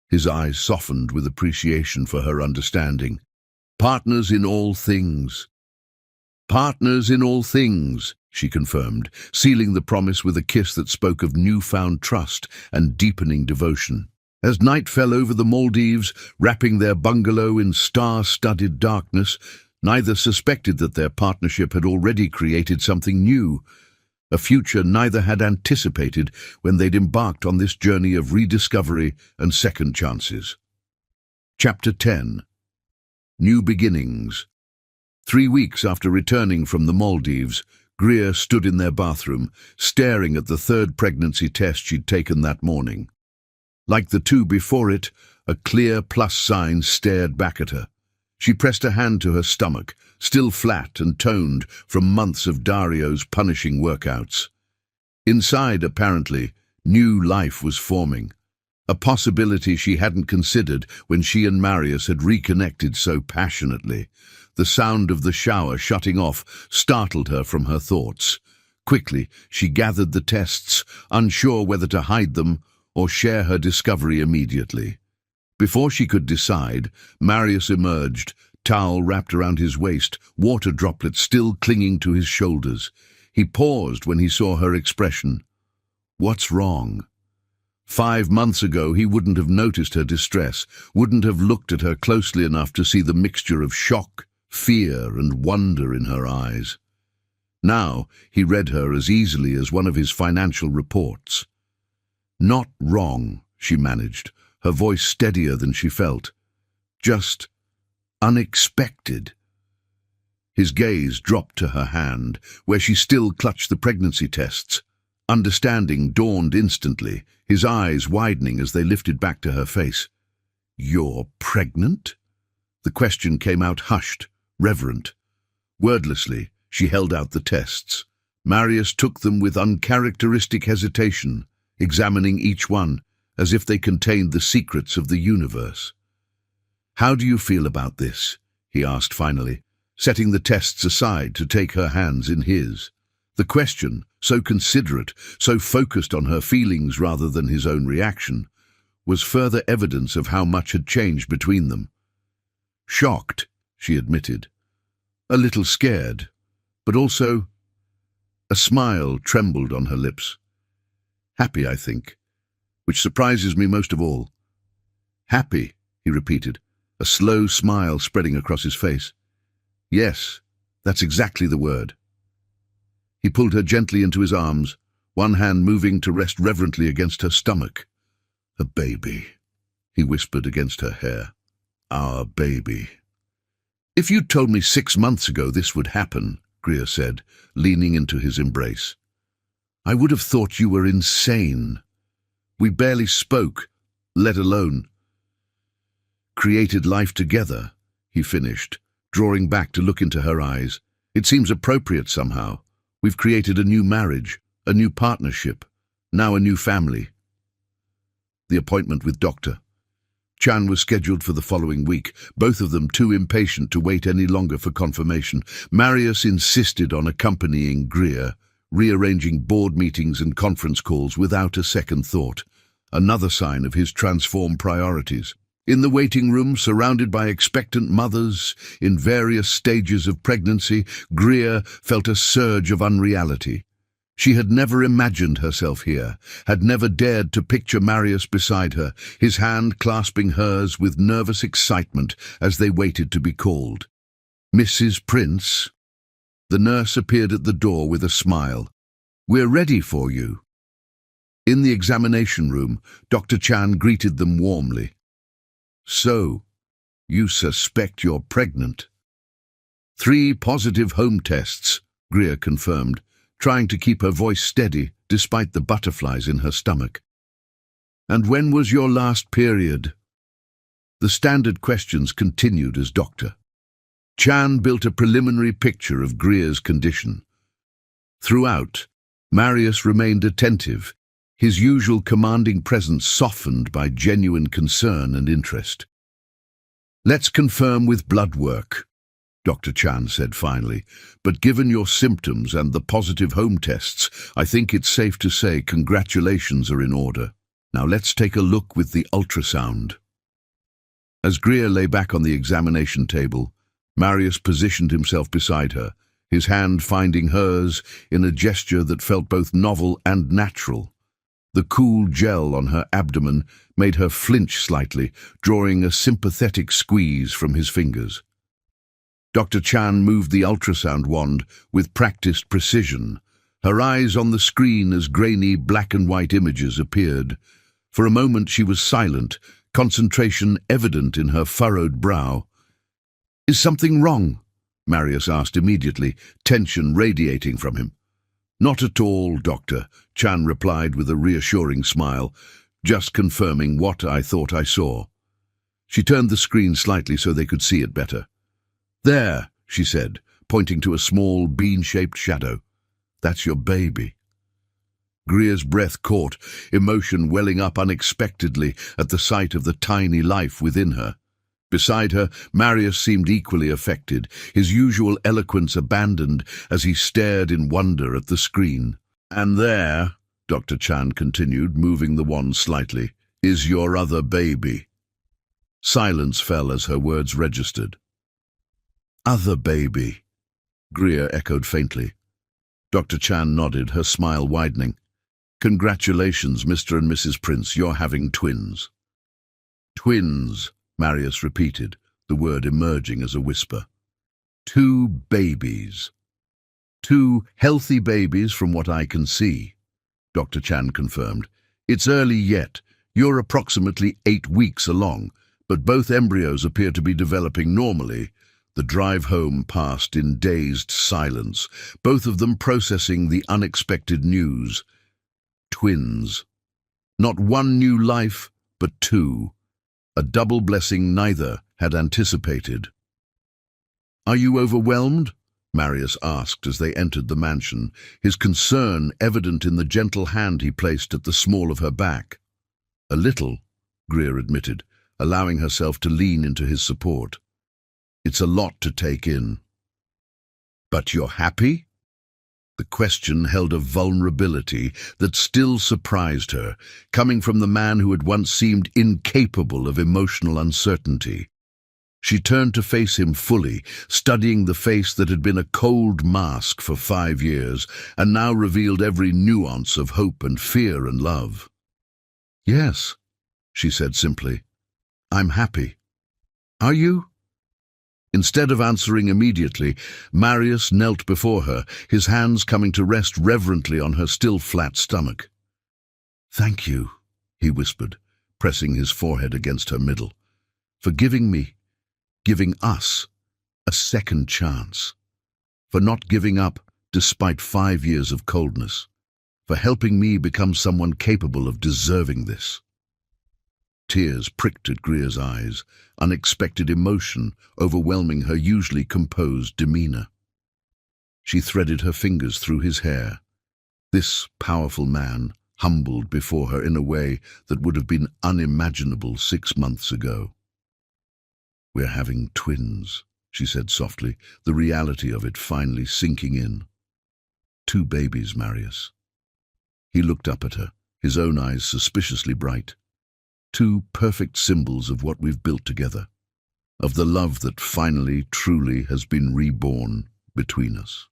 His eyes softened with appreciation for her understanding. Partners in all things. Partners in all things, she confirmed, sealing the promise with a kiss that spoke of newfound trust and deepening devotion. As night fell over the Maldives, wrapping their bungalow in star-studded darkness, neither suspected that their partnership had already created something new, a future neither had anticipated when they'd embarked on this journey of rediscovery and second chances. Chapter 10. New Beginnings. 3 weeks after returning from the Maldives, Greer stood in their bathroom, staring at the 3rd pregnancy test she'd taken that morning. Like the 2 before it, a clear plus sign stared back at her. She pressed a hand to her stomach, still flat and toned from months of Dario's punishing workouts. Inside, apparently, new life was forming. A possibility she hadn't considered when she and Marius had reconnected so passionately. The sound of the shower shutting off startled her from her thoughts. Quickly, she gathered the tests, unsure whether to hide them or share her discovery immediately. Before she could decide, Marius emerged, towel wrapped around his waist, water droplets still clinging to his shoulders. He paused when he saw her expression. What's wrong? 5 months ago, he wouldn't have noticed her distress, wouldn't have looked at her closely enough to see the mixture of shock, fear, and wonder in her eyes. Now, he read her as easily as one of his financial reports. Not wrong, she managed, her voice steadier than she felt. Just unexpected. His gaze dropped to her hand, where she still clutched the pregnancy tests. Understanding dawned instantly, his eyes widening as they lifted back to her face. You're pregnant? The question came out hushed, reverent. Wordlessly, she held out the tests. Marius took them with uncharacteristic hesitation, examining each one as if they contained the secrets of the universe. How do you feel about this? He asked finally, setting the tests aside to take her hands in his. The question, so considerate, so focused on her feelings rather than his own reaction, was further evidence of how much had changed between them. Shocked, she admitted. A little scared, but also a smile trembled on her lips. Happy, I think, which surprises me most of all. Happy, he repeated, a slow smile spreading across his face. Yes, that's exactly the word. He pulled her gently into his arms, one hand moving to rest reverently against her stomach. A baby, he whispered against her hair. Our baby. If you'd told me 6 months ago this would happen, Greer said, leaning into his embrace, I would have thought you were insane. We barely spoke, let alone created life together, he finished, drawing back to look into her eyes. It seems appropriate somehow. We've created a new marriage, a new partnership, now a new family. The appointment with Dr. Chan was scheduled for the following week, both of them too impatient to wait any longer for confirmation. Marius insisted on accompanying Greer, rearranging board meetings and conference calls without a second thought, another sign of his transformed priorities. In the waiting room, surrounded by expectant mothers in various stages of pregnancy, Greer felt a surge of unreality. She had never imagined herself here, had never dared to picture Marius beside her, his hand clasping hers with nervous excitement as they waited to be called. Mrs. Prince? The nurse appeared at the door with a smile. We're ready for you. In the examination room, Dr. Chan greeted them warmly. So, you suspect you're pregnant? 3 positive home tests, Greer confirmed, trying to keep her voice steady despite the butterflies in her stomach. And when was your last period? The standard questions continued as Dr. Chan built a preliminary picture of Greer's condition. Throughout, Marius remained attentive, his usual commanding presence softened by genuine concern and interest. Let's confirm with blood work, Dr. Chan said finally, but given your symptoms and the positive home tests, I think it's safe to say congratulations are in order. Now let's take a look with the ultrasound. As Greer lay back on the examination table, Marius positioned himself beside her, his hand finding hers in a gesture that felt both novel and natural. The cool gel on her abdomen made her flinch slightly, drawing a sympathetic squeeze from his fingers. Dr. Chan moved the ultrasound wand with practiced precision, her eyes on the screen as grainy black and white images appeared. For a moment she was silent, concentration evident in her furrowed brow. Is something wrong? Marius asked immediately, tension radiating from him. Not at all, Doctor, Chan replied with a reassuring smile, just confirming what I thought I saw. She turned the screen slightly so they could see it better. There, she said, pointing to a small bean-shaped shadow. That's your baby. Greer's breath caught, emotion welling up unexpectedly at the sight of the tiny life within her. Beside her, Marius seemed equally affected, his usual eloquence abandoned as he stared in wonder at the screen. And there, Dr. Chan continued, moving the wand slightly, is your other baby. Silence fell as her words registered. Other baby, Greer echoed faintly. Dr. Chan nodded, her smile widening. Congratulations, Mr. and Mrs. Prince, you're having twins. Twins, Marius repeated, the word emerging as a whisper. 2 babies. 2 healthy babies from what I can see, Dr. Chan confirmed. It's early yet. You're approximately 8 weeks along, but both embryos appear to be developing normally. The drive home passed in dazed silence, both of them processing the unexpected news. Twins. Not 1 new life, but 2. A double blessing neither had anticipated. Are you overwhelmed? Marius asked as they entered the mansion, his concern evident in the gentle hand he placed at the small of her back. A little, Greer admitted, allowing herself to lean into his support. It's a lot to take in. But you're happy? The question held a vulnerability that still surprised her, coming from the man who had once seemed incapable of emotional uncertainty. She turned to face him fully, studying the face that had been a cold mask for 5 years and now revealed every nuance of hope and fear and love. "Yes," she said simply. "I'm happy. Are you?" Instead of answering immediately, Marius knelt before her, his hands coming to rest reverently on her still flat stomach. "Thank you," he whispered, pressing his forehead against her middle, "for giving me, giving us, a second chance, for not giving up despite 5 years of coldness, for helping me become someone capable of deserving this." Tears pricked at Greer's eyes, unexpected emotion overwhelming her usually composed demeanor. She threaded her fingers through his hair. This powerful man humbled before her in a way that would have been unimaginable 6 months ago. "We're having twins," she said softly, the reality of it finally sinking in. "2 babies, Marius." He looked up at her, his own eyes suspiciously bright. 2 perfect symbols of what we've built together, of the love that finally, truly has been reborn between us.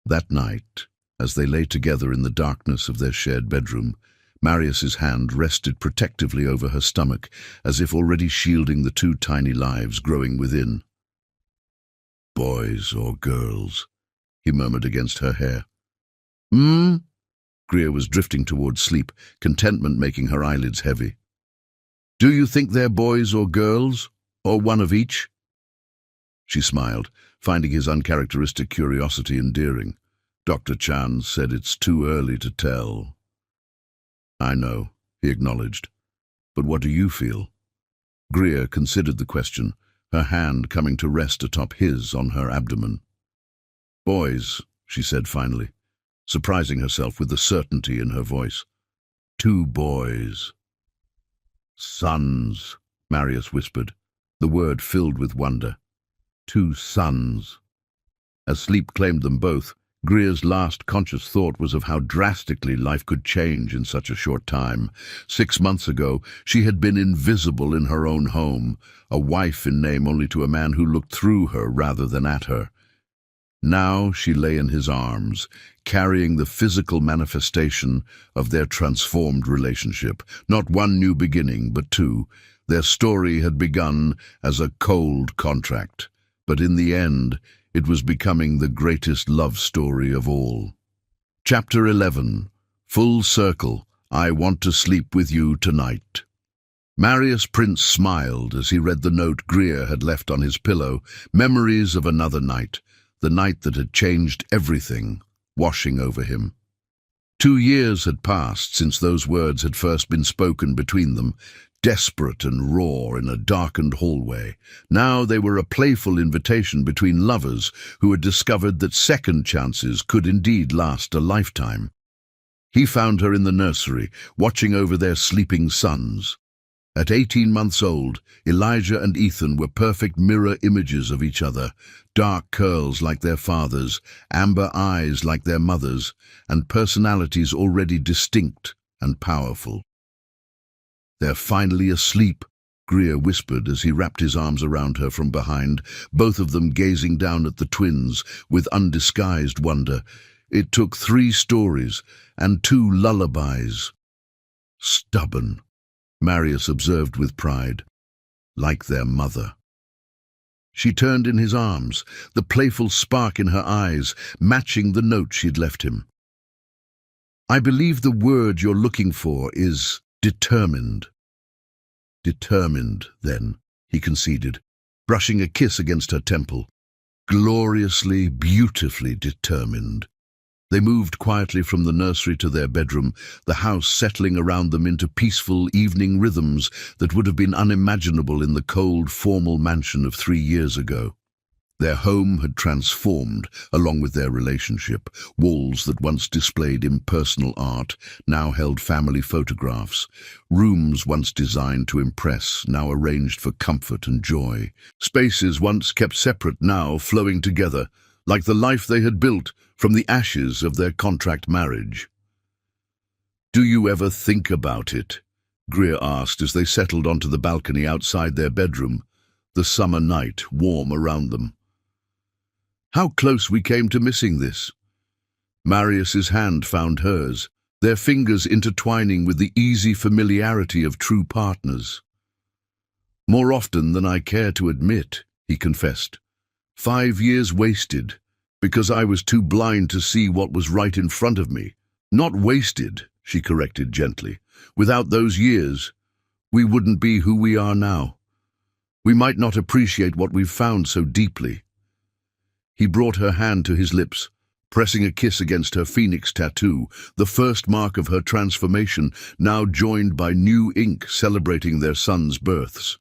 That night, as they lay together in the darkness of their shared bedroom, Marius's hand rested protectively over her stomach, as if already shielding the 2 tiny lives growing within. "Boys or girls?" he murmured against her hair. Greer was drifting towards sleep, contentment making her eyelids heavy. "Do you think they're boys or girls, or one of each?" She smiled, finding his uncharacteristic curiosity endearing. "Dr. Chan said it's too early to tell." "I know," he acknowledged. "But what do you feel?" Greer considered the question, her hand coming to rest atop his on her abdomen. "Boys," she said finally, surprising herself with the certainty in her voice. 2 boys. "Sons," Marius whispered, the word filled with wonder. 2 sons. As sleep claimed them both, Greer's last conscious thought was of how drastically life could change in such a short time. 6 months ago, she had been invisible in her own home, a wife in name only to a man who looked through her rather than at her. Now she lay in his arms, carrying the physical manifestation of their transformed relationship. Not 1 new beginning, but 2. Their story had begun as a cold contract, but in the end, it was becoming the greatest love story of all. Chapter 11. Full Circle. I Want to Sleep With You Tonight. Marius Prince smiled as he read the note Greer had left on his pillow, memories of another night. The night that had changed everything, washing over him. 2 years had passed since those words had first been spoken between them, desperate and raw in a darkened hallway. Now they were a playful invitation between lovers who had discovered that second chances could indeed last a lifetime. He found her in the nursery, watching over their sleeping sons. At 18 months old, Elijah and Ethan were perfect mirror images of each other, dark curls like their father's, amber eyes like their mother's, and personalities already distinct and powerful. "They're finally asleep," Greer whispered as he wrapped his arms around her from behind, both of them gazing down at the twins with undisguised wonder. It took 3 stories and 2 lullabies. "Stubborn," Marius observed with pride, "like their mother." She turned in his arms, the playful spark in her eyes matching the note she'd left him. "I believe the word you're looking for is determined." "Determined, then," he conceded, brushing a kiss against her temple. "Gloriously, beautifully determined." They moved quietly from the nursery to their bedroom, the house settling around them into peaceful evening rhythms that would have been unimaginable in the cold, formal mansion of 3 years ago. Their home had transformed, along with their relationship. Walls that once displayed impersonal art now held family photographs. Rooms once designed to impress, now arranged for comfort and joy. Spaces once kept separate now flowing together, like the life they had built from the ashes of their contract marriage. "Do you ever think about it?" Greer asked as they settled onto the balcony outside their bedroom, the summer night warm around them. "How close we came to missing this." Marius's hand found hers, their fingers intertwining with the easy familiarity of true partners. "More often than I care to admit," he confessed. 5 years wasted, because I was too blind to see what was right in front of me. Not wasted, she corrected gently. Without those years, we wouldn't be who we are now. We might not appreciate what we've found so deeply. He brought her hand to his lips, pressing a kiss against her phoenix tattoo, the first mark of her transformation, now joined by new ink celebrating their sons' births.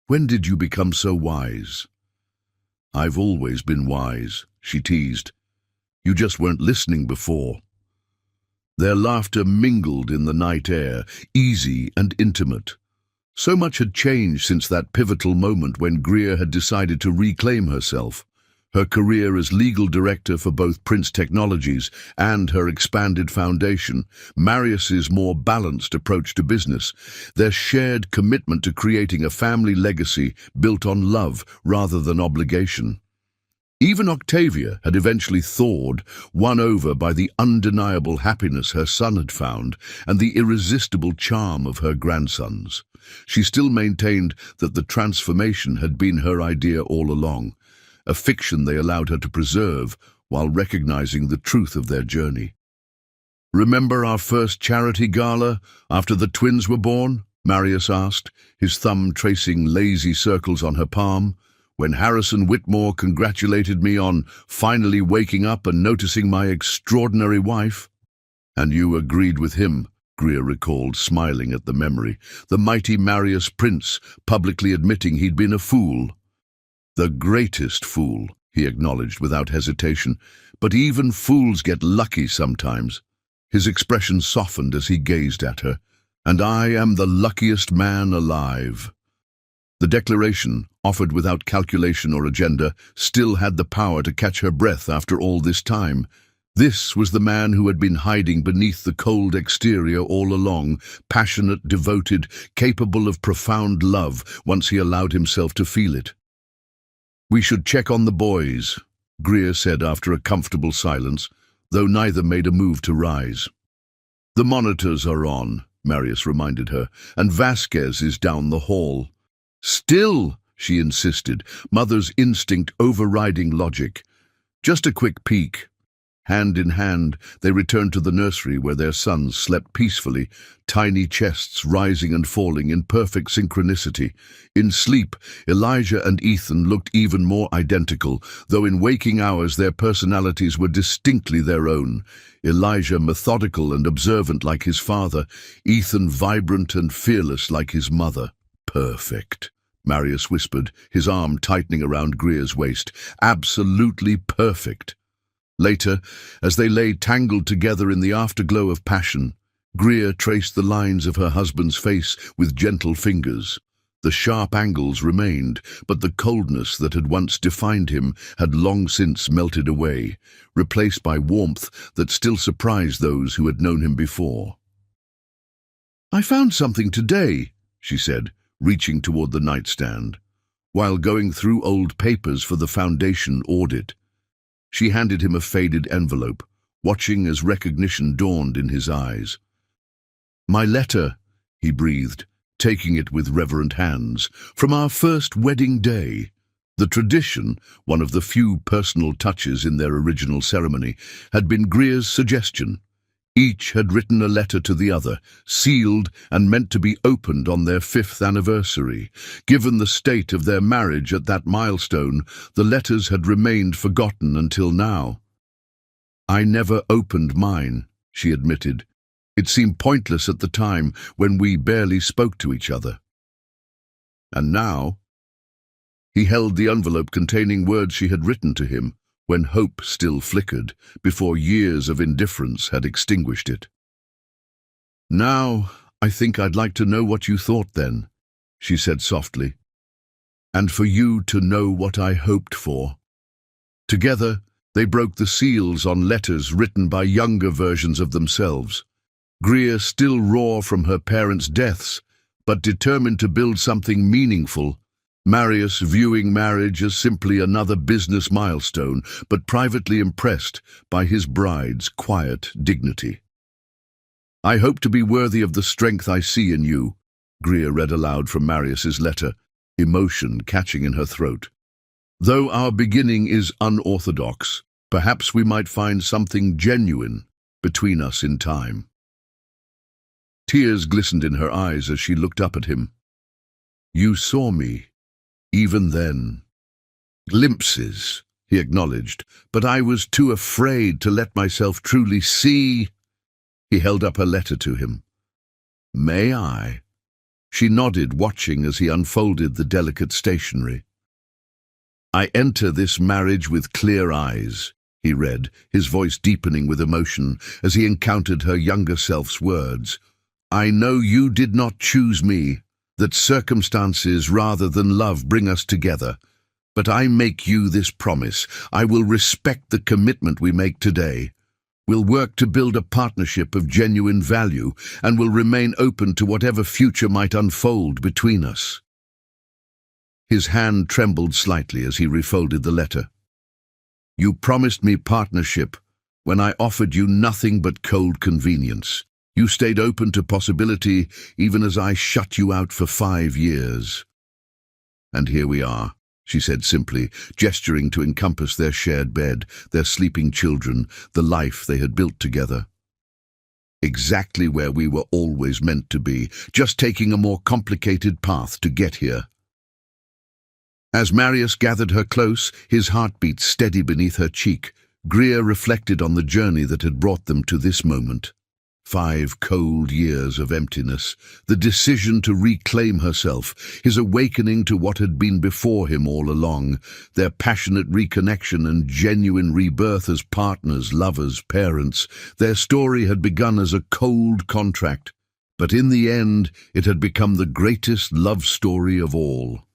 "When did you become so wise?" "I've always been wise," she teased. "You just weren't listening before." Their laughter mingled in the night air, easy and intimate. So much had changed since that pivotal moment when Greer had decided to reclaim herself. Her career as legal director for both Prince Technologies and her expanded foundation, Marius's more balanced approach to business, their shared commitment to creating a family legacy built on love rather than obligation. Even Octavia had eventually thawed, won over by the undeniable happiness her son had found and the irresistible charm of her grandsons. She still maintained that the transformation had been her idea all along, a fiction they allowed her to preserve while recognizing the truth of their journey. "Remember our first charity gala after the twins were born?" Marius asked, his thumb tracing lazy circles on her palm. "When Harrison Whitmore congratulated me on finally waking up and noticing my extraordinary wife?" "And you agreed with him," Greer recalled, smiling at the memory. The mighty Marius Prince publicly admitting he'd been a fool. "The greatest fool," he acknowledged without hesitation, "but even fools get lucky sometimes." His expression softened as he gazed at her. "And I am the luckiest man alive." The declaration, offered without calculation or agenda, still had the power to catch her breath after all this time. This was the man who had been hiding beneath the cold exterior all along, passionate, devoted, capable of profound love once he allowed himself to feel it. "We should check on the boys," Greer said after a comfortable silence, though neither made a move to rise. "The monitors are on," Marius reminded her, "and Vasquez is down the hall." "Still," she insisted, mother's instinct overriding logic. "Just a quick peek." Hand in hand, they returned to the nursery where their sons slept peacefully, tiny chests rising and falling in perfect synchronicity. In sleep, Elijah and Ethan looked even more identical, though in waking hours their personalities were distinctly their own. Elijah methodical and observant like his father, Ethan vibrant and fearless like his mother. "Perfect," Marius whispered, his arm tightening around Greer's waist. "Absolutely perfect." Later, as they lay tangled together in the afterglow of passion, Greer traced the lines of her husband's face with gentle fingers. The sharp angles remained, but the coldness that had once defined him had long since melted away, replaced by warmth that still surprised those who had known him before. "I found something today," she said, reaching toward the nightstand. While going through old papers for the foundation audit, she handed him a faded envelope, watching as recognition dawned in his eyes. "My letter," he breathed, taking it with reverent hands, "from our first wedding day." The tradition, one of the few personal touches in their original ceremony, had been Greer's suggestion. Each had written a letter to the other, sealed and meant to be opened on their 5th anniversary. Given the state of their marriage at that milestone, the letters had remained forgotten until now. "I never opened mine," she admitted. "It seemed pointless at the time when we barely spoke to each other." And now? He held the envelope containing words she had written to him, when hope still flickered, before years of indifference had extinguished it. "Now, I think I'd like to know what you thought then," she said softly. "And for you to know what I hoped for." Together, they broke the seals on letters written by younger versions of themselves. Greer still raw from her parents' deaths, but determined to build something meaningful. Marius viewing marriage as simply another business milestone, but privately impressed by his bride's quiet dignity. "I hope to be worthy of the strength I see in you," Greer read aloud from Marius's letter, emotion catching in her throat. "Though our beginning is unorthodox, perhaps we might find something genuine between us in time." Tears glistened in her eyes as she looked up at him. "You saw me, even then." "Glimpses," he acknowledged, "but I was too afraid to let myself truly see." He held up her letter to him. "May I?" She nodded, watching as he unfolded the delicate stationery. "I enter this marriage with clear eyes," he read, his voice deepening with emotion as he encountered her younger self's words. "I know you did not choose me, that circumstances rather than love bring us together. But I make you this promise: I will respect the commitment we make today. We'll work to build a partnership of genuine value, and will remain open to whatever future might unfold between us." His hand trembled slightly as he refolded the letter. "You promised me partnership when I offered you nothing but cold convenience. You stayed open to possibility even as I shut you out for 5 years. And here we are," she said simply, gesturing to encompass their shared bed, their sleeping children, the life they had built together. "Exactly where we were always meant to be, just taking a more complicated path to get here." As Marius gathered her close, his heartbeat steady beneath her cheek, Greer reflected on the journey that had brought them to this moment. 5 cold years of emptiness, the decision to reclaim herself, his awakening to what had been before him all along, their passionate reconnection and genuine rebirth as partners, lovers, parents. Their story had begun as a cold contract, but in the end it had become the greatest love story of all.